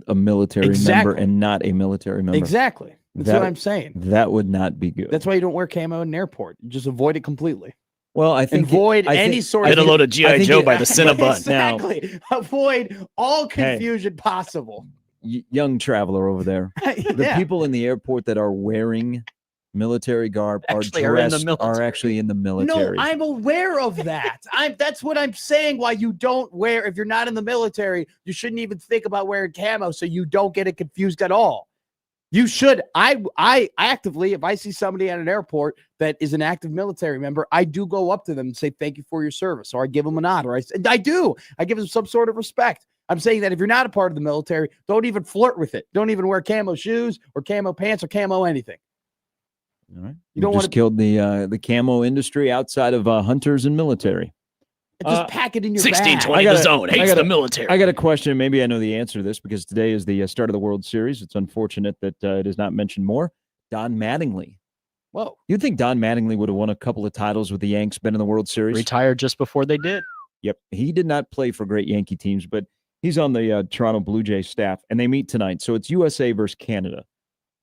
a military member and not a military member. Exactly. That's what I'm saying. That would not be good. That's why you don't wear camo in an airport. You just avoid it completely. Well, I think avoid any sort of get a load of G.I. Joe by the Cinnabon. Exactly. Avoid all confusion possible. Young traveler over there. The people in the airport that are wearing military garb are actually in the military. No, I'm aware of that. That's what I'm saying. Why you don't wear, if you're not in the military, you shouldn't even think about wearing camo so you don't get it confused at all. You should. I actively, if I see somebody at an airport that is an active military member, I do go up to them and say, "Thank you for your service," or I give them a nod, or I give them some sort of respect. I'm saying that if you're not a part of the military, don't even flirt with it. Don't even wear camo shoes or camo pants or camo anything. All right. You don't want to kill the camo industry outside of hunters and military. Just pack it in your 1620 the zone. Hates the military. I got a question. Maybe I know the answer to this because today is the start of the World Series. It's unfortunate that it is not mentioned more. Don Mattingly. Whoa. You'd think Don Mattingly would have won a couple of titles with the Yanks, been in the World Series. Retired just before they did. Yep. He did not play for great Yankee teams, but he's on the Toronto Blue Jays staff, and they meet tonight. So it's USA versus Canada.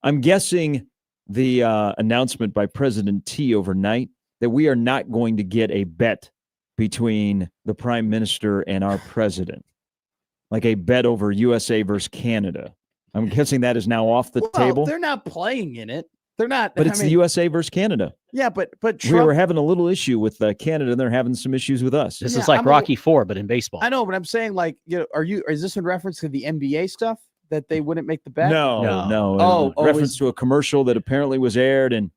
I'm guessing the announcement by President T overnight that we are not going to get a bet between the prime minister and our president, like a bet over USA versus Canada. I'm guessing that is now off the table. They're not playing in it. They're not. But it's the USA versus Canada. Yeah, but Trump, we were having a little issue with Canada, and they're having some issues with us. This is like Rocky IV, but in baseball. I know, but I'm saying, like, is this in reference to the NBA stuff that they wouldn't make the bet? No. Reference to a commercial that apparently was aired, and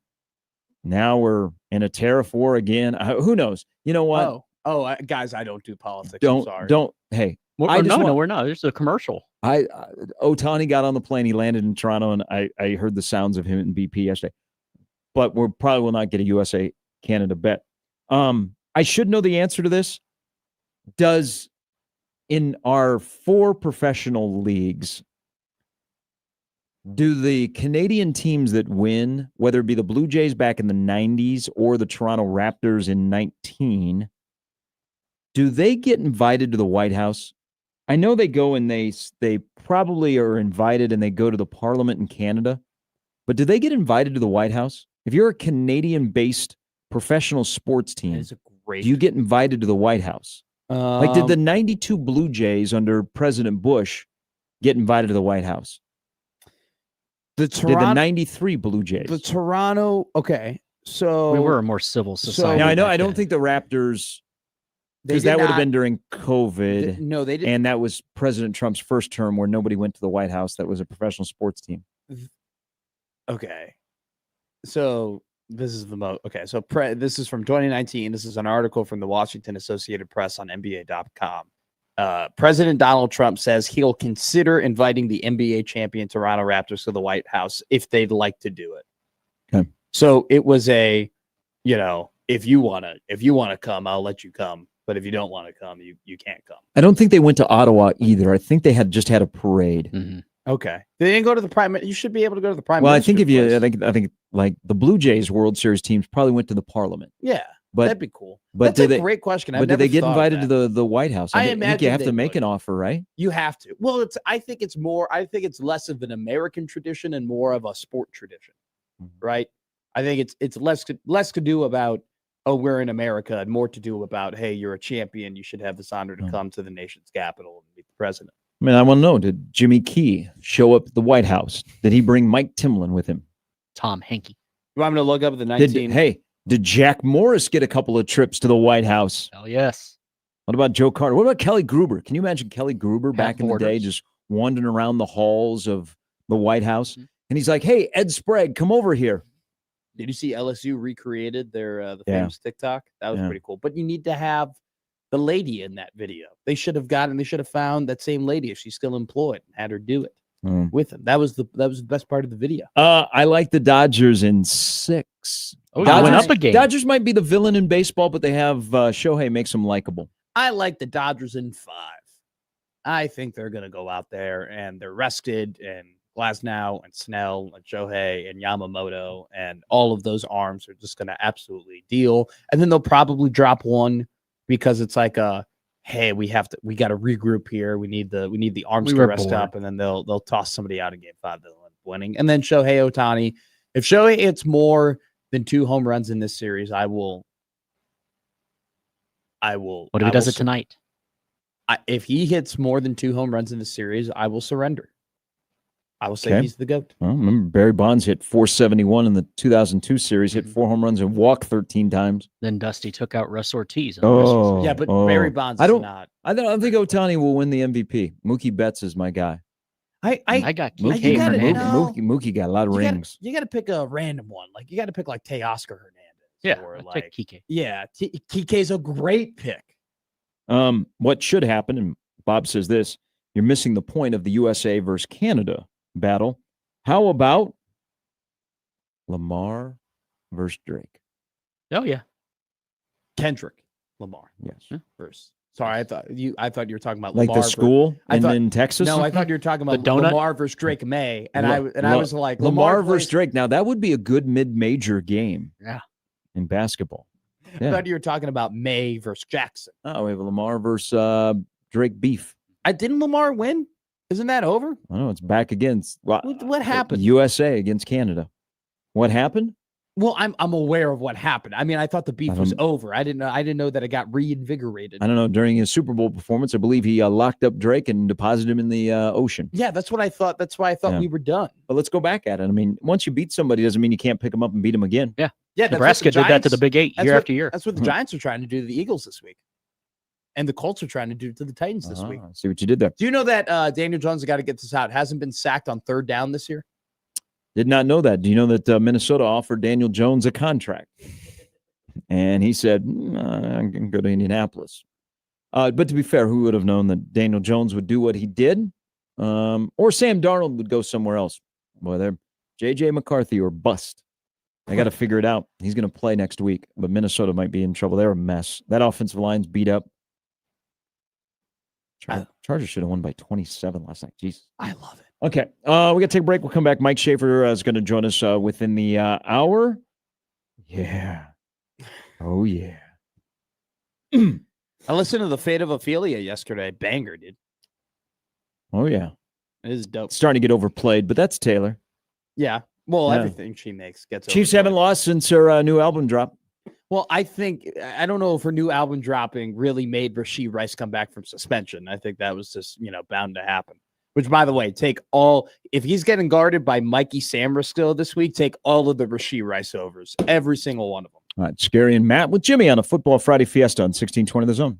now we're in a tariff war again. Who knows? You know what? Guys, I don't do politics. Don't. I'm sorry. Hey, we're not. There's a commercial. Ohtani got on the plane. He landed in Toronto, and I heard the sounds of him in BP yesterday. But we probably will not get a USA Canada bet. I should know the answer to this. Does in our 4 professional leagues, do the Canadian teams that win, whether it be the Blue Jays back in the 90s or the Toronto Raptors in 19, do they get invited to the White House? I know they go and they probably are invited and they go to the Parliament in Canada, but do they get invited to the White House? If you're a Canadian-based professional sports team, do you get invited to the White House? Like, did the 92 Blue Jays under President Bush get invited to the White House? Did the 93 Blue Jays? The Toronto, okay. So we were a more civil society. Now, I know. I don't think the Raptors, because that would have been during COVID. No, they didn't. And that was President Trump's first term where nobody went to the White House. That was a professional sports team. Okay. So this is okay. So this is from 2019. This is an article from the Washington Associated Press on NBA.com. President Donald Trump says he'll consider inviting the NBA champion Toronto Raptors to the White House if they'd like to do it. Okay. So it was if you want to come, I'll let you come. But if you don't want to come, you can't come. I don't think they went to Ottawa either. I think they had just had a parade. Mm-hmm. Okay, they didn't go to the prime. You should be able to go to the prime. Well, I think I think like the Blue Jays World Series teams probably went to the Parliament. Yeah, but that'd be cool. But that's a great question. But did they get invited to the White House? I think you have to make an offer, right? You have to. Well, I think it's less of an American tradition and more of a sport tradition, right? I think it's less to do about we're in America and more to do about hey, you're a champion. You should have this honor to come to the nation's capital and meet the president. I mean, I want to know, did Jimmy Key show up at the White House? Did he bring Mike Timlin with him? Tom Henke. You want me to look up the 19? Did Jack Morris get a couple of trips to the White House? Hell yes. What about Joe Carter? What about Kelly Gruber? Can you imagine Kelly Gruber back in the day just wandering around the halls of the White House? Mm-hmm. And he's like, hey, Ed Sprague, come over here. Did you see LSU recreated their the famous TikTok? That was pretty cool. But you need to have the lady in that video. They should have found that same lady if she's still employed and had her do it with him. That was the best part of the video. I like the Dodgers in 6. Oh, Dodgers went up a game. Dodgers might be the villain in baseball, but they have Shohei makes them likable. I like the Dodgers in 5. I think they're going to go out there and they're rested and Glasnow and Snell and Shohei and Yamamoto and all of those arms are just going to absolutely deal. And then they'll probably drop one because it's like hey, we got to regroup here. We need the arms to rest up, and then they'll toss somebody out in game 5 that will end up winning. And then Shohei Ohtani, if Shohei hits more than 2 home runs in this series, I will. What if he does it tonight? If he hits more than 2 home runs in the series, I will surrender. I will say he's the GOAT. Well, remember Barry Bonds hit 471 in the 2002 series, hit 4 home runs and walked 13 times. Then Dusty took out Russ Ortiz. Yeah, but Barry Bonds is not. I don't think Ohtani will win the MVP. Mookie Betts is my guy. I got Mookie. Mookie got a lot of rings. You got to pick a random one. Like you got to pick like Teoscar Hernandez. Yeah, or like Kike. Yeah, Kike's a great pick. What should happen, and Bob says this, you're missing the point of the USA versus Canada battle. How about Lamar versus Drake? Oh yeah, Kendrick Lamar. Yes. Versus. Sorry, I thought you were talking about like Lamar the school in Texas. No, I thought you were talking about Lamar versus Drake May, and I was like Lamar versus Drake. Now that would be a good mid-major game. Yeah, in basketball. I thought you were talking about May versus Jackson. Oh, we have Lamar versus Drake beef. Didn't Lamar win? Isn't that over? I don't know. It's back against what happened? USA against Canada. What happened? Well, I'm aware of what happened. I mean, I thought the beef was over. I didn't know that it got reinvigorated. I don't know. During his Super Bowl performance, I believe he locked up Drake and deposited him in the ocean. Yeah, that's what I thought. That's why I thought we were done. But let's go back at it. I mean, once you beat somebody, doesn't mean you can't pick them up and beat them again. Yeah. Yeah, Nebraska did that to the Big Eight year after year. That's what the Giants are trying to do to the Eagles this week. And the Colts are trying to do to the Titans this week. See what you did there. Do you know that Daniel Jones, got to get this out, hasn't been sacked on third down this year? Did not know that. Do you know that Minnesota offered Daniel Jones a contract? And he said, I'm going to go to Indianapolis. But to be fair, who would have known that Daniel Jones would do what he did? Or Sam Darnold would go somewhere else. Boy, they're J.J. McCarthy or bust. I got to figure it out. He's going to play next week, but Minnesota might be in trouble. They're a mess. That offensive line's beat up. Chargers should have won by 27 last night. Jesus. I love it. Okay. We got to take a break. We'll come back. Mike Schaefer is going to join us within the hour. Yeah. Oh, yeah. I listened to The Fate of Ophelia yesterday. Banger, dude. Oh, yeah. It is dope. It's starting to get overplayed, but that's Taylor. Yeah. Well, Yeah. everything she makes gets Chiefs overplayed. haven't lost since her new album drop. Well, I don't know if her new album dropping really made Rashee Rice come back from suspension. I think that was just, bound to happen. Which, by the way, if he's getting guarded by Mikey Samra this week, take all of the Rashee Rice overs, every single one of them. All right, Scary and Matt with Jimmy on a Football Friday Fiesta on 1620 The Zone.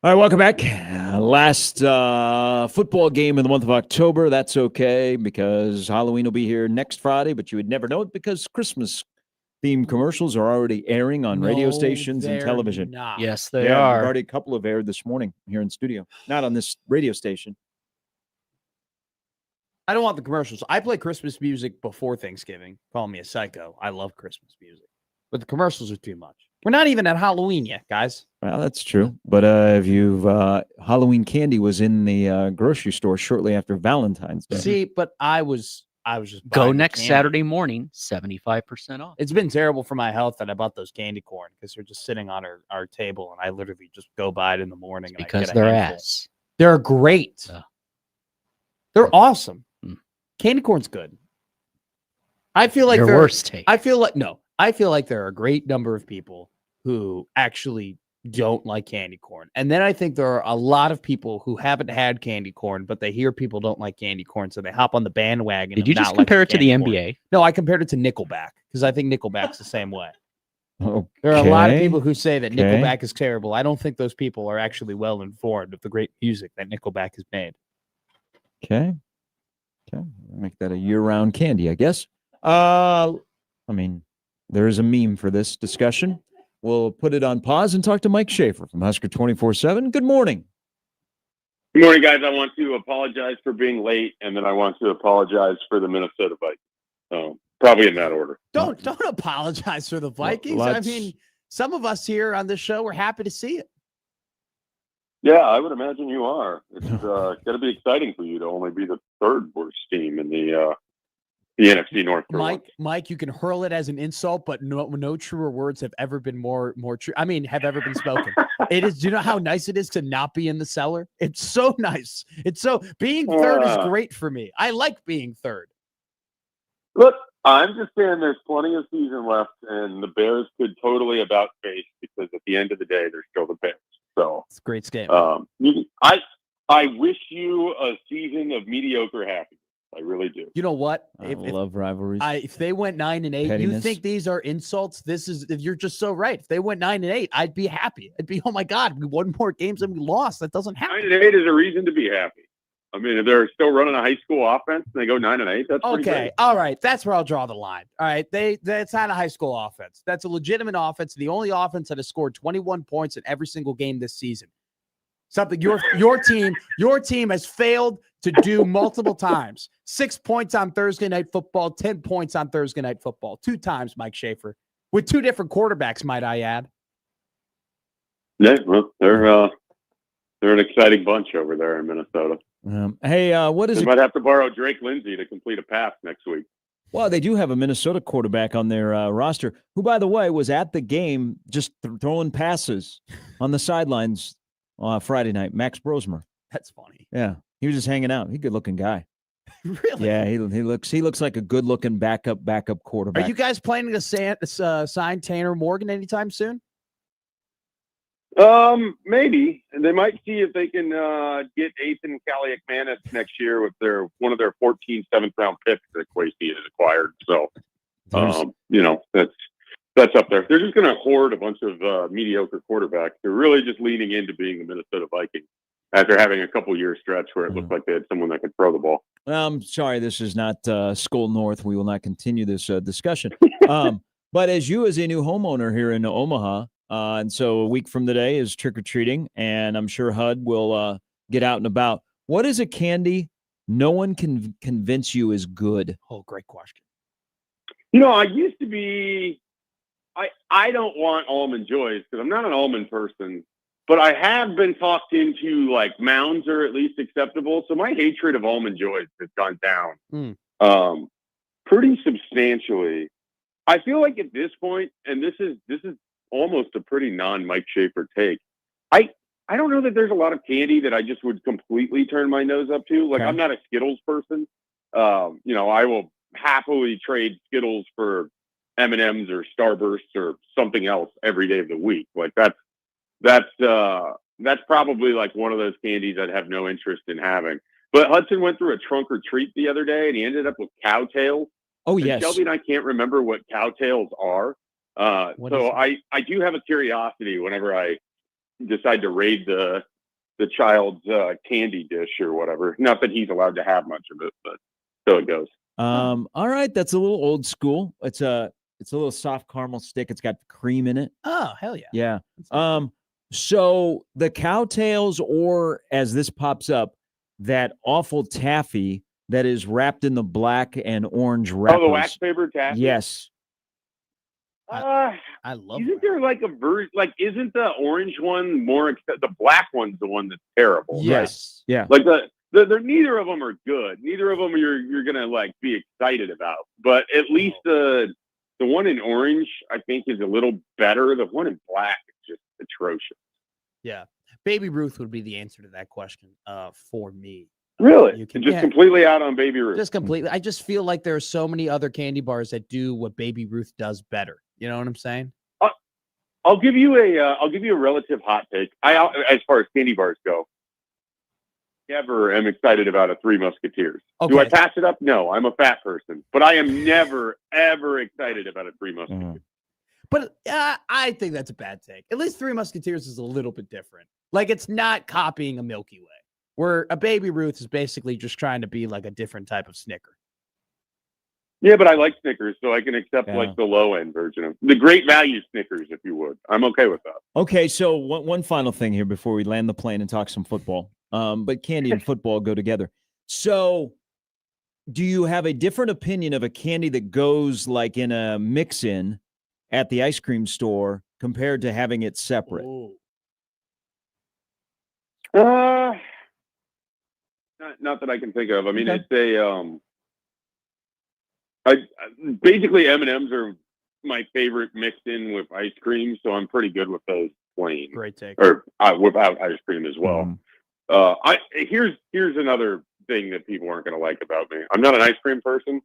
All right, welcome back. Last football game in the month of October. That's okay because Halloween will be here next Friday, but you would never know it because Christmas-themed commercials are already airing on radio stations and television. Not. Yes, they There's are. already a couple of aired this morning here in studio. Not on this radio station. I don't want the commercials. I play Christmas music before Thanksgiving. Call me a psycho. I love Christmas music. But the commercials are too much. We're not even at Halloween yet, guys. Well, that's true. But if you've Halloween candy was in the grocery store shortly after Valentine's Day. See, but I was just Go buying the next candy. Saturday morning, 75% off. It's been terrible for my health that I bought those candy corn because they're just sitting on our table, and I literally just go by it in the morning. And I Because get a they're handful. ass. They're great. They're awesome. Candy corn's good. I feel like Your there- worst take. I feel like there are a great number of people who actually don't like candy corn. And then I think there are a lot of people who haven't had candy corn, but they hear people don't like candy corn, so they hop on the bandwagon. Did of you not just liking compare it to the candy corn. NBA? No, I compared it to Nickelback because I think Nickelback's the same way. Okay. There are a lot of people who say that Okay. Nickelback is terrible. I don't think those people are actually well informed of the great music that Nickelback has made. Okay. Make that a year-round candy, I guess. I mean, there is a meme for this discussion. We'll put it on pause and talk to Mike Schaefer from Husker 24/7. Good morning. Good morning, guys. I want to apologize for being late, and then I want to apologize for the Minnesota Vikings. So probably in that order. Don't apologize for the Vikings. I mean, some of us here on this show are happy to see it. Yeah, I would imagine you are. It's going to be exciting for you to only be the third worst team in the NFC North. Mike, you can hurl it as an insult, but no truer words have ever been more true. I mean, have ever been spoken. It is. Do you know how nice it is to not be in the cellar? It's so nice. It's so being third is great for me. I like being third. Look, I'm just saying there's plenty of season left, and the Bears could totally about face because at the end of the day, they're still the Bears. So it's a great scheme. I wish you a season of mediocre happiness. I really do. You know what? I love rivalries. If they went 9-8, Pettiness. you think these are insults? You're just so right. If they went 9-8, I'd be happy. I'd be, oh my God, we won more games than we lost. That doesn't happen. 9-8 is a reason to be happy. I mean, if they're still running a high school offense and they go 9-8, that's pretty okay. great. All right, that's where I'll draw the line. All right, that's not a high school offense. That's a legitimate offense. The only offense that has scored 21 points in every single game this season. Something your team has failed to do multiple times. 6 points on Thursday Night Football, 10 points on Thursday Night Football. 2 times, Mike Schaefer, with 2 different quarterbacks, might I add. Yeah, well, they're an exciting bunch over there in Minnesota. Hey, what is they it? Might have to borrow Drake Lindsay to complete a pass next week. Well, they do have a Minnesota quarterback on their roster, who, by the way, was at the game just throwing passes on the sidelines Friday night. Max Brosmer. That's funny. Yeah, he was just hanging out. He's a good-looking guy. Really? Yeah, he looks like a good-looking backup quarterback. Are you guys planning to sign Tanner Morgan anytime soon? Maybe. And they might see if they can get Ethan Kaliakmanis next year with one of their 14 7th-round picks that Quasi has acquired. So, that's up there. They're just going to hoard a bunch of mediocre quarterbacks. They're really just leaning into being the Minnesota Vikings after having a couple-year stretch where it looked like they had someone that could throw the ball. I'm sorry, this is not Skull North. We will not continue this discussion. But as a new homeowner here in Omaha, and so a week from today is trick-or-treating, and I'm sure HUD will get out and about. What is a candy no one can convince you is good? Oh, great question. I used to be I don't want Almond Joys because I'm not an almond person, but I have been talked into like Mounds are at least acceptable. So my hatred of Almond Joys has gone down pretty substantially. I feel like at this point, and this is almost a pretty non-Mike Schaefer take, I don't know that there's a lot of candy that I just would completely turn my nose up to. Like, I'm not a Skittles person. I will happily trade Skittles for M&Ms or Starbursts or something else every day of the week. Like that's probably like one of those candies I'd have no interest in having. But Hudson went through a trunk or treat the other day and he ended up with cow tails. Oh, and yes. Shelby and I can't remember what cow tails are. So I do have a curiosity whenever I decide to raid the the child's candy dish or whatever. Not that he's allowed to have much of it, but so it goes. All right, that's a little old school. It's a little soft caramel stick. It's got cream in it. Oh, hell yeah. Yeah. So the cowtails, or as this pops up, that awful taffy that is wrapped in the black and orange wrappers. Oh, the wax paper taffy? Yes. I love Isn't there like a version, like, isn't the orange one more, the black one's the one that's terrible? Yes. Right? Yeah. Like they're neither of them are good. Neither of them you're going to like be excited about, but at least the one in orange, I think, is a little better. The one in black is just atrocious. Yeah. Baby Ruth would be the answer to that question for me. Really? You can, completely out on Baby Ruth. Just completely. I just feel like there are so many other candy bars that do what Baby Ruth does better. You know what I'm saying? I'll give you a relative hot take. As far as candy bars go, never am excited about a Three Musketeers. Okay. Do I pass it up? No, I'm a fat person, but I am never ever excited about a Three Musketeers. But I think that's a bad take. At least Three Musketeers is a little bit different. Like, it's not copying a Milky Way, where a Baby Ruth is basically just trying to be like a different type of Snicker. Yeah, but I like Snickers, so I can accept like the low end version of the great value Snickers, if you would. I'm okay with that. Okay, so one final thing here before we land the plane and talk some football. But candy and football go together. So do you have a different opinion of a candy that goes like in a mix-in at the ice cream store compared to having it separate? Not that I can think of. I mean, it's basically M&Ms are my favorite mixed in with ice cream, so I'm pretty good with those plain. Great take. Or without ice cream as well. Here's another thing that people aren't going to like about me. I'm not an ice cream person,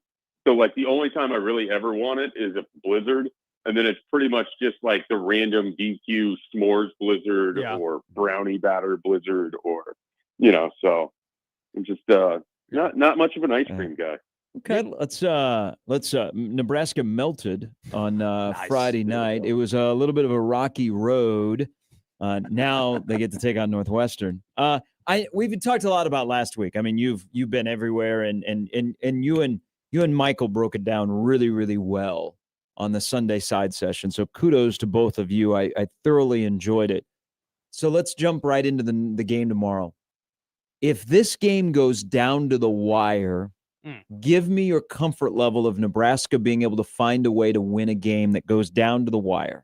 so like the only time I really ever want it is a Blizzard, and then it's pretty much just like the random DQ s'mores Blizzard or brownie batter Blizzard, or so I'm just not much of an ice cream guy. Okay, let's Nebraska melted on Friday night. It was a little bit of a rocky road. Now they get to take on Northwestern. We've talked a lot about last week. I mean, you've been everywhere, and you and Michael broke it down really, really well on the Sunday side session. So kudos to both of you. I thoroughly enjoyed it. So let's jump right into the game tomorrow. If this game goes down to the wire, give me your comfort level of Nebraska being able to find a way to win a game that goes down to the wire.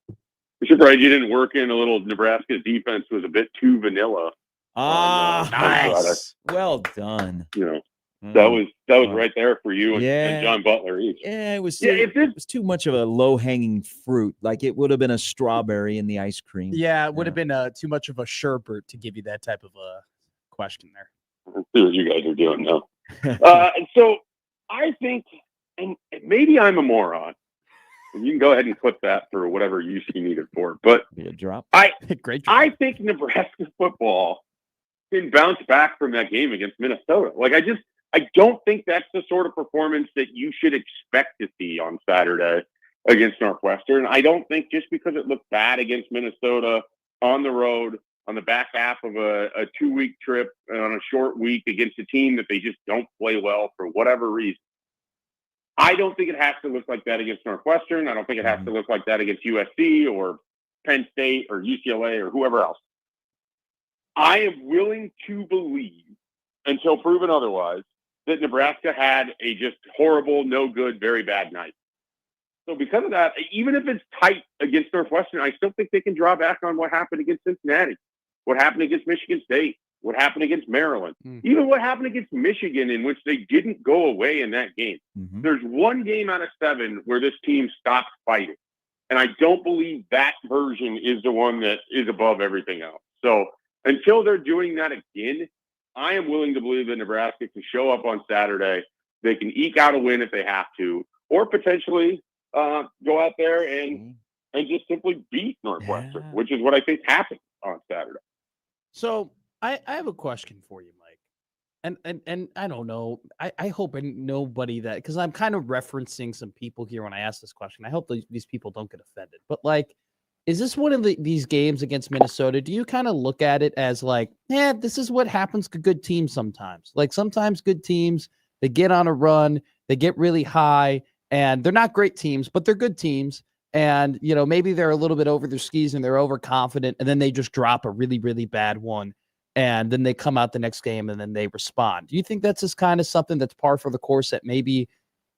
I'm surprised you didn't work in a little. Nebraska defense was a bit too vanilla. Nice. Well done. That was right there for you and John Butler each. Yeah, it was too much of a low-hanging fruit. Like, it would have been a strawberry in the ice cream. Yeah, it would have been too much of a sherbet to give you that type of a question there. Let's see what you guys are doing now. So I think, and maybe I'm a moron, and you can go ahead and clip that for whatever use you need it for, but be a drop. Great drop. I think Nebraska football can bounce back from that game against Minnesota. Like, I don't think that's the sort of performance that you should expect to see on Saturday against Northwestern. I don't think just because it looked bad against Minnesota on the road, on the back half of a 2-week trip, and on a short week against a team that they just don't play well for whatever reason. I don't think it has to look like that against Northwestern. I don't think it has to look like that against USC or Penn State or UCLA or whoever else. I am willing to believe, until proven otherwise, that Nebraska had a just horrible, no good, very bad night. So because of that, even if it's tight against Northwestern, I still think they can draw back on what happened against Cincinnati, what happened against Michigan State, what happened against Maryland, even what happened against Michigan, in which they didn't go away in that game. There's one game out of 7 where this team stopped fighting. And I don't believe that version is the one that is above everything else. So until they're doing that again, I am willing to believe that Nebraska can show up on Saturday. They can eke out a win if they have to, or potentially go out there and just simply beat Northwestern, which is what I think happened on Saturday. So I have a question for you, Mike. And I don't know. I hope nobody that, because I'm kind of referencing some people here when I ask this question. I hope these people don't get offended. But like, Is this one of these games against Minnesota? Do you kind of look at it as like, this is what happens to good teams sometimes? Like sometimes good teams, they get on a run, they get really high, and they're not great teams, but they're good teams. And, maybe they're a little bit over their skis and they're overconfident, and then they just drop a really, really bad one. And then they come out the next game and then they respond. Do you think that's just kind of something that's par for the course that maybe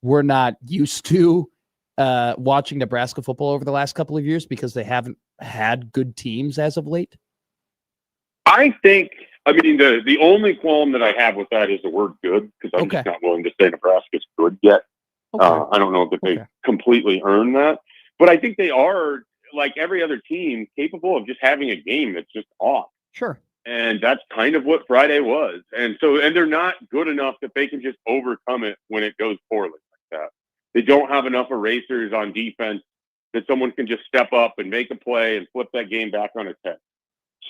we're not used to watching Nebraska football over the last couple of years because they haven't had good teams as of late? I mean, the only qualm that I have with that is the word good, because I'm just not willing to say Nebraska's good yet. Okay. I don't know that they completely earned that, but I think they are, like every other team, capable of just having a game that's just off. Sure. And that's kind of what Friday was. And they're not good enough that they can just overcome it when it goes poorly like that. They don't have enough erasers on defense that someone can just step up and make a play and flip that game back on its head.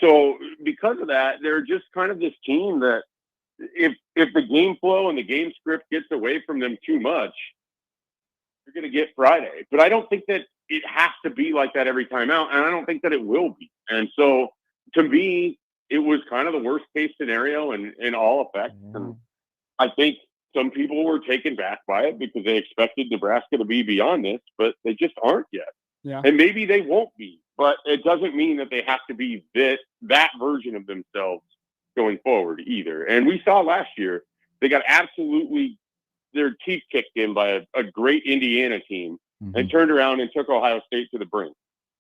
So because of that, they're just kind of this team that if the game flow and the game script gets away from them too much, you're going to get Friday. But I don't think that it has to be like that every time out, and I don't think that it will be. And so to me, it was kind of the worst case scenario in all effects. And I think some people were taken back by it because they expected Nebraska to be beyond this, but they just aren't yet. Yeah. And maybe they won't be, but it doesn't mean that they have to be that version of themselves going forward either. And we saw last year, they got absolutely their teeth kicked in by a great Indiana team and turned around and took Ohio State to the brink.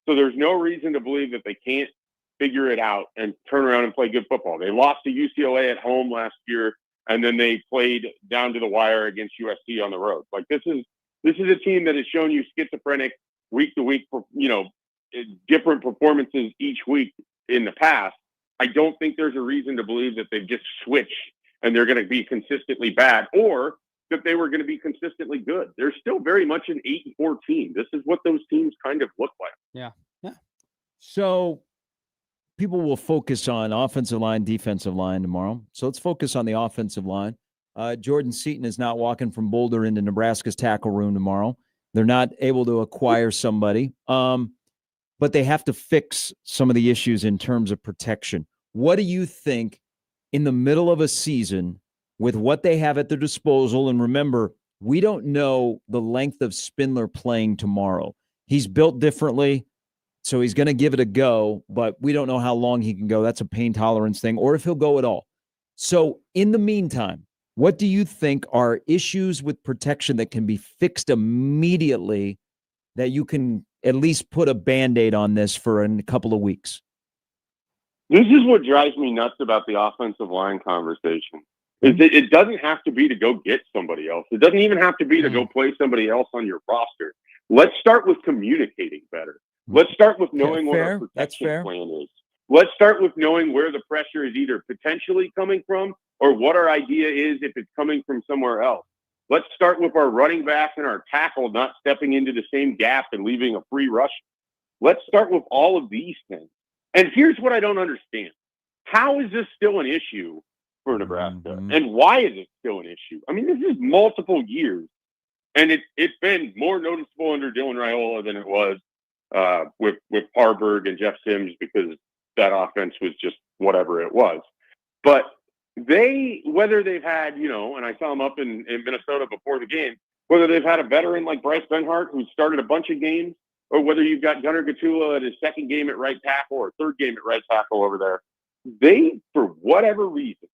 So there's no reason to believe that they can't figure it out and turn around and play good football. They lost to UCLA at home last year, and then they played down to the wire against USC on the road. Like this is a team that has shown you schizophrenic week to week, different performances each week in the past. I don't think there's a reason to believe that they've just switched and they're going to be consistently bad, or that they were going to be consistently good. They're still very much an 8-4 team. This is what those teams kind of look like. Yeah. So people will focus on offensive line, defensive line tomorrow. So let's focus on the offensive line. Jordan Seaton is not walking from Boulder into Nebraska's tackle room tomorrow. They're not able to acquire somebody, but they have to fix some of the issues in terms of protection. What do you think in the middle of a season with what they have at their disposal? And remember, we don't know the length of Spindler playing tomorrow. He's built differently, so he's going to give it a go, but we don't know how long he can go. That's a pain tolerance thing, or if he'll go at all. So in the meantime, what do you think are issues with protection that can be fixed immediately that you can at least put a Band-Aid on this for a couple of weeks? This is what drives me nuts about the offensive line conversation. Is that it doesn't have to be to go get somebody else. It doesn't even have to be to go play somebody else on your roster. Let's start with communicating better. Let's start with knowing what our protection plan is. Let's start with knowing where the pressure is either potentially coming from or what our idea is if it's coming from somewhere else. Let's start with our running back and our tackle not stepping into the same gap and leaving a free rush. Let's start with all of these things. And here's what I don't understand. How is this still an issue for Nebraska? And why is it still an issue? I mean, this is multiple years. And it's been more noticeable under Dylan Raiola than it was with Harburg and Jeff Sims, because that offense was just whatever it was. But whether they've had, and I saw them up in Minnesota before the game, whether they've had a veteran like Bryce Benhart who started a bunch of games, or whether you've got Gunnar Gatula at his second game at right tackle or third game at right tackle over there, they, for whatever reason,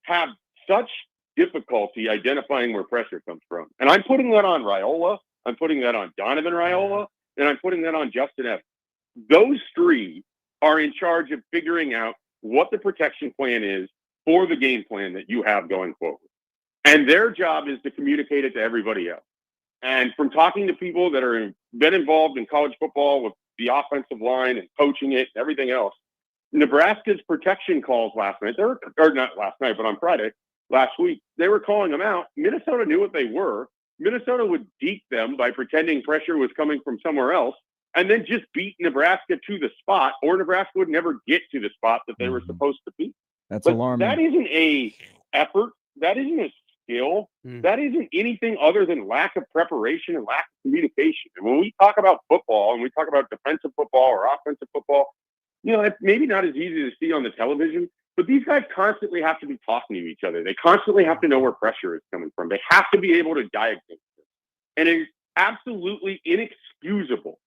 have such difficulty identifying where pressure comes from. And I'm putting that on Raiola, I'm putting that on Donovan Raiola, and I'm putting that on Justin Evans. Those three are in charge of figuring out what the protection plan is for the game plan that you have going forward. And their job is to communicate it to everybody else. And from talking to people that are been involved in college football with the offensive line and coaching it and everything else, Nebraska's protection calls last night, or not last night, but on Friday, last week, they were calling them out. Minnesota knew what they were. Minnesota would deke them by pretending pressure was coming from somewhere else and then just beat Nebraska to the spot, or Nebraska would never get to the spot that they were supposed to be. That's alarming. That isn't a effort. That isn't a skill, that isn't anything other than lack of preparation and lack of communication. And when we talk about football and we talk about defensive football or offensive football, it's maybe not as easy to see on the television, but these guys constantly have to be talking to each other. They constantly have to know where pressure is coming from. They have to be able to diagnose it. And it is absolutely inexcusable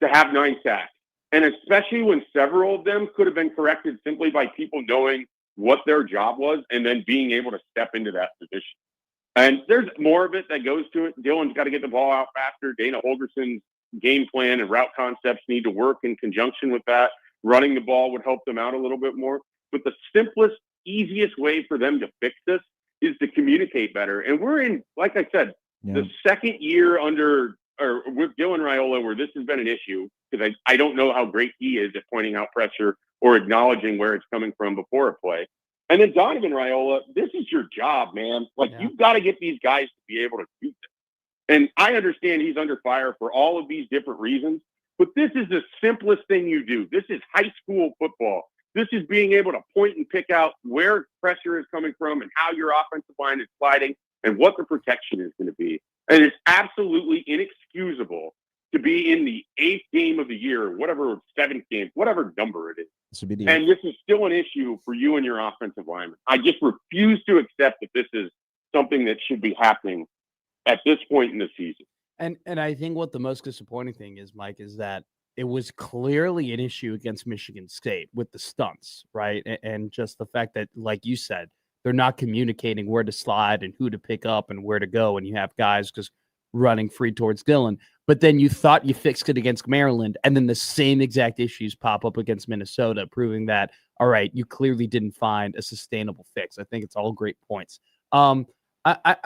to have 9 sacks. And especially when several of them could have been corrected simply by people knowing what their job was and then being able to step into that position. And there's more of it that goes to it. Dylan's got to get the ball out faster. Dana Holgerson's game plan and route concepts need to work in conjunction with that. Running the ball would help them out a little bit more. But the simplest, easiest way for them to fix this is to communicate better. And we're in, like I said, the second year with Dylan Raiola where this has been an issue, because I don't know how great he is at pointing out pressure or acknowledging where it's coming from before a play. And then Donovan Raiola, this is your job, man. You've got to get these guys to be able to do this. And I understand he's under fire for all of these different reasons, but this is the simplest thing you do. This is high school football. This is being able to point and pick out where pressure is coming from and how your offensive line is sliding and what the protection is going to be. And it's absolutely inexcusable to be in the 8th game of the year, whatever 7th game, whatever number it is. And this is still an issue for you and your offensive linemen. I just refuse to accept that this is something that should be happening at this point in the season. And I think what the most disappointing thing is, Mike, is that it was clearly an issue against Michigan State with the stunts, right? And just the fact that, like you said, they're not communicating where to slide and who to pick up and where to go. And you have guys just running free towards Dylan. But then you thought you fixed it against Maryland, and then the same exact issues pop up against Minnesota, proving that, all right, you clearly didn't find a sustainable fix. I think it's all great points. I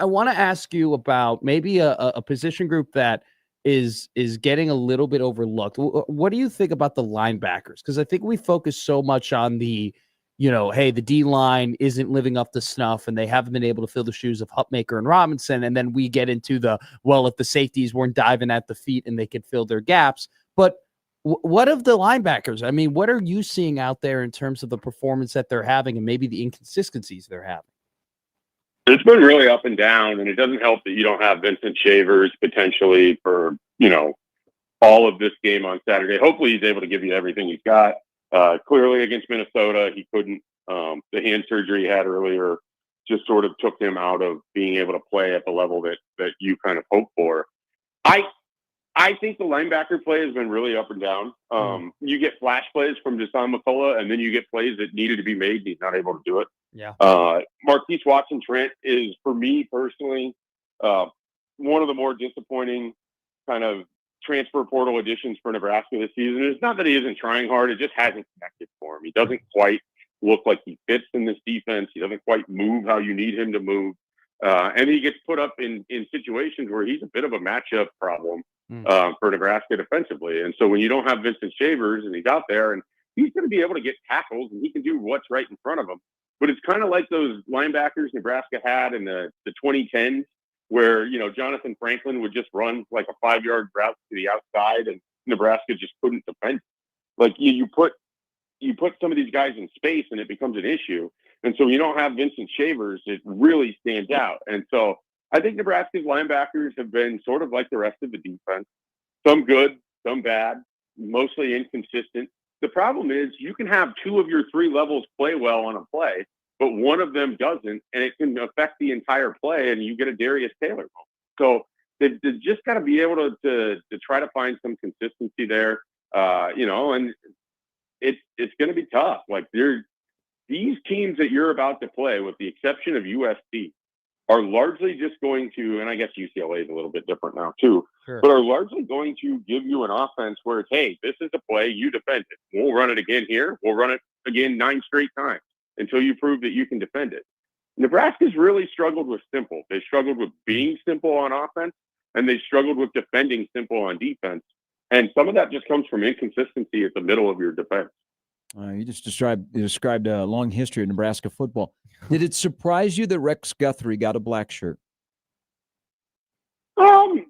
want to ask you about maybe a position group that is getting a little bit overlooked. What do you think about the linebackers? Because I think we focus so much on the, hey, the D-line isn't living up to snuff and they haven't been able to fill the shoes of Hupmaker and Robinson. And then we get into if the safeties weren't diving at the feet and they could fill their gaps. But what of the linebackers? I mean, what are you seeing out there in terms of the performance that they're having and maybe the inconsistencies they're having? It's been really up and down, and it doesn't help that you don't have Vincent Shavers potentially for, all of this game on Saturday. Hopefully he's able to give you everything he's got. Clearly against Minnesota, he couldn't. The hand surgery he had earlier just sort of took him out of being able to play at the level that you kind of hope for. I think the linebacker play has been really up and down. You get flash plays from Jason McCullough, and then you get plays that needed to be made, and he's not able to do it. Yeah. Marquise Watson-Trent is, for me personally, one of the more disappointing kind of transfer portal additions for Nebraska this season. It's not that he isn't trying hard. It just hasn't connected for him. He doesn't quite look like he fits in this defense. He doesn't quite move how you need him to move. And he gets put up in situations where he's a bit of a matchup problem for Nebraska defensively. And so when you don't have Vincent Shavers and he's out there and he's going to be able to get tackles and he can do what's right in front of him. But it's kind of like those linebackers Nebraska had in the 2010s where, Jonathan Franklin would just run like a 5-yard route to the outside and Nebraska just couldn't defend. Like you put some of these guys in space and it becomes an issue. And so when you don't have Vincent Shavers, it really stands out. And so I think Nebraska's linebackers have been sort of like the rest of the defense. Some good, some bad, mostly inconsistent. The problem is you can have 2 of your 3 levels play well on a play, but one of them doesn't, and it can affect the entire play, and you get a Darius Taylor moment. So they've just got to be able to try to find some consistency there, and it's going to be tough. Like these teams that you're about to play, with the exception of USC, are largely just going to, and I guess UCLA is a little bit different now too, but are largely going to give you an offense where it's, hey, this is a play, you defend it. We'll run it again here. We'll run it again 9 straight times until you prove that you can defend it. Nebraska's really struggled with simple. They struggled with being simple on offense, and they struggled with defending simple on defense. And some of that just comes from inconsistency at the middle of your defense. You just described a long history of Nebraska football. Did it surprise you that Rex Guthrie got a black shirt?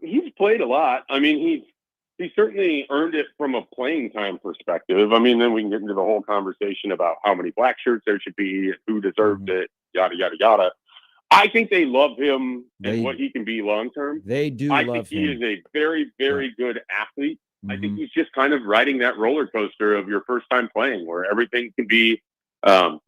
He's played a lot. I mean, he certainly earned it from a playing time perspective. I mean, then we can get into the whole conversation about how many black shirts there should be, who deserved it, yada, yada, yada. I think they love him They- and what he can be long term. They do I love think he him. is a very, very good athlete. I think Mhm. he's just kind of riding that roller coaster of your first time playing, where everything can be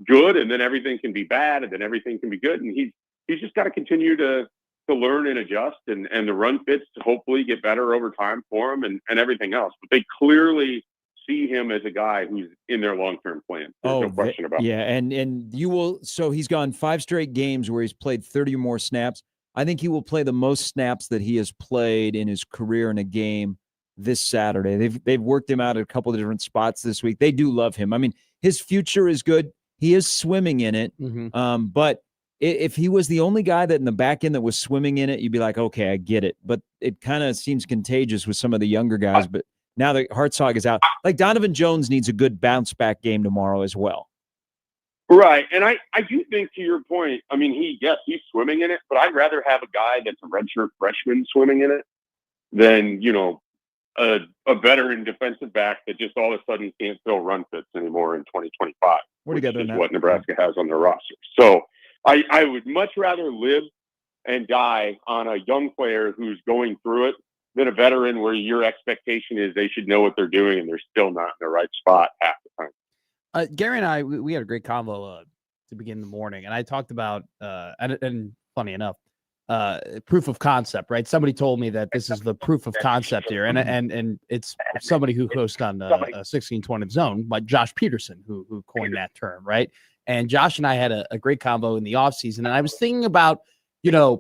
good, and then everything can be bad, and then everything can be good. And he's just got to continue to learn and adjust, and the run fits to hopefully get better over time for him, and everything else. But they clearly see him as a guy who's in their long term plan. There's no question about it. Yeah, and you will. So he's gone 5 straight games where he's played 30 or more snaps. I think he will play the most snaps that he has played in his career in a game this Saturday. They've worked him out at a couple of different spots this week. They do love him. I mean, his future is good. He is swimming in it. But if he was the only guy that in the back end that was swimming in it, you'd be like, okay, I get it. But it kind of seems contagious with some of the younger guys. But now that Hartzog is out, like Donovan Jones needs a good bounce back game tomorrow as well. Right. And I do think, to your point, I mean, he's swimming in it, but I'd rather have a guy that's a redshirt freshman swimming in it than, a veteran defensive back that just all of a sudden can't fill run fits anymore in 2025, which is what Nebraska has on their roster. So I would much rather live and die on a young player who's going through it than a veteran where your expectation is they should know what they're doing and they're still not in the right spot half the time. Gary and I, we had a great convo to begin the morning, and I talked about and funny enough, proof of concept, right? Somebody told me that this is the proof of concept here, and it's somebody who hosts on 1620 Zone, like Josh Peterson, who coined that term, right? And Josh and I had a great convo in the offseason, and I was thinking about,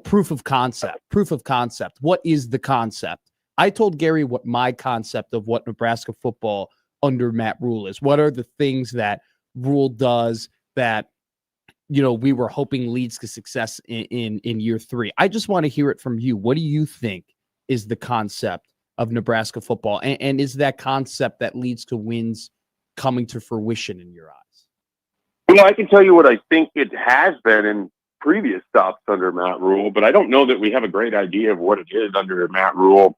proof of concept. What is the concept? I told Gary what my concept of what Nebraska football under Matt Rule is. What are the things that Rule does that we were hoping leads to success in year 3? I just want to hear it from you. What do you think is the concept of Nebraska football? And is that concept that leads to wins coming to fruition in your eyes? Well, I can tell you what I think it has been in previous stops under Matt Rule, but I don't know that we have a great idea of what it is under Matt Rule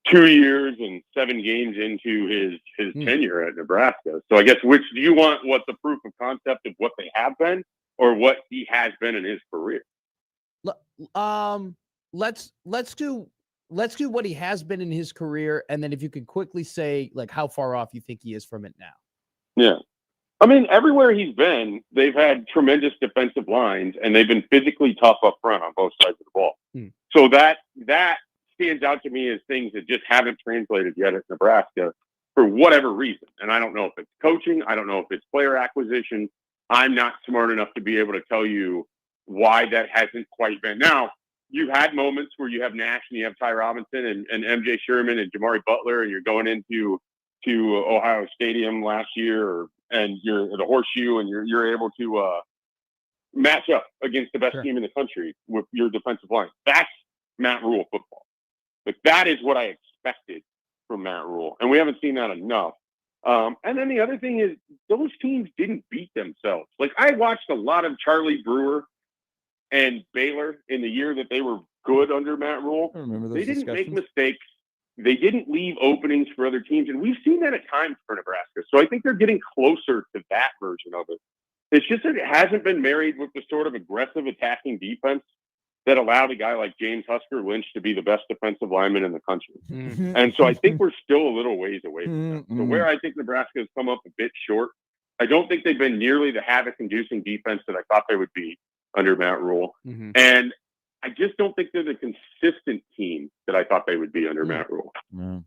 2 years and 7 games into his tenure at Nebraska. So I guess which do you want? What the proof of concept of what they have been, or what he has been in his career? Let's do what he has been in his career, and then if you could quickly say like how far off you think he is from it now. Yeah. I mean, everywhere he's been, they've had tremendous defensive lines, and they've been physically tough up front on both sides of the ball. So that stands out to me as things that just haven't translated yet at Nebraska for whatever reason. And I don't know if it's coaching. I don't know if it's player acquisition. I'm not smart enough to be able to tell you why that hasn't quite been. Now, you've had moments where you have Nash and you have Ty Robinson and MJ Sherman and Jamari Butler, and you're going into Ohio Stadium last year, and you're at the Horseshoe, and you're able to match up against the best team in the country with your defensive line. That's Matt Rule football. Like, that is what I expected from Matt Rule, and we haven't seen that enough. And then the other thing is those teams didn't beat themselves. Like, I watched a lot of Charlie Brewer and Baylor in the year that they were good under Matt Rule. I remember those They didn't make discussions. mistakes. They didn't leave openings for other teams, and we've seen that at times for Nebraska. So I think they're getting closer to that version of it. It's just that it hasn't been married with the sort of aggressive attacking defense that allowed a guy like James Husker Lynch to be the best defensive lineman in the country. And so I think we're still a little ways away from that. So where I think Nebraska has come up a bit short, I don't think they've been nearly the havoc-inducing defense that I thought they would be under Matt Rule. And I just don't think they're the consistent team that I thought they would be under Matt Rule. Well,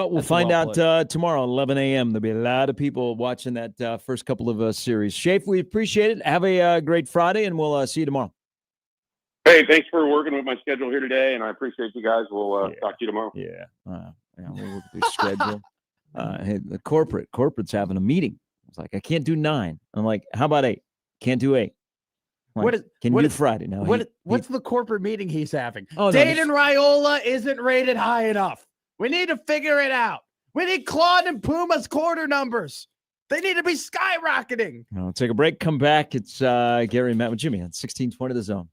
we'll That's find well out tomorrow at 11 a.m. There'll be a lot of people watching that first couple of series. Shafe, we appreciate it. Have a great Friday, and we'll see you tomorrow. Hey, thanks for working with my schedule here today, and I appreciate you guys. We'll talk to you tomorrow. Yeah. We'll look at the schedule. Hey, the corporate's having a meeting. It's like, I can't do 9. I'm like, how about 8? Can't do 8. Like, can you do Friday? No. What's the corporate meeting he's having? Oh, no, Dayton Raiola isn't rated high enough. We need to figure it out. We need Claude and Puma's quarter numbers. They need to be skyrocketing. We'll take a break. Come back. It's Gary and Matt with Jimmy on 1620 The Zone.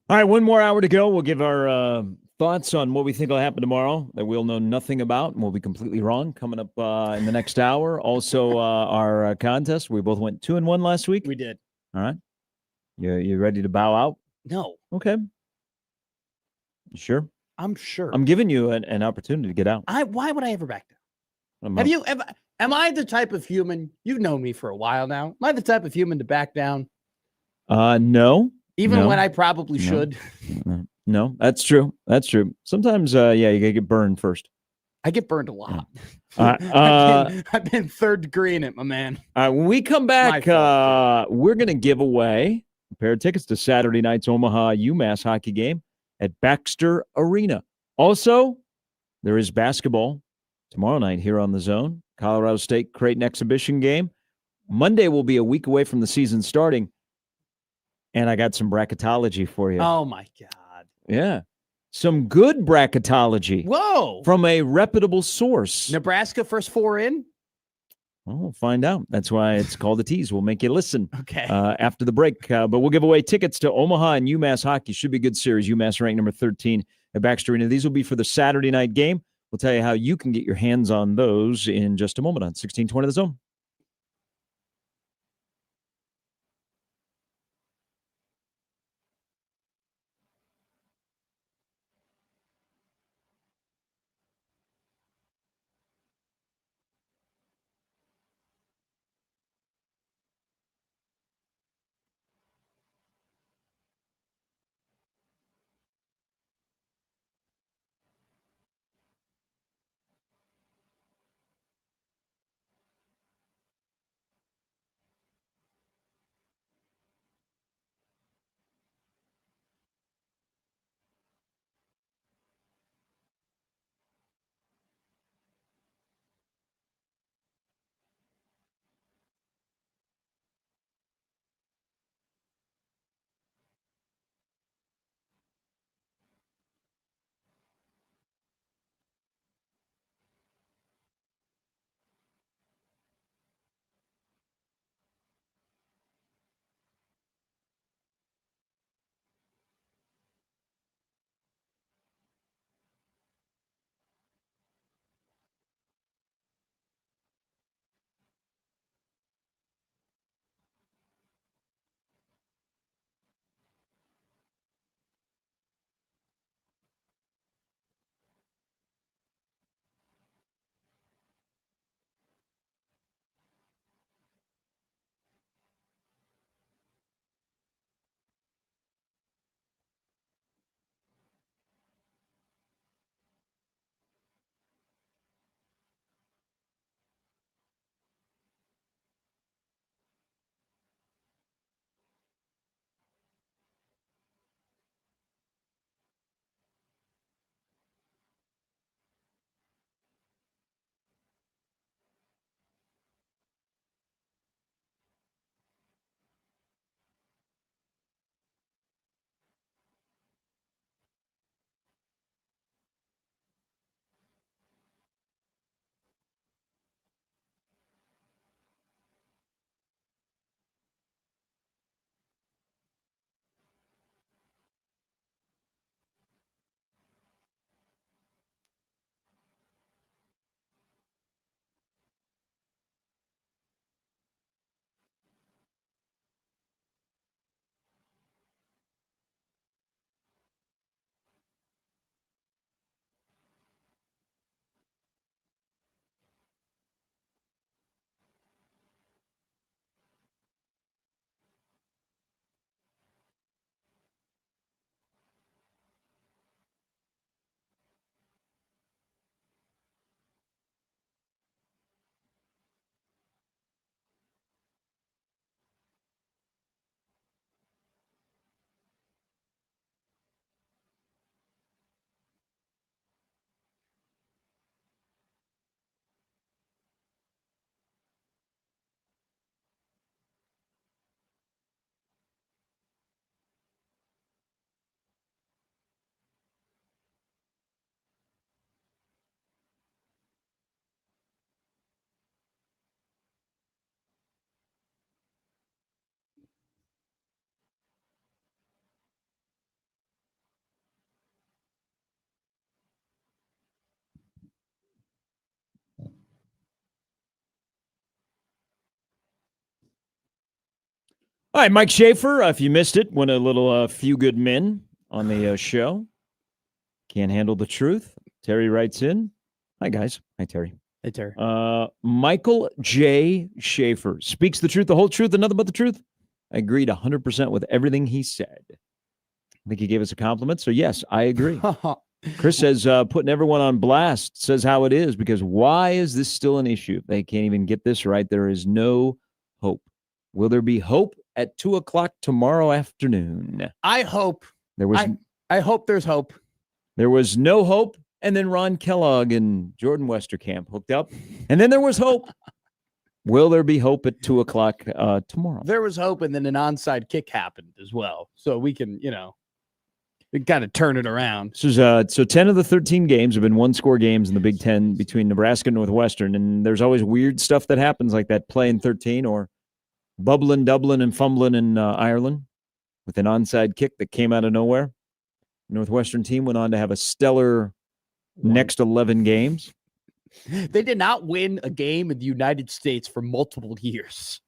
All right, one more hour to go. We'll give our thoughts on what we think will happen tomorrow that we'll know nothing about and we'll be completely wrong coming up in the next hour. Also, our contest. We both went 2-1 last week. We did. All right. You ready to bow out? No. Okay. You sure? I'm sure. I'm giving you an opportunity to get out. Why would I ever back down? Am I the type of human? You've known me for a while now. Am I the type of human to back down? No. Even when I probably should. No, that's true. That's true. Sometimes, you gotta get burned first. I get burned a lot. Yeah. I've been third degree in it, my man. When we come back, we're gonna give away a pair of tickets to Saturday night's Omaha UMass hockey game at Baxter Arena. Also, there is basketball tomorrow night here on the Zone. Colorado State Creighton exhibition game. Monday will be a week away from the season starting. And I got some bracketology for you. Oh, my God. Yeah. Some good bracketology. Whoa. From a reputable source. Nebraska first 4 in? Well, we'll find out. That's why it's called a tease. We'll make you listen okay. After the break. But we'll give away tickets to Omaha and UMass hockey. Should be a good series. UMass ranked number 13 at Baxter Arena. These will be for the Saturday night game. We'll tell you how you can get your hands on those in just a moment on 1620 The Zone. All right, Mike Schaefer, if you missed it, went a little Few Good Men on the show. Can't handle the truth. Terry writes in. Hi, guys. Hi, Terry. Hey, Terry. Michael J. Schaefer speaks the truth, the whole truth, and nothing but the truth. I agreed 100% with everything he said. I think he gave us a compliment, so yes, I agree. Chris says, putting everyone on blast, says how it is, because why is this still an issue? They can't even get this right. There is no hope. Will there be hope at 2 o'clock tomorrow afternoon? I hope. I hope there's hope. There was no hope, and then Ron Kellogg and Jordan Westerkamp hooked up, and then there was hope. Will there be hope at 2 o'clock tomorrow? There was hope, and then an onside kick happened as well. So we can, we kind of turn it around. So 10 of the 13 games have been one-score games in the Big Ten between Nebraska and Northwestern, and there's always weird stuff that happens like that play in 13 or bubbling, doubling, and fumbling in Ireland with an onside kick that came out of nowhere. The Northwestern team went on to have a stellar next 11 games. They did not win a game in the United States for multiple years.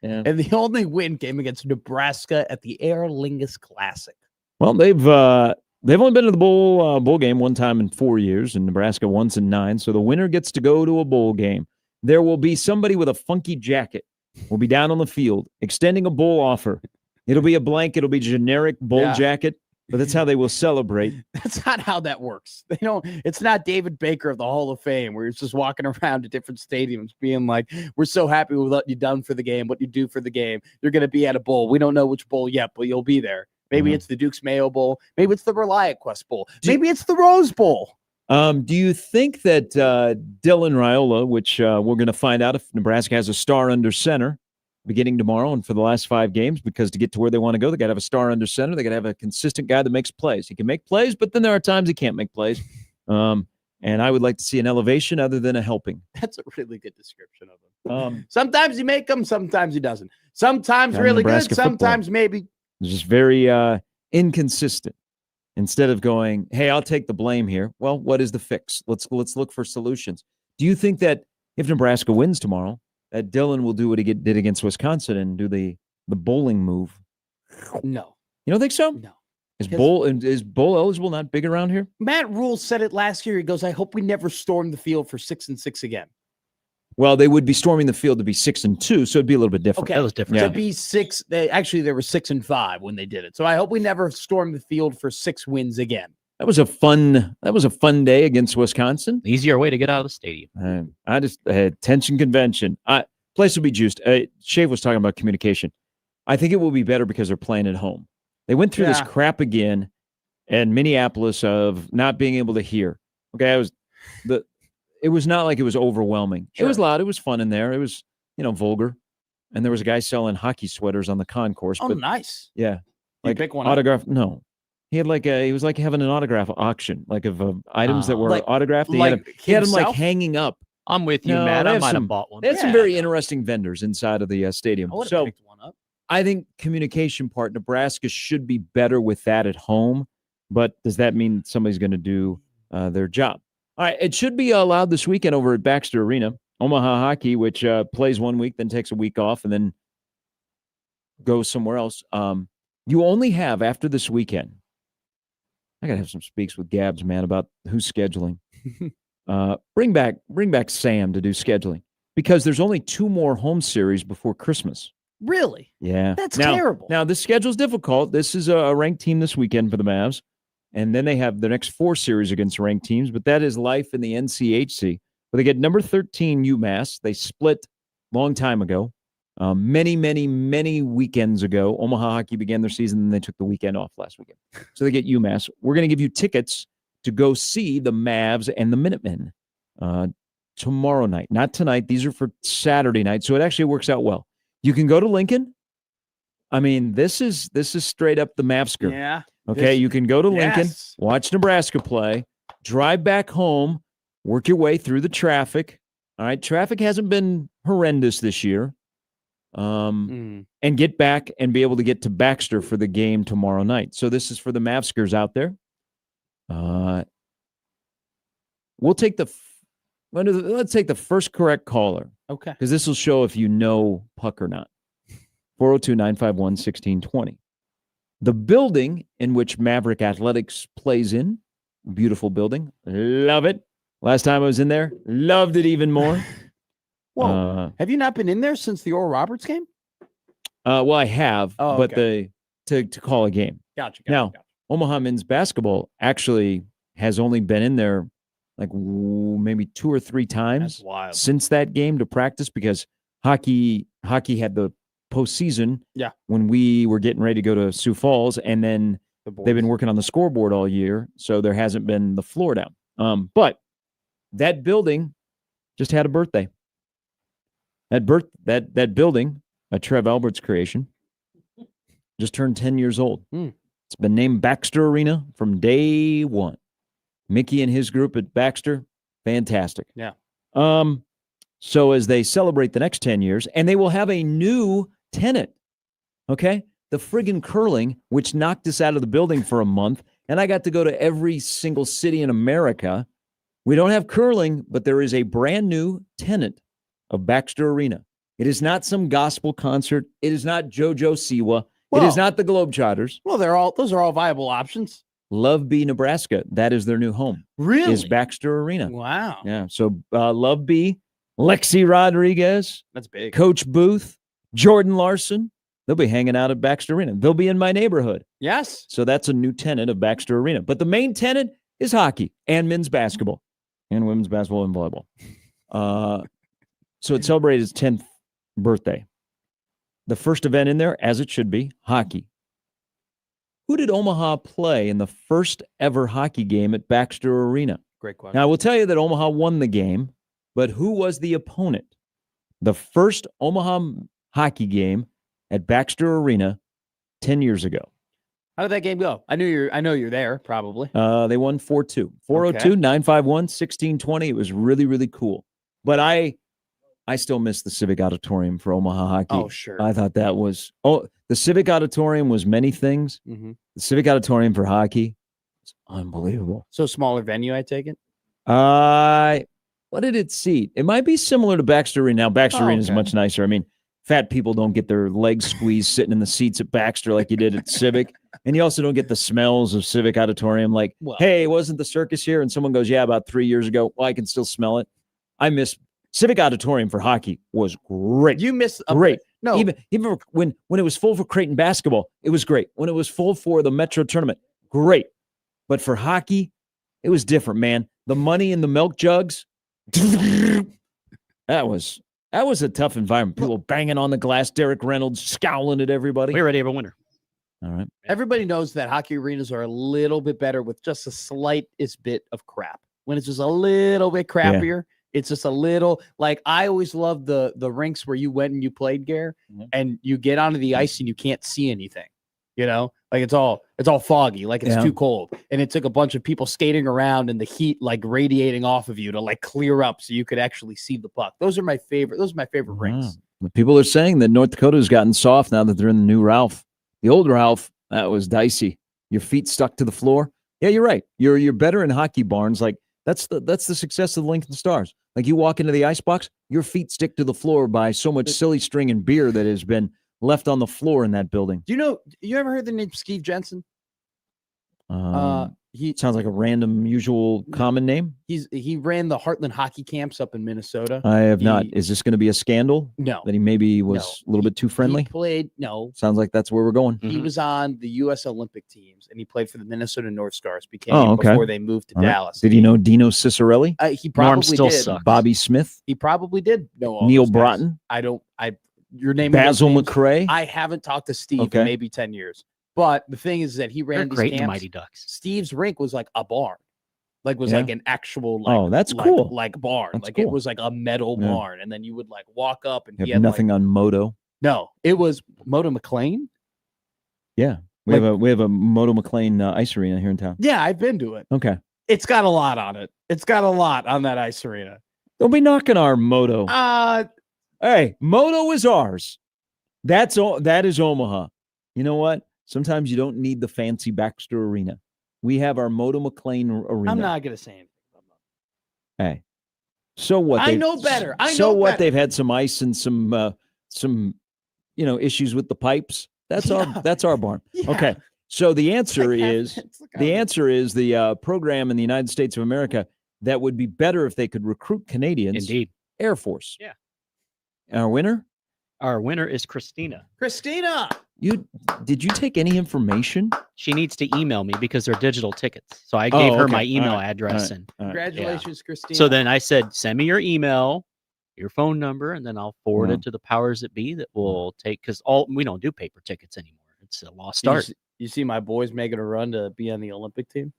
Yeah. And the only win came against Nebraska at the Aer Lingus Classic. Well, they've only been to the bowl game one time in 4 years, and Nebraska once in 9. So the winner gets to go to a bowl game. There will be somebody with a funky jacket. Will be down on the field extending a bowl offer. It'll be a blank. It'll be generic bowl jacket, but that's how they will celebrate. That's not how that works. They don't. It's not David Baker of the Hall of Fame where he's just walking around to different stadiums being like, "We're so happy with what you done for the game, what you do for the game. You're going to be at a bowl. We don't know which bowl yet, but you'll be there. Maybe it's the Duke's Mayo Bowl. Maybe it's the ReliaQuest Bowl. Maybe it's the Rose Bowl." Do you think that Dylan Raiola, which we're going to find out if Nebraska has a star under center beginning tomorrow and for the last 5 games, because to get to where they want to go, they got to have a star under center. They got to have a consistent guy that makes plays. He can make plays, but then there are times he can't make plays. And I would like to see an elevation other than a helping. That's a really good description of him. Sometimes he make them, sometimes he doesn't. Sometimes really Nebraska good, sometimes football. maybe. It's just very inconsistent. Instead of going, hey, I'll take the blame here. Well, what is the fix? Let's look for solutions. Do you think that if Nebraska wins tomorrow, that Dylan will do what he did against Wisconsin and do the bowling move? No. You don't think so? No. Is bowl eligible not big around here? Matt Rule said it last year. He goes, "I hope we never storm the field for 6-6 again." Well, they would be storming the field to be 6-2, so it'd be a little bit different. Okay, that was different. To be 6, they were 6-5 when they did it. So I hope we never storm the field for 6 wins again. That was a fun day against Wisconsin. Easier way to get out of the stadium. I just had tension convention. Place will be juiced. Shave was talking about communication. I think it will be better because they're playing at home. They went through this crap again in Minneapolis of not being able to hear. Okay, it was not like it was overwhelming. Sure. It was loud. It was fun in there. It was, vulgar. And there was a guy selling hockey sweaters on the concourse. Oh, nice. Yeah. Like pick one autograph. Up? No. He had he was like having an autograph auction, like of items that were autographed. He had them like hanging up. I'm with you, Matt. I might have bought one. They had some very interesting vendors inside of the stadium. I would have picked one up. I think communication part, Nebraska should be better with that at home. But does that mean somebody's going to do their job? All right, it should be allowed this weekend over at Baxter Arena. Omaha Hockey, which plays 1 week, then takes a week off, and then goes somewhere else. You only have, after this weekend, I got to have some speaks with Gabs, man, about who's scheduling. Bring back Sam to do scheduling, because there's only 2 more home series before Christmas. Really? Yeah. That's terrible. Now, this schedule's difficult. This is a ranked team this weekend for the Mavs. And then they have the next 4 series against ranked teams, but that is life in the NCHC. But they get number 13 UMass. They split long time ago, many weekends ago. Omaha Hockey began their season, and they took the weekend off last weekend. So they get UMass. We're going to give you tickets to go see the Mavs and the Minutemen tomorrow night. Not tonight. These are for Saturday night, so it actually works out well. You can go to Lincoln. I mean, this is straight up the Mavsker. Yeah. Okay, you can go to Lincoln, watch Nebraska play, drive back home, work your way through the traffic. All right, traffic hasn't been horrendous this year. And get back and be able to get to Baxter for the game tomorrow night. So this is for the Mavskers out there. We'll take let's take the first correct caller. Okay. Because this will show if you know Puck or not. 402-951-1620. The building in which Maverick Athletics plays in, beautiful building. Love it. Last time I was in there, loved it even more. Whoa. Have you not been in there since the Oral Roberts game? Well, I have, but to call a game. Gotcha. Now, Omaha men's basketball actually has only been in there like maybe 2 or 3 times since that game to practice, because hockey had the postseason when we were getting ready to go to Sioux Falls, and then they've been working on the scoreboard all year, so there hasn't been the floor down. But that building just had a birthday. That building, a Trev Albert's creation, just turned 10 years old. It's been named Baxter Arena from day one. Mickey and his group at Baxter, fantastic. Yeah. So as they celebrate the next 10 years, and they will have a new tenant, okay? The friggin' curling, which knocked us out of the building for a month, and I got to go to every single city in America. We don't have curling, but there is a brand new tenant of Baxter Arena. It is not some gospel concert. It is not JoJo Siwa. It is not the Globetrotters. Well, those are all viable options. Love B, Nebraska. That is their new home. Really? Is Baxter Arena. Wow. Yeah. So Love B, Lexi Rodriguez. That's big. Coach Booth, Jordan Larson. They'll be hanging out at Baxter Arena. They'll be in my neighborhood. Yes. So that's a new tenant of Baxter Arena. But the main tenant is hockey and men's basketball and women's basketball and volleyball. So it celebrated its 10th birthday. The first event in there, as it should be, hockey. Who did Omaha play in the first ever hockey game at Baxter Arena? Great question. Now, I will tell you that Omaha won the game, but who was the opponent? The first Omaha hockey game at Baxter Arena 10 years ago. How did that game go? I know you're there, probably. They won 4-2. 402-951-1620. It was really, really cool. But I still miss the Civic Auditorium for Omaha hockey. Oh, sure. I thought that was the Civic Auditorium was many things. Mm-hmm. The Civic Auditorium for hockey is unbelievable. So smaller venue, I take it? What did it seat? It might be similar to Baxter Arena. Now, Baxter Arena is much nicer. I mean, fat people don't get their legs squeezed sitting in the seats at Baxter like you did at Civic. And you also don't get the smells of Civic Auditorium. Like, hey, wasn't the circus here? And someone goes, yeah, about 3 years ago. Well, I can still smell it. I miss Civic Auditorium for hockey was great. You miss great. No, even when it was full for Creighton basketball, it was great. When it was full for the Metro tournament, great. But for hockey, it was different, man. The money in the milk jugs. That was a tough environment. People banging on the glass. Derek Reynolds scowling at everybody. We're ready to have a winner. All right. Everybody knows that hockey arenas are a little bit better with just the slightest bit of crap. When it's just a little bit crappier, it's just a little, like, I always loved the rinks where you went and you played, Gare, and you get onto the ice and you can't see anything. You know, like it's all foggy, like it's too cold. And it took a bunch of people skating around and the heat like radiating off of you to like clear up so you could actually see the puck. Those are my favorite rinks. People are saying that North Dakota has gotten soft now that they're in the new Ralph. The old Ralph, that was dicey. Your feet stuck to the floor. Yeah, you're right. You're better in hockey barns. Like that's the success of the Lincoln Stars. Like you walk into the ice box, your feet stick to the floor by so much silly string and beer that has been left on the floor in that building. You ever heard the name Steve Jensen? He sounds like a random, usual, common name. He ran the Heartland hockey camps up in Minnesota. I have not. Is this going to be a scandal? No. That he maybe was a little bit too friendly? He played, no. Sounds like that's where we're going. He was on the U.S. Olympic teams, and he played for the Minnesota North Stars before they moved to Dallas. Did he know Dino Cicerelli? He probably did. Sucks. Bobby Smith? He probably did know all Neil those guys. Broughton? Your name Basil McRae? I haven't talked to Steve in maybe 10 years. But the thing is that he ran these camps. Mighty Ducks. Steve's rink was like a barn. Like like an actual that's cool. Like barn. That's like cool. It was like a metal barn. And then you would like walk up and he have had nothing on Moto. No, it was Moto McLean. Yeah. We have a Moto McLean ice arena here in town. Yeah, I've been to it. Okay. It's got a lot on it. It's got a lot on that ice arena. Don't be knocking our Moto. Hey, Moto is ours. That is Omaha. You know what? Sometimes you don't need the fancy Baxter Arena. We have our Moto McLean Arena. I'm not going to say anything. Hey, so what? I know better. They've had some ice and some issues with the pipes. That's our barn. Yeah. Okay. So the answer like is the program in the United States of America that would be better if they could recruit Canadians. Indeed. Air Force. Yeah. Our winner? Our winner is Christina. Christina. Did you take any information? She needs to email me because they're digital tickets. So I gave her okay. my email All right. address. All right. And Congratulations, Christina. so then I said, send me your email, your phone number, and then I'll forward Wow. it to the powers that be that will take, because we don't do paper tickets anymore. It's a lost You art. s- You see my boys making a run to be on the Olympic team?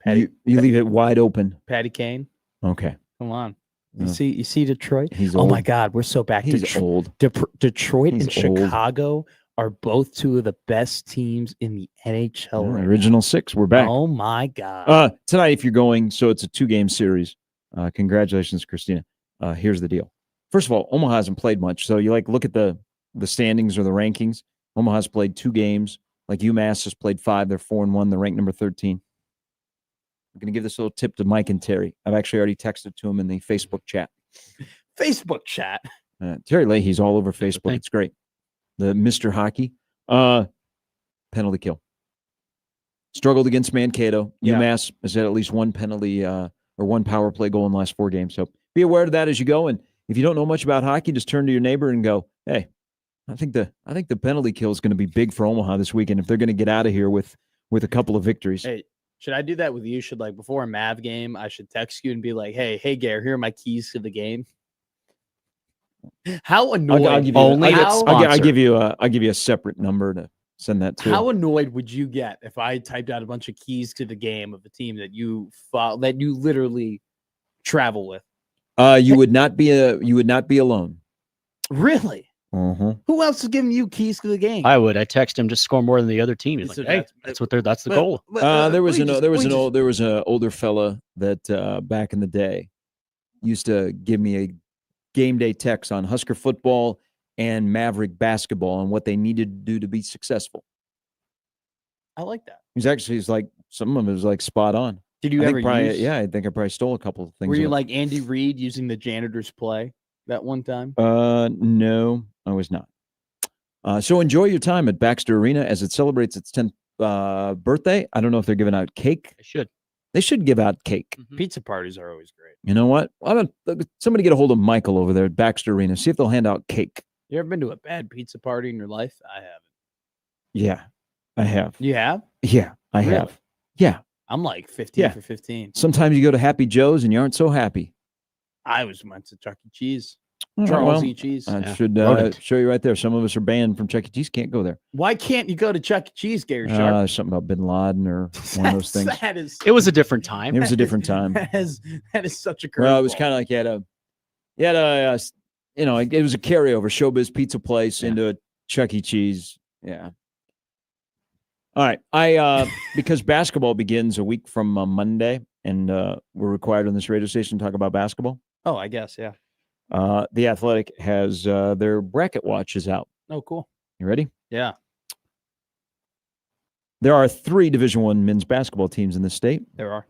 You leave it wide open. Patty Kane. Okay. Come on. You Yeah. see Detroit? He's Oh my old. God, we're so back. He's old. Detroit He's and old. Chicago are both two of the best teams in the NHL. Yeah, right original six. We're now. back. Oh my God. Tonight, if you're going, so it's a 2-game series. Congratulations, Christina. Here's the deal. First of all, Omaha hasn't played much. So you look at the standings or the rankings. Omaha's played 2 games. UMass has played 5. They're 4-1. They're ranked number 13. I'm going to give this little tip to Mike and Terry. I've actually already texted to him in the Facebook chat. Facebook chat. Terry Leahy's all over Facebook. It's great. The Mr. Hockey. Penalty kill. Struggled against Mankato. Yeah. UMass has had at least one penalty or one power play goal in the last 4 games. So be aware of that as you go. And if you don't know much about hockey, just turn to your neighbor and go, hey, I think the penalty kill is going to be big for Omaha this weekend if they're going to get out of here with a couple of victories. Hey, should I do that with you? Should before a Mav game, I should text you and be like, hey, Gare, here are my keys to the game. How annoyed? I'll give you a separate number to send that to. How annoyed would you get if I typed out a bunch of keys to the game of the team that you literally travel with? You would not be alone. Really? Mm-hmm. Who else is giving you keys to the game? I would. I text him, just score more than the other team. He's So like, hey, that's the goal. There was an older fella that back in the day used to give me a game day text on Husker football and Maverick basketball and what they needed to do to be successful. I like that. He's like some of it was spot on. Did you ever use? Yeah, I think I probably stole a couple of things. Were you like Andy Reid using the janitor's play that one time? No, I was not. So enjoy your time at Baxter Arena as it celebrates its 10th birthday. I don't know if they're giving out cake. They should give out cake. Pizza parties are always great. You know what? Somebody get a hold of Michael over there at Baxter Arena. See if they'll hand out cake. You ever been to a bad pizza party in your life? I haven't. Yeah, I have. You have? Yeah, I Really? have. Yeah. I'm like 15 for 15. Sometimes you go to Happy Joe's and you aren't so happy. I went to Chuck E. Cheese. All right, Charles well, E. Cheese. I should Rodent. show you right there. Some of us are banned from Chuck E. Cheese. Can't go there. Why can't you go to Chuck E. Cheese, Gary Sharp? There's something about Bin Laden or one of those things. It was a different time. It was a different time. That is such a curveball. Well, it was kind of like it was a carryover Showbiz Pizza place into a Chuck E. Cheese. Yeah. All right. Because basketball begins a week from Monday, and we're required on this radio station to talk about basketball. Oh, I guess, yeah. The Athletic has their bracket watches out. Oh, cool. You ready? Yeah. There are 3 Division I men's basketball teams in the state. There are.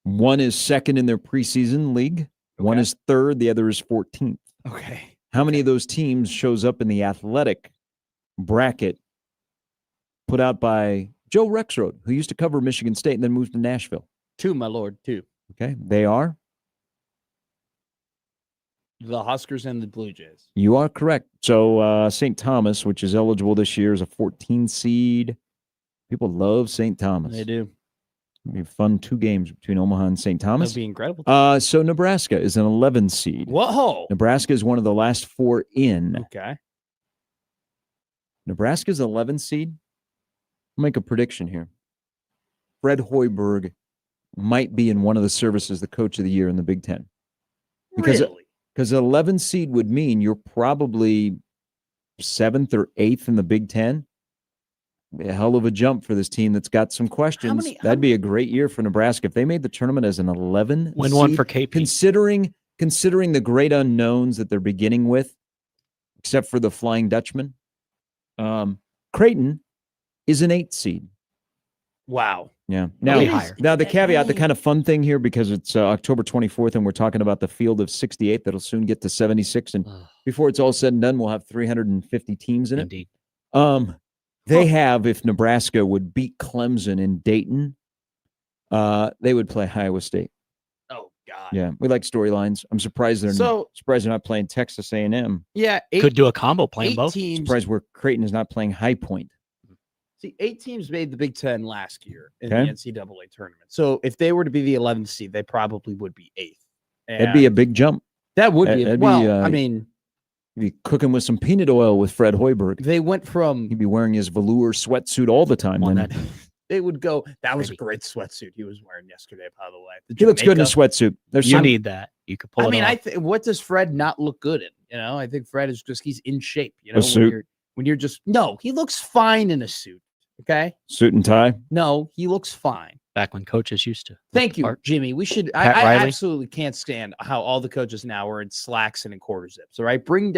One is second in their preseason league. One is third. The other is 14th. Okay. How many of those teams shows up in the Athletic bracket put out by Joe Rexroad, who used to cover Michigan State and then moved to Nashville? 2, my lord, 2. Okay. They are? The Huskers and the Blue Jays. You are correct. So St. Thomas, which is eligible this year, is a 14 seed. People love St. Thomas. They do. It'll be fun 2 games between Omaha and St. Thomas. That'd be incredible. So Nebraska is an 11 seed. Whoa. Nebraska is one of the last 4 in. Okay. Nebraska's 11 seed. I'll make a prediction here. Fred Hoiberg might be in one of the services the coach of the year in the Big Ten. Because an 11 seed would mean you're probably 7th or 8th in the Big Ten. A hell of a jump for this team that's got some questions. That'd be a great year for Nebraska if they made the tournament as an 11 Win seed, one for KP. Considering the great unknowns that they're beginning with, except for the Flying Dutchman. Creighton is an 8 seed. Wow. Yeah. Probably Now, higher. now the caveat, the kind of fun thing here, because it's the caveat, the kind of fun thing here, because it's October 24th, and we're talking about the field of 68 that'll soon get to 76, and before it's all said and done, we'll have 350 teams in it. Indeed. They have, if Nebraska would beat Clemson in Dayton, they would play Iowa State. Oh God. Yeah, we like storylines. I'm surprised they're not playing Texas A&M. Yeah, Could do a combo playing both. teams. Surprised where Creighton is not playing High Point. See, 8 teams made the Big Ten last year in Okay. the NCAA tournament. So if they were to be the 11th seed, they probably would be 8th. That'd be a big jump. That would be. That'd Well, be, I mean, you'd be cooking with some peanut oil with Fred Hoiberg. they went from. He'd be wearing his velour sweatsuit all the time. Then. They would go. That was a great sweatsuit he was wearing yesterday, by the way. The He looks good in a Jamaica. sweatsuit. There's You some, need that. You could pull I it mean, off. what does Fred not look good in? You know, I think Fred is he's in shape. You know, suit? when you're just he looks fine in a suit. Okay, suit and tie. no, he looks fine. Back when coaches used to. Thank you, Art. Jimmy. We should. Pat I Riley? absolutely can't stand how all the coaches now are in slacks and in quarter zips. All right, bring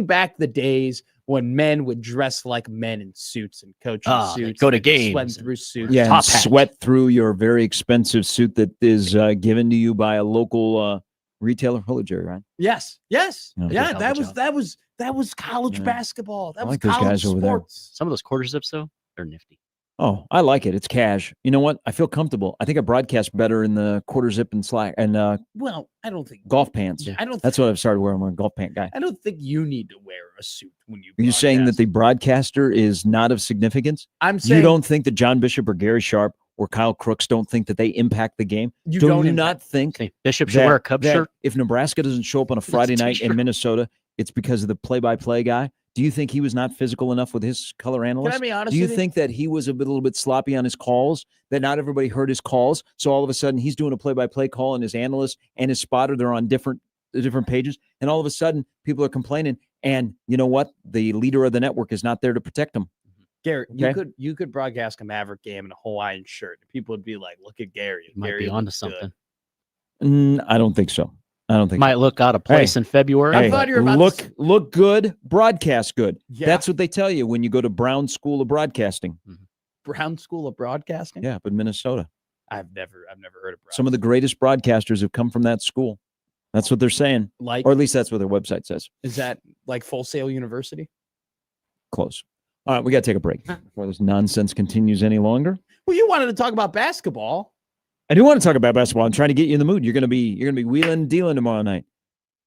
back the days when men would dress like men in suits and coaching They'd suits. go to and games sweat and through suits. Yeah, and Top hat. sweat through your very expensive suit that is given to you by a local retailer. Hello, Jerry Ryan. Yes. Yeah. Yeah, Hell that of a was that was college Yeah. basketball. That I was like those college guys over there. sports. Some of those quarter zips, though, they're nifty. Oh, I like it. It's cash. You know what? I feel comfortable. I think I broadcast better in the quarter zip and slack and Well, I don't think golf pants. Yeah. I don't. That's what I've started wearing. I'm a golf pant guy. I don't think you need to wear a suit when you. Are you saying that broadcast. the broadcaster is not of significance? I'm saying You don't think that John Bishop or Gary Sharp or Kyle Crooks don't think that they impact the game? You Do don't you impact- not think Say, Bishop should that, wear a Cubs that shirt. if Nebraska doesn't show up on a Friday night in t-shirt. Minnesota, it's because of the play-by-play guy? Do you think he was not physical enough with his color analyst? Can I be honest Do you with you? think that he was a little bit sloppy on his calls, that not everybody heard his calls? So all of a sudden he's doing a play-by-play call and his analyst and his spotter, they're on different pages. And all of a sudden people are complaining. And you know what? The leader of the network is not there to protect them. Garrett, Okay. you could broadcast a Maverick game in a Hawaiian shirt. People would be like, "Look at Gary. Might Gary be onto looks good." something. I don't think so. I don't think Might so. look out of place in February. I thought you were about to look good, broadcast good. Yeah. That's what they tell you when you go to Brown School of Broadcasting. Brown School of Broadcasting. Yeah, but Minnesota. I've never heard of Brown. Some of the greatest broadcasters have come from that school. That's what they're saying. Like, Or at least that's what their website says. is that like Full Sail University? Close. All right, we got to take a break before this nonsense continues any longer. Well, you wanted to talk about basketball. I do want to talk about basketball. I'm trying to get you in the mood. You're gonna be wheeling and dealing tomorrow night.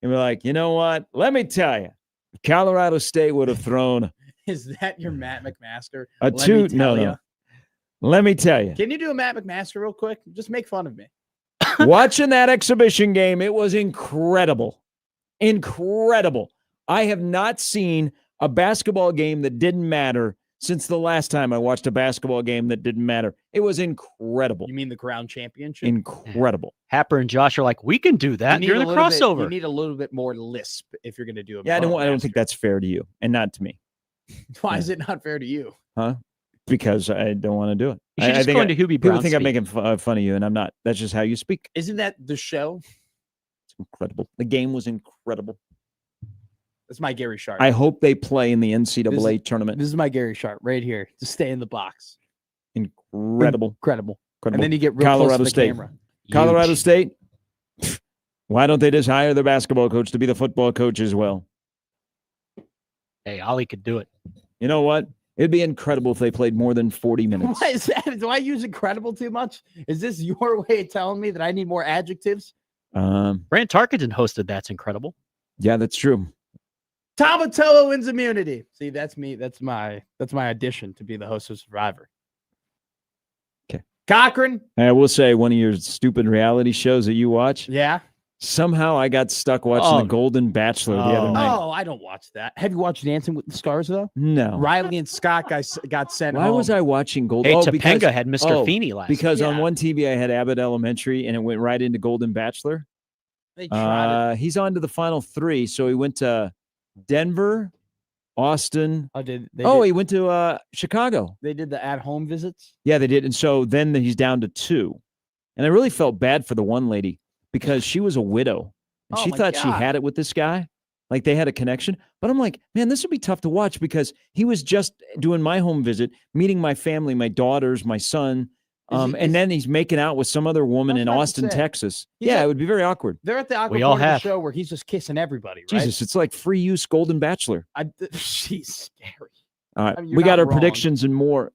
And we're like, you know what? Let me tell you, if Colorado State would have thrown Is that your Matt McMaster? a Let me toot. No, tell no. ya. Let me tell you, Can you do a Matt McMaster real quick? Just make fun of me. watching that exhibition game, it was incredible. Incredible. I have not seen a basketball game that didn't matter since the last time I watched a basketball game that didn't matter. It was incredible. You mean the Crown Championship? Incredible. Happer and Josh are like, we can do that You during need the a little bit- crossover. you need a little bit more lisp if you're going to do a Yeah, I Matt don't think that's fair to you and not to me. Why is it not fair to you? Huh? Because I don't want to do it. You should I just think go into Hubie people Brown think I'm speak. making fun of you, and I'm not. That's just how you speak. Isn't that the show? It's incredible. The game was incredible. That's my Gary Sharp. I hope they play in the NCAA tournament. This is my Gary Sharp right here. Just stay in the box. Incredible. Incredible. Incredible. And then you get real Colorado close to the State. camera. Colorado Huge. State. Why don't they just hire their basketball coach to be the football coach as well? Hey, Ollie could do it. You know what? It'd be incredible if they played more than 40 minutes. Why is that? Do I use incredible too much? Is this your way of telling me that I need more adjectives? Brant Tarkenton hosted That's Incredible. Yeah, that's true. Tomatoa wins immunity. See, that's me. That's my audition to be the host of Survivor. Okay. Cochran. I will say one of your stupid reality shows that you watch. Yeah. Somehow I got stuck watching The Golden Bachelor the other night. Oh, I don't watch that. Have you watched Dancing with the Stars though? No. Riley and Scott got sent Why home. was I watching Golden? Hey, Oh, Topanga had Mr. Feeney last Because night. on Yeah. one TV I had Abbott Elementary and it went right into Golden Bachelor. They tried it. He's on to the final three. So he went to Denver, Austin. Oh, did they? He went to Chicago. They did the at-home visits. Yeah, they did. And so then he's down to two. And I really felt bad for the one lady because she was a widow. And Oh she my thought she God. had it with this guy. Like they had a connection. But I'm like, man, this would be tough to watch because he was just doing my home visit, meeting my family, my daughters, my son, And then he's making out with some other woman in Austin, Texas. Yeah, it would be very awkward. They're at the awkward We all part of the have. show where he's just kissing everybody, right? Jesus, it's like free use Golden Bachelor. She's scary. All right, I mean, you're we got not our wrong. predictions and more.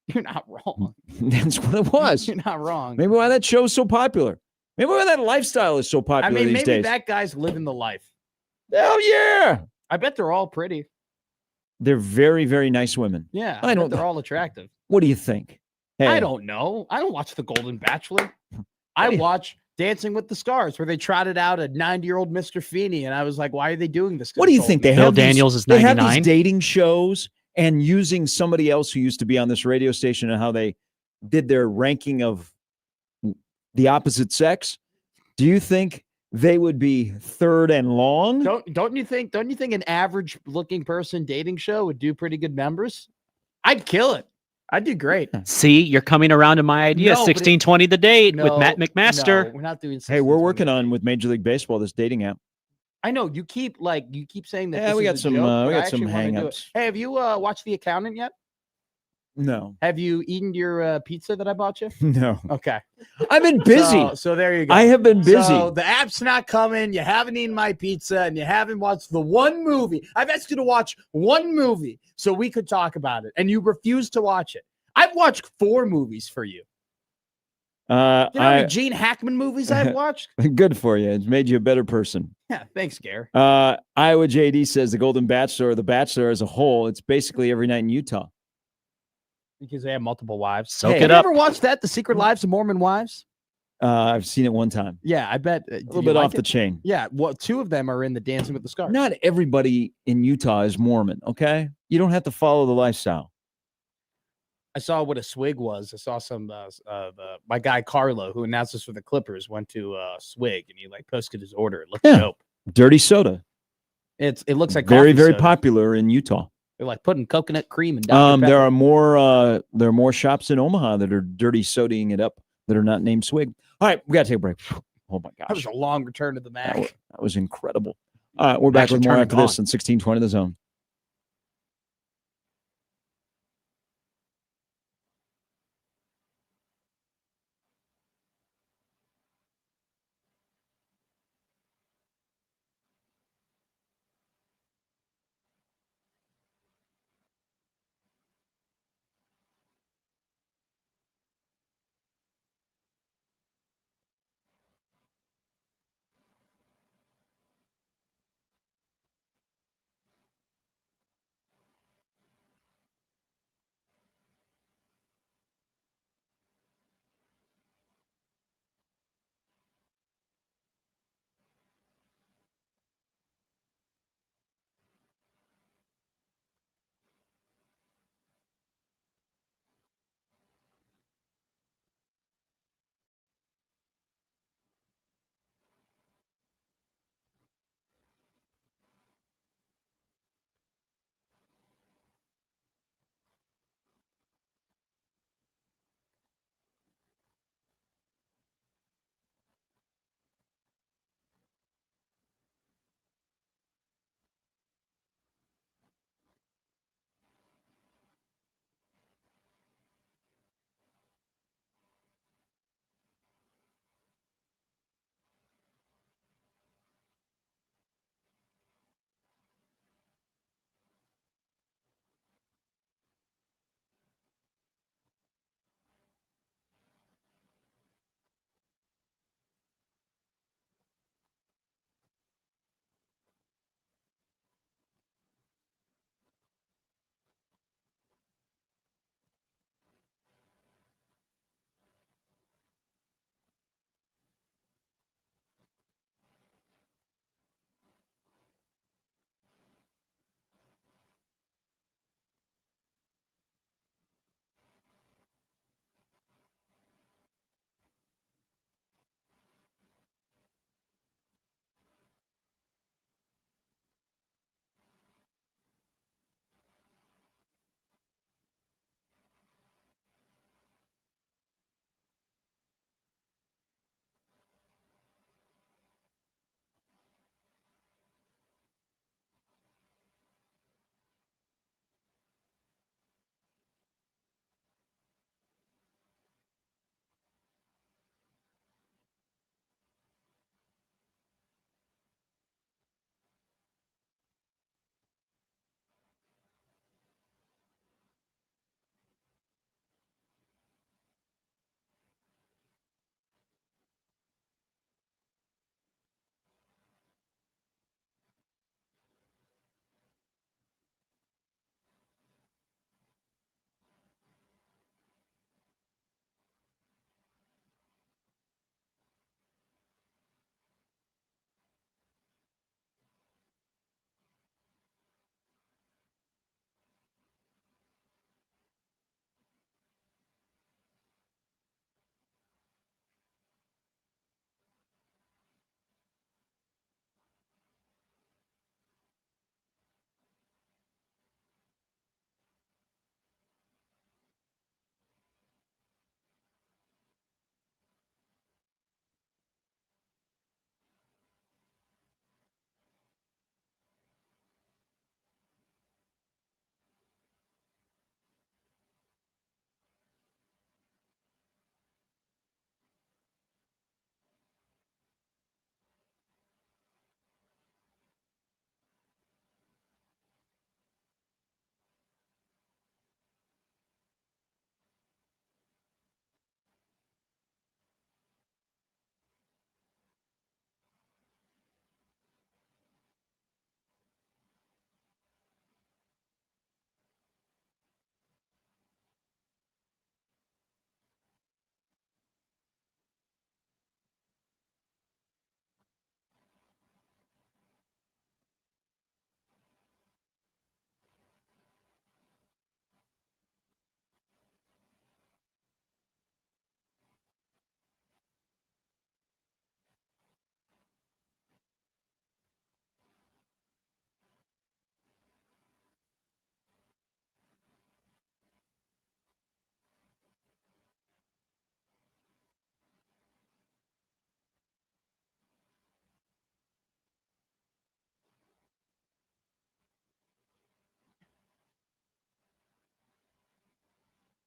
You're not wrong. That's what it was. You're not wrong. Maybe why that show's so popular. Maybe why that lifestyle is so popular I mean, these maybe days. that guy's living the life. Hell yeah! I bet they're all pretty. They're very, very nice women. Yeah, I don't. bet they're all attractive. What do you think? Hey, I don't know. I don't watch The Golden Bachelor. I watch Dancing with the Stars, where they trotted out a 90-year-old Mr. Feeney, and I was like, why are they doing this? What do you think? They Bill have Daniels these, is They have 99? these dating shows and using somebody else who used to be on this radio station and how they did their ranking of the opposite sex. Do you think they would be third and long? Don't you think an average looking person dating show would do pretty good numbers? I'd kill it. I'd do great. See, you're coming around to my idea. No, but 1620 the date with Matt No, McMaster. we're not doing. Hey, we're 1620. working on with Major League Baseball this dating app. I know you keep saying that. Yeah, this we is got a some, joke, we but I got some actually wanna do it. hang-ups. Hey, have you watched The Accountant yet? No, Have you eaten your pizza that I bought you? no. Okay. I've been busy. So there you go. I have been busy. So the app's not coming. You haven't eaten my pizza, and you haven't watched the one movie. I've asked you to watch one movie so we could talk about it, and you refuse to watch it. I've watched 4 movies for you. You know how many Gene Hackman movies I've watched? Good for you. It's made you a better person. Yeah, thanks, Gare. Iowa JD says the Golden Bachelor, or the Bachelor as a whole, it's basically every night in Utah. Because they have multiple wives. Soak Have it you up. ever watched that, The Secret Lives of Mormon Wives? I've seen it one time. Yeah, I bet. A little bit off the chain. Yeah, well, 2 of them are in the Dancing with the Stars. Not everybody in Utah is Mormon, okay? You don't have to follow the lifestyle. I saw what a swig was. I saw some my guy Carlo, who announced this for the Clippers, went to swig and he posted his order. It looked dope. Dirty soda. It looks like very, coffee very soda. popular in Utah. They're like putting coconut cream and Dr. There Pepper. are more shops in Omaha that are dirty sodaing it up that are not named Swig. All right, we got to take a break. Oh my gosh, That was a long return to the Mac. that was incredible. All right, we're back Actually with more turned after it this on. on 1620 The Zone.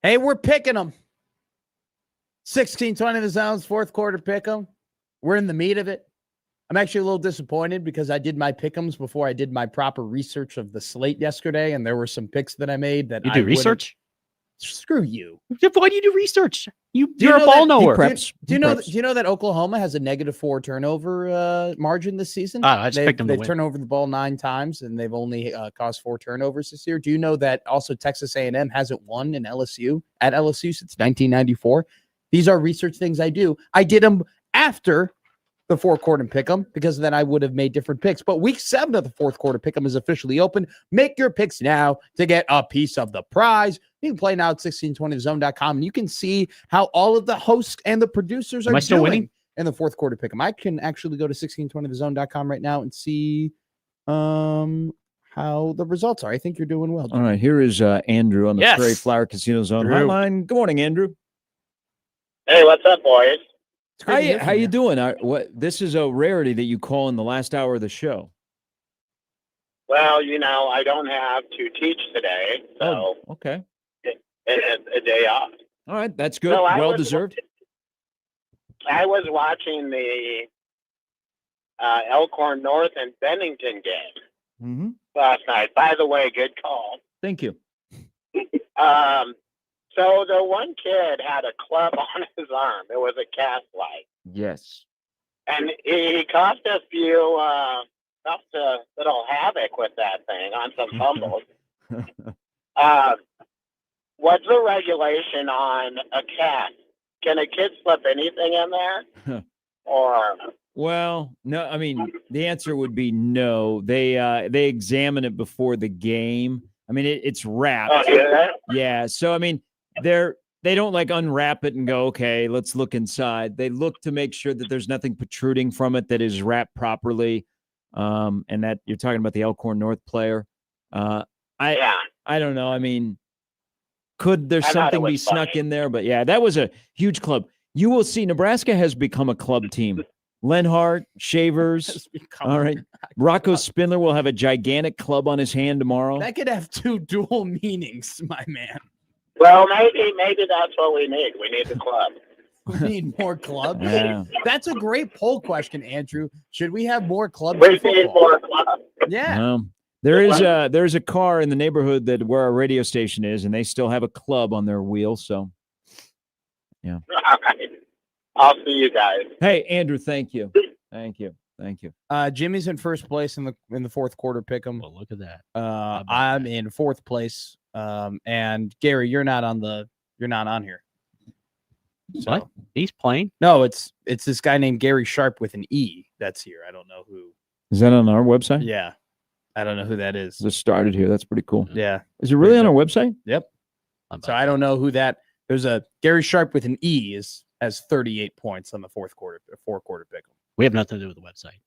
Hey, we're picking them. 16-20 the zones, fourth quarter pick 'em. We're in the meat of it. I'm actually a little disappointed because I did my pick'ems before I did my proper research of the slate yesterday, and there were some picks that I made that You do research? Screw you. Why do you do research? You're know a ball that- knower. Do you know that Oklahoma has a -4 turnover margin this season? I just picked them to They've win. turned over the ball 9 times, and they've only caused 4 turnovers this year. Do you know that also Texas A&M hasn't won in LSU since 1994? These are research things I do. I did them after the fourth quarter pick 'em because then I would have made different picks. But week 7 of the fourth quarter pick 'em is officially open. Make your picks now to get a piece of the prize. You can play now at 1620thezone.com, and you can see how all of the hosts and the producers Am are I still doing winning? in the fourth quarter pick 'em. I can actually go to 1620thezone.com right now and see how the results are. I think you're doing well. All right, here is Andrew on the Yes. Prairie Flower Casino Zone Drew. hotline. Good morning, Andrew. Hey, what's up, boys? It's great to hear How from you doing? This is a rarity that you call in the last hour of the show. Well, I don't have to teach today, so Okay. it's a day off. All right, that's good. So Well deserved. I was watching the Elkhorn North and Bennington game Mm-hmm. last night. By the way, good call. Thank you. So the one kid had a club on his arm. It was a cast light. Yes. And he caused a few, caused a little havoc with that thing on some fumbles. What's the regulation on a cast? Can a kid slip anything in there? Or Well, no, I mean, the answer would be no. They examine it before the game. I mean, it's wrapped. Oh, yeah? Yeah. So, I mean, they don't like unwrap it and go, okay, let's look inside. They look to make sure that there's nothing protruding from it, that is wrapped properly. And that you're talking about the Elkhorn North player. I don't know. I mean, could there I thought something it was be snuck funny. in there? But yeah, that was a huge club. You will see Nebraska has become a club team. Lenhart, Shavers. All right. Rocco Spindler will have a gigantic club on his hand tomorrow. That could have 2 dual meanings, my man. Well, maybe that's what we need. We need the club. We need more clubs. Yeah. That's a great poll question, Andrew. Should we have more clubs? We in need football? more clubs. Yeah. There's a car in the neighborhood where our radio station is, and they still have a club on their wheel. So, yeah. All right. I'll see you guys. Hey, Andrew, thank you. Thank you. Jimmy's in first place in the fourth quarter pick 'em. Well, look at that. I'm in fourth place. And Gary, you're not on here. So, What? He's playing? No, it's this guy named Gary Sharp with an E that's here. I don't know who. Is that on our website? Yeah. I don't know who that is. Just started here. That's pretty cool. Yeah. Is it really on our website? Yep. So I don't know who that. There's a Gary Sharp with an E has 38 points on the fourth quarter pick 'em. We have nothing to do with the website.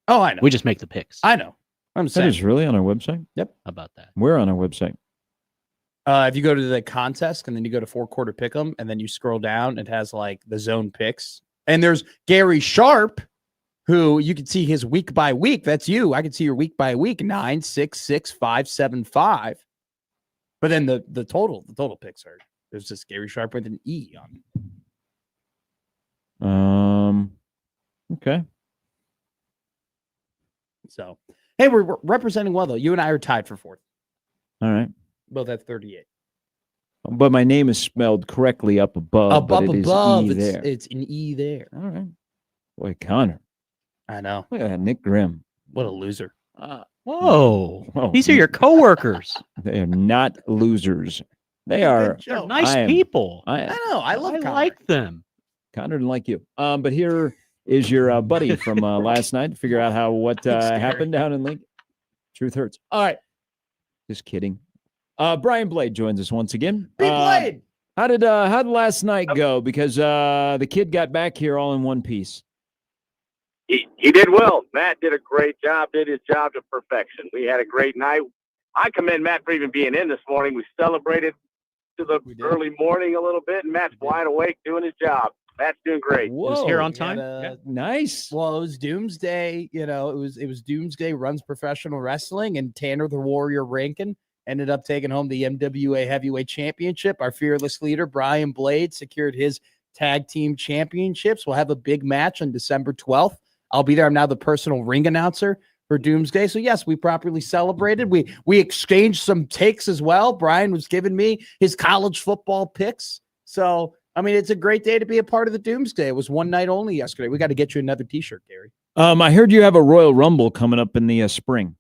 Oh, I know. We just make the picks. I know. I'm That saying. is really on our website? Yep. How about that? We're on our website. If you go to the contest and then you go to four quarter pick 'em and then you scroll down, it has like the zone picks. And there's Gary Sharp, who you can see his week by week. That's you. I can see your week by week 9, 6, 6, 5, 7, 5. But then the total picks are there's just Gary Sharp with an E on it. Okay. So hey, we're representing well though. You and I are tied for fourth. All right. Both at 38. But my name is spelled correctly up above. but it is above, E there. it's an E there. All right. Boy, Connor. I know. Look at that, Nick Grimm. What a loser. Whoa. These are your coworkers. They are not losers. They are They're nice people. I know. I love Connor. like them. Connor didn't like you. But here is your buddy from last night to figure out what happened down in Lincoln. Truth hurts. All right. Just kidding. Brian Blade joins us once again. Blade. How did last night go? Because the kid got back here all in one piece. He did well. Matt did a great job, did his job to perfection. We had a great night. I commend Matt for even being in this morning. We celebrated to the early morning a little bit, and Matt's wide awake doing his job. Matt's doing great. Whoa, was here on time. Nice. Well, it was Doomsday. You know, it was Doomsday runs professional wrestling, and Tanner the Warrior Rankin ended up taking home the MWA Heavyweight Championship. Our fearless leader, Brian Blade, secured his tag team championships. We'll have a big match on December 12th. I'll be there. I'm now the personal ring announcer for Doomsday. So yes, we properly celebrated. We exchanged some takes as well. Brian was giving me his college football picks. So, I mean, it's a great day to be a part of the Doomsday. It was one night only yesterday. We got to get you another t-shirt, Gary. I heard you have a Royal Rumble coming up in the spring.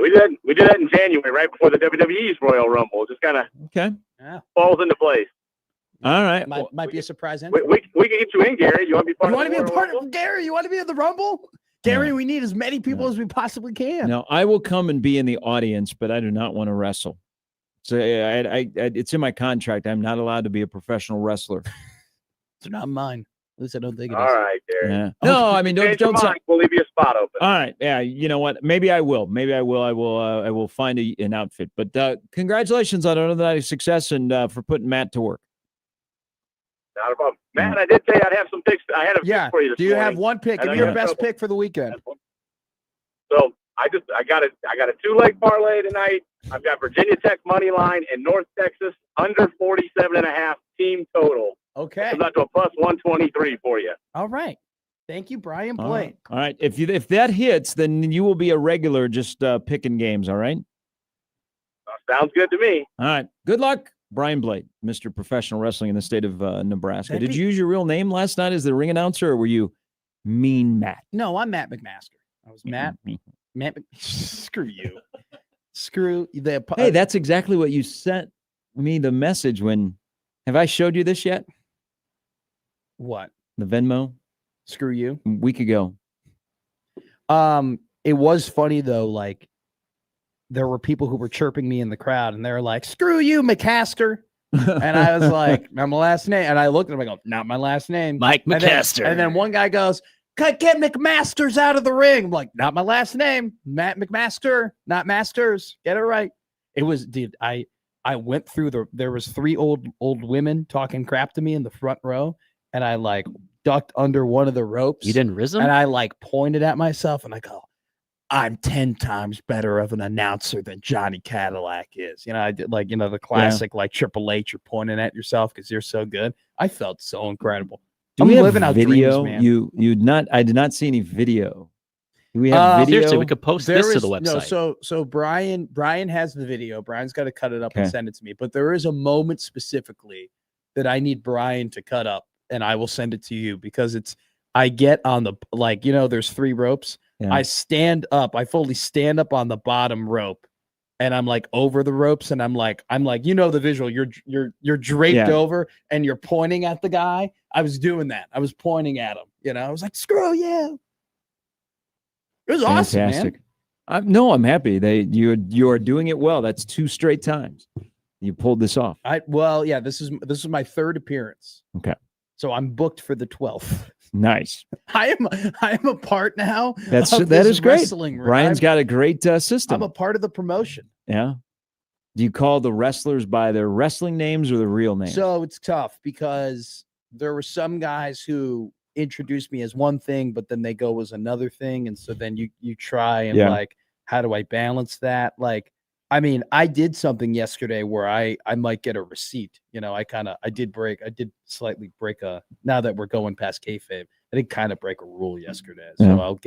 We did that in January, right before the WWE's Royal Rumble. Just kind of falls into place. All right, might be a surprise. We can get you in, Gary. You want to be part? You want to be a part of Gary? You want to be in the Rumble? Gary, we need as many people as we possibly can. No, I will come and be in the audience, but I do not want to wrestle. So it's in my contract. I'm not allowed to be a professional wrestler. It's not mine. At least I don't think it is. All right, Gary. Yeah. No, I mean, don't. We'll leave you a spot open. All right. Yeah. You know what? Maybe I will. I will find an outfit. But congratulations on another night of success and for putting Matt to work. Not a problem. Matt, I did say I'd have some picks. I had a pick for you this Do you morning. have one pick? Give me your best pick for the weekend. So I got a 2-leg parlay tonight. I've got Virginia Tech money line and North Texas under 47.5 team total. Okay. I'm not to a plus 123 for you. All right. Thank you, Brian Blade. All right. If that hits, then you will be a regular just picking games. All right. Sounds good to me. All right. Good luck, Brian Blade, Mr. Professional Wrestling in the state of Nebraska. Did you use your real name last night as the ring announcer, or were you Mean Matt? No, I'm Matt McMaster. I was Matt. Screw you. Screw the. Hey, that's exactly what you sent me the message when. Have I showed you this yet? What? The Venmo? Screw you. A week ago. It was funny though, like there were people who were chirping me in the crowd and they're like, screw you, McCaster. And I was like, not my last name. And I looked at him, I go, not my last name. Mike McCaster. And then one guy goes, get McMasters out of the ring. I'm like, not my last name. Matt McMaster, not Masters. Get it right. It was, dude, I went through there was 3 old women talking crap to me in the front row. And I like ducked under one of the ropes. You didn't riz them? And I like pointed at myself and I go, I'm 10 times better of an announcer than Johnny Cadillac is. You know, I did like, you know, the classic like Triple H, you're pointing at yourself because you're so good. I felt so incredible. Do we have video? I did not see any video. Do we have video? Seriously, we could post this to the website. No, so Brian has the video. Brian's got to cut it up and send it to me. But there is a moment specifically that I need Brian to cut up, and I will send it to you because I get on the, like, you know, there's 3 ropes. Yeah. I fully stand up on the bottom rope and I'm like over the ropes and I'm like, you know, the visual, you're draped over and you're pointing at the guy. I was doing that. I was pointing at him, you know, I was like, screw you. It was fantastic. Awesome, man. I'm happy you are doing it well. That's 2 straight times you pulled this off. This is my 3rd appearance. Okay. So I'm booked for the 12th. Nice. I am a part now. That is great. Brian's got a great system. I'm a part of the promotion. Yeah. Do you call the wrestlers by their wrestling names or the real names? So it's tough because there were some guys who introduced me as one thing, but then they go as another thing. And so then you try and like, how do I balance that? Like, I mean, I did something yesterday where I might get a receipt. You know, I did slightly break now that we're going past kayfabe, I did kind of break a rule yesterday. So I'll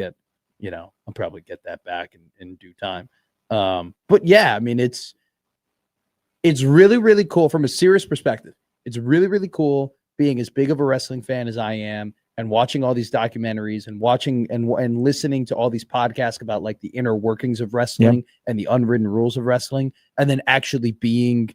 probably get that back in due time. But yeah, I mean, it's really, really cool from a serious perspective. It's really, really cool being as big of a wrestling fan as I am and watching all these documentaries and watching and listening to all these podcasts about like the inner workings of wrestling and the unwritten rules of wrestling, and then actually being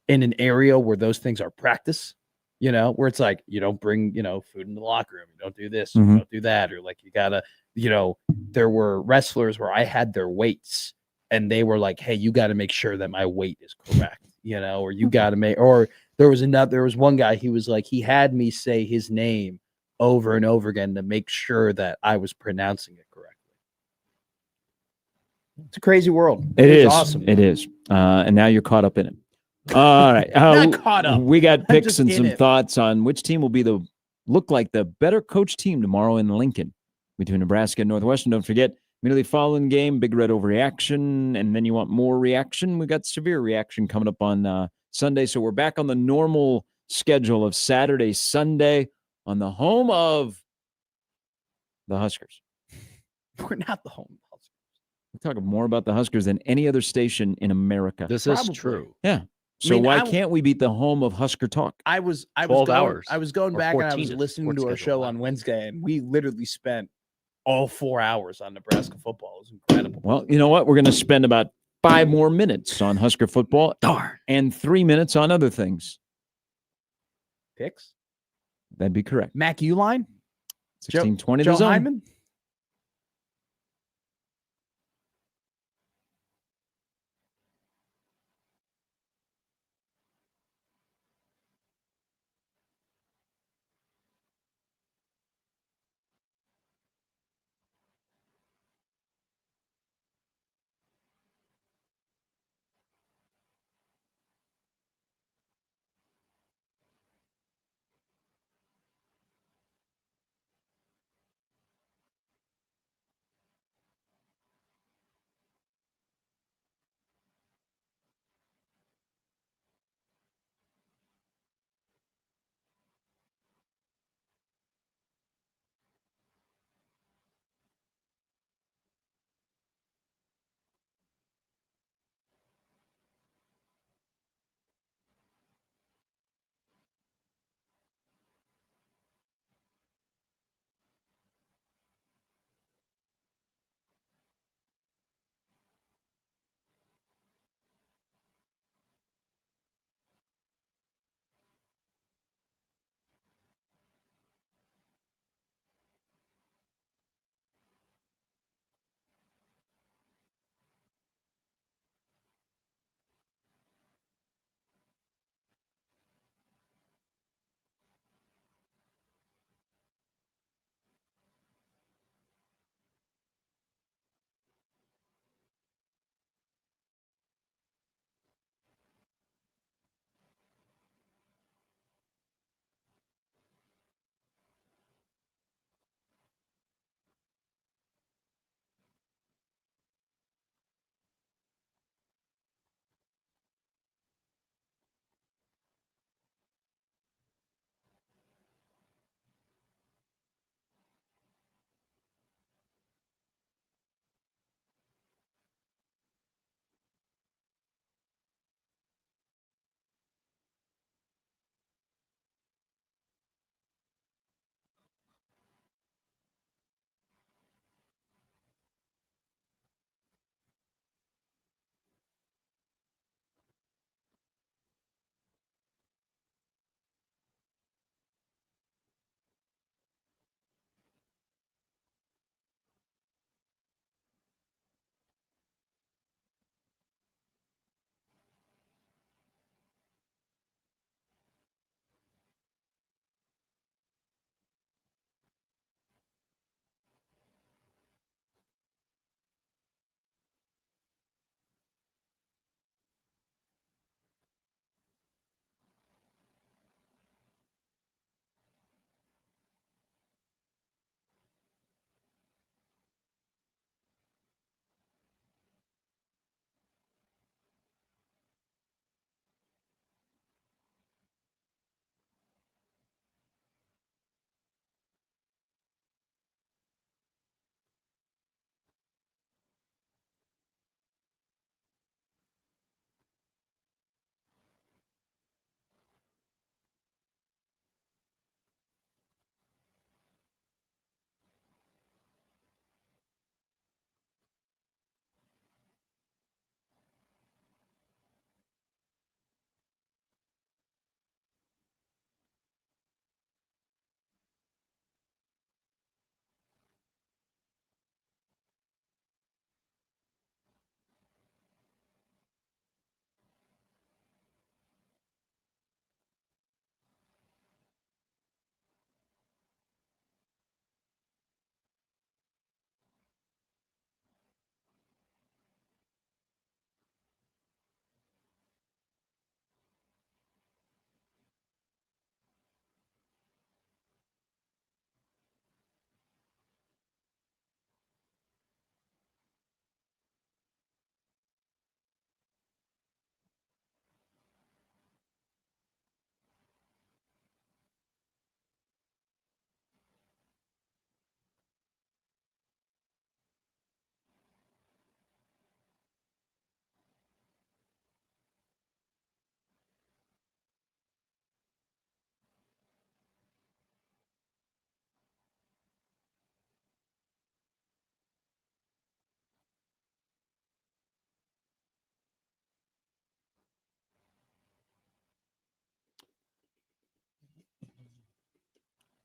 in an area where those things are practice, you know, where it's like, you don't bring, you know, food in the locker room, you don't do this, you don't do that, or like, you gotta, you know, there were wrestlers where I had their weights and they were like, hey, you got to make sure that my weight is correct, you know, or you got to make, or there was one guy, he was like, he had me say his name over and over again to make sure that I was pronouncing it correctly. It's a crazy world. It is awesome. It is. And now you're caught up in it. All right. Not caught up. We got picks and some it. thoughts on which team will be look like the better coach team tomorrow in Lincoln between Nebraska and Northwestern. Don't forget, Immediately following game, big red overreaction, and then you want more reaction. We got severe reaction coming up on Sunday, so we're back on the normal schedule of Saturday, Sunday on the home of the Huskers. We're not the home of the Huskers. We're talking more about the Huskers than any other station in America. This is true. Yeah. So why can't we beat the home of Husker Talk? I was 12 going, hours I was going or back and I 14 was is listening sports to our schedule. show on Wednesday, and we literally spent all 4 hours on Nebraska football. It was incredible. Well, you know what? We're going to spend about 5 more minutes on Husker football. Darn. And 3 minutes on other things. Picks? That'd be correct. Mac Uline? 1620 Joe the zone. Hyman?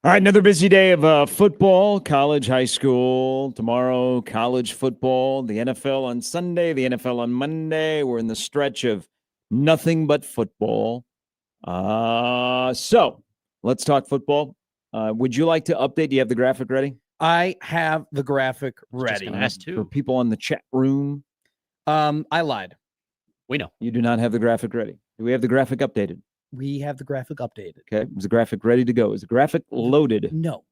All right, another busy day of football, college, high school. Tomorrow, college football, the NFL on Sunday, the NFL on Monday. We're in the stretch of nothing but football. So let's talk football. Would you like to update? Do you have the graphic ready? I have the graphic ready. For people on the chat room. I lied. We know. You do not have the graphic ready. Do we have the graphic updated? We have the graphic updated. Okay. Is the graphic ready to go? Is the graphic loaded? No.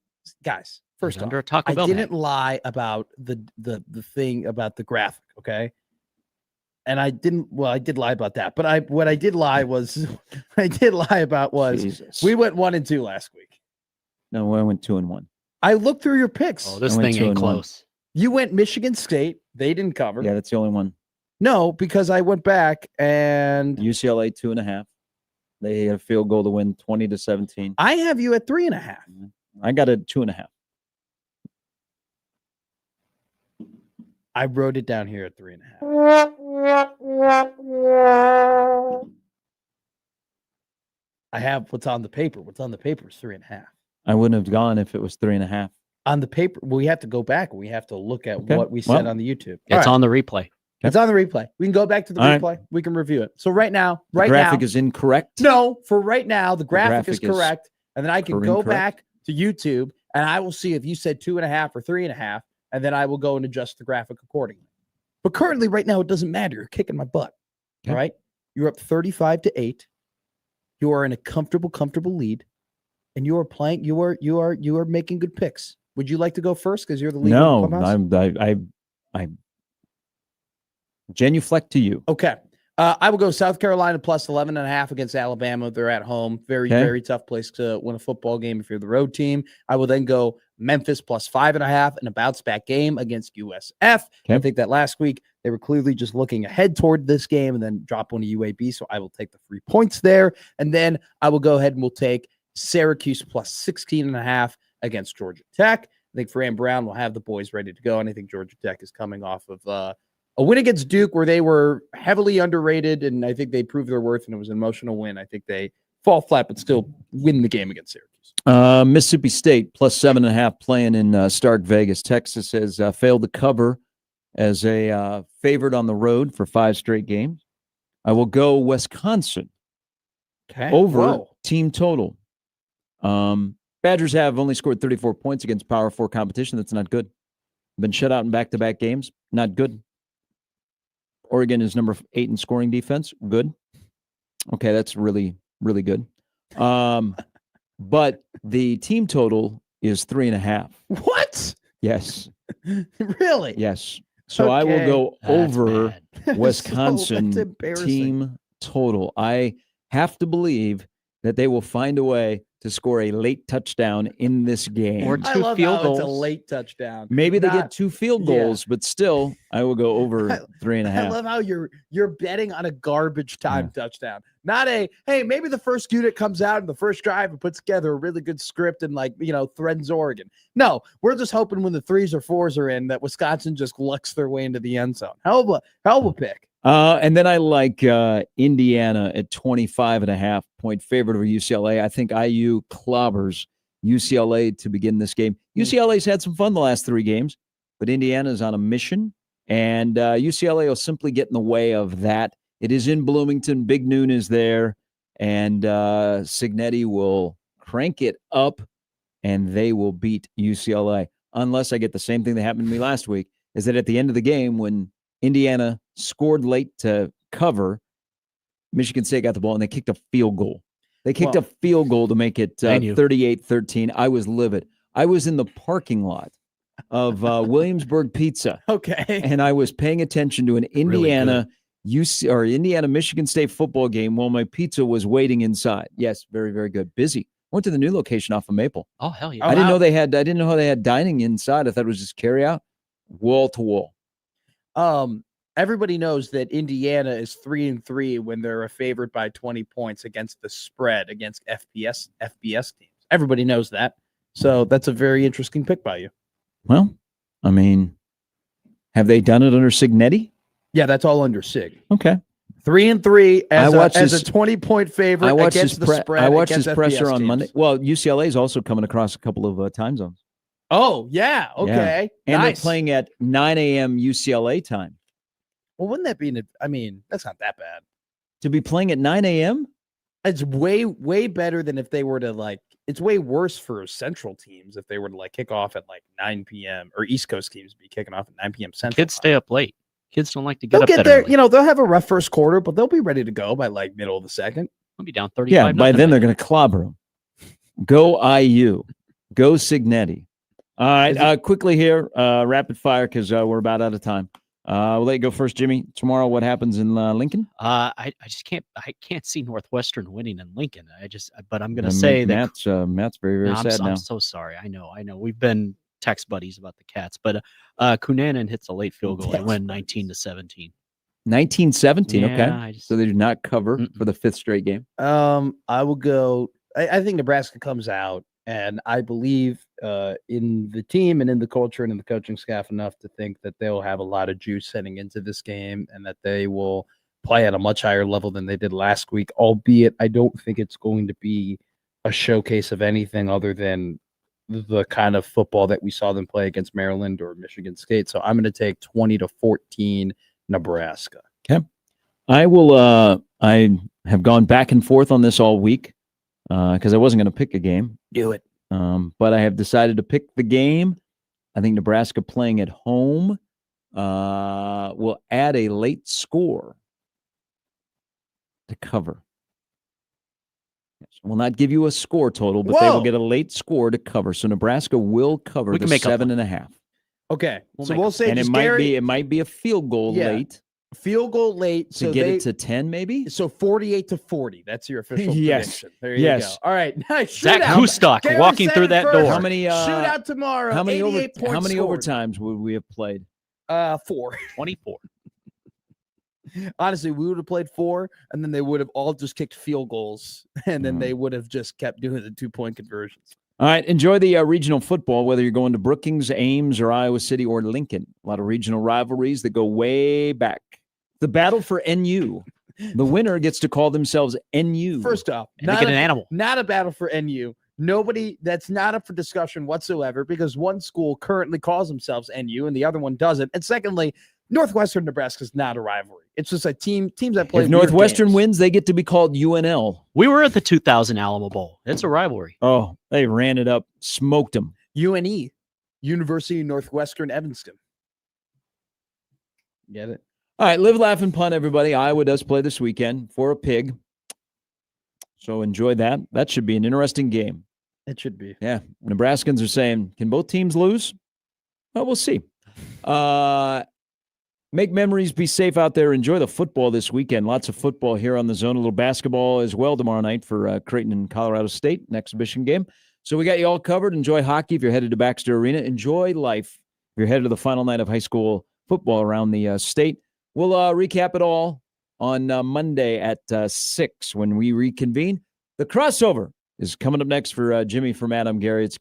Guys, first Under off, a Taco I Bell didn't bag. lie about the thing about the graphic, okay? And I didn't, well, I did lie about that. But what I did lie was Jesus. we went 1-2 last week. No, I went 2-1. I looked through your picks. Oh, this I went thing ain't 2-1. close. You went Michigan State. They didn't cover. Yeah, that's the only one. No, because I went back and UCLA 2.5. They had a field goal to win 20-17. I have you at 3.5. I got a 2.5. I wrote it down here at 3.5. I have what's on the paper. What's on the paper is 3.5. I wouldn't have gone if it was 3.5. On the paper, we have to go back and we have to look at Okay. what we said Well, on the YouTube. It's on the replay. It's on the replay. We can go back to the All right. replay. We can review it. So right now, The graphic is incorrect. no, for right now, the graphic is graphic is correct. And then I can go incorrect. back to YouTube and I will see if you said 2.5 or 3.5, and then I will go and adjust the graphic accordingly. But currently, right now, it doesn't matter. You're kicking my butt. Okay. All right. You're up 35-8. You are in a comfortable lead. And you are playing, you are making good picks. Would you like to go first? Because you're the leader. No, of the clubhouse? I genuflect to you. Okay. I will go South Carolina plus 11.5 against Alabama. They're at home. Very, Okay. very tough place to win a football game if you're the road team. I will then go Memphis plus 5.5 in a bounce back game against USF. I Okay. think that last week they were clearly just looking ahead toward this game and then drop one to UAB. So I will take the 3 points there. And then I will go ahead and we'll take Syracuse plus 16.5 against Georgia Tech. I think Fran Brown will have the boys ready to go. And I think Georgia Tech is coming off of a win against Duke where they were heavily underrated, and I think they proved their worth, and it was an emotional win. I think they fall flat, but still win the game against Syracuse. Mississippi State plus 7.5 playing in Stark Vegas. Texas has failed to cover as a favorite on the road for 5 straight games. I will go Wisconsin over Whoa. team total. Badgers have only scored 34 points against Power 4 competition. That's not good. Been shut out in back-to-back games. Not good. Oregon is number 8 in scoring defense. Good. Okay, that's really, really good. But the team total is 3.5. What? Yes. Really? Yes. So I will go over That's Wisconsin embarrassing. team total. I have to believe that they will find a way to score a late touchdown in this game. Or I 2 love field how goals. it's a late touchdown. Maybe they Not- get 2 field yeah. goals, but still, I will go over I 3.5. love how you're betting on a garbage time touchdown. Not a, hey, maybe the first unit comes out in the first drive and puts together a really good script and threatens Oregon. No, we're just hoping when the 3s or 4s are in that Wisconsin just lucks their way into the end zone. Hell of a pick. And then I like Indiana at 25.5 point favorite over UCLA. I think IU clobbers UCLA to begin this game. UCLA's had some fun the last 3 games, but Indiana's on a mission, and UCLA will simply get in the way of that. It is in Bloomington. Big Noon is there, and Cignetti will crank it up, and they will beat UCLA. Unless I get the same thing that happened to me last week, is that at the end of the game when Indiana scored late to cover, Michigan State got the ball, and they kicked a field goal. They kicked a field goal to make it 38-13. I was livid. I was in the parking lot of Williamsburg Pizza. Okay. And I was paying attention to an Indiana Indiana Michigan State football game while my pizza was waiting inside. Yes, very, very good. Busy. Went to the new location off of Maple. Oh, hell yeah. I didn't know how they had dining inside. I thought it was just carry out, wall to wall. Everybody knows that Indiana is 3-3 when they're a favorite by 20 points against the spread against FBS teams. Everybody knows that. So that's a very interesting pick by you. Well, have they done it under Cignetti? Yeah, that's all under Sig. Okay. 3-3 as this, a 20-point favorite I watched against this the spread. I watched this against presser FBS on teams. Monday. Well, UCLA is also coming across a couple of time zones. Oh, yeah. Okay. Yeah. And nice. they're playing at 9 a.m. UCLA time. Well, wouldn't that be that's not that bad. To be playing at 9 a.m.? It's way, way better than if they were to it's way worse for Central teams if they were to kick off at 9 p.m. or East Coast teams be kicking off at 9 p.m. Central. Kids stay up late. Kids don't like to get They'll up get that there. early. They'll have a rough first quarter, but they'll be ready to go by middle of the second. They'll be down 35. Yeah, by then they're going to clobber them. Go IU. Go Signetti. All right, quickly here, rapid fire because we're about out of time. We'll let you go first, Jimmy. Tomorrow, what happens in Lincoln? I just can't see Northwestern winning in Lincoln. But I'm going to say that Matt's very, very sad now. I'm so sorry. I know. We've been text buddies about the Cats, but Cunanan hits a late field goal and win 19-17. 19-17. Yeah, Okay, so they do not cover for the fifth straight game. I will go. I think Nebraska comes out, and I believe in the team and in the culture and in the coaching staff enough to think that they'll have a lot of juice heading into this game and that they will play at a much higher level than they did last week, albeit I don't think it's going to be a showcase of anything other than the kind of football that we saw them play against Maryland or Michigan State. So I'm going to take 20-14 Nebraska. Okay. I will I have gone back and forth on this all week because I wasn't going to pick a game. Do it. But I have decided to pick the game. I think Nebraska playing at home will add a late score to cover. Yes. Will not give you a score total, but they will get a late score to cover. So Nebraska will cover the 7.5. Okay, we'll say and it might be a field goal late. Field goal late To get it to 10, maybe? So 48-40. That's your official Yes. prediction. There you go. All right. Nice. Zach Kustok walking through that door. How many shootout tomorrow? How many 88 points how many scored. overtimes would we have played? 4. 24. Honestly, we would have played 4, and then they would have all just kicked field goals, and then they would have just kept doing the 2-point conversions. All right, enjoy the regional football, whether you're going to Brookings, Ames, or Iowa City, or Lincoln. A lot of regional rivalries that go way back. The battle for NU. The winner gets to call themselves NU. First off, And they get an animal. Not a battle for NU. Nobody, that's not up for discussion whatsoever because one school currently calls themselves NU and the other one doesn't. And secondly, Northwestern Nebraska is not a rivalry. It's just a teams that play. If Northwestern wins, they get to be called UNL. We were at the 2000 Alamo Bowl. It's a rivalry. Oh, they ran it up, smoked them. UNE, University of Northwestern Evanston. Get it? All right, live, laugh, and punt, everybody. Iowa does play this weekend for a pig. So enjoy that. That should be an interesting game. It should be. Yeah. Nebraskans are saying, can both teams lose? Well, we'll see. Make memories, be safe out there. Enjoy the football this weekend. Lots of football here on the zone. A little basketball as well tomorrow night for Creighton and Colorado State, an exhibition game. So we got you all covered. Enjoy hockey if you're headed to Baxter Arena. Enjoy life if you're headed to the final night of high school football around the state. We'll recap it all on Monday at 6 when we reconvene. The crossover is coming up next for Jimmy, for Matt. I'm Gary. It's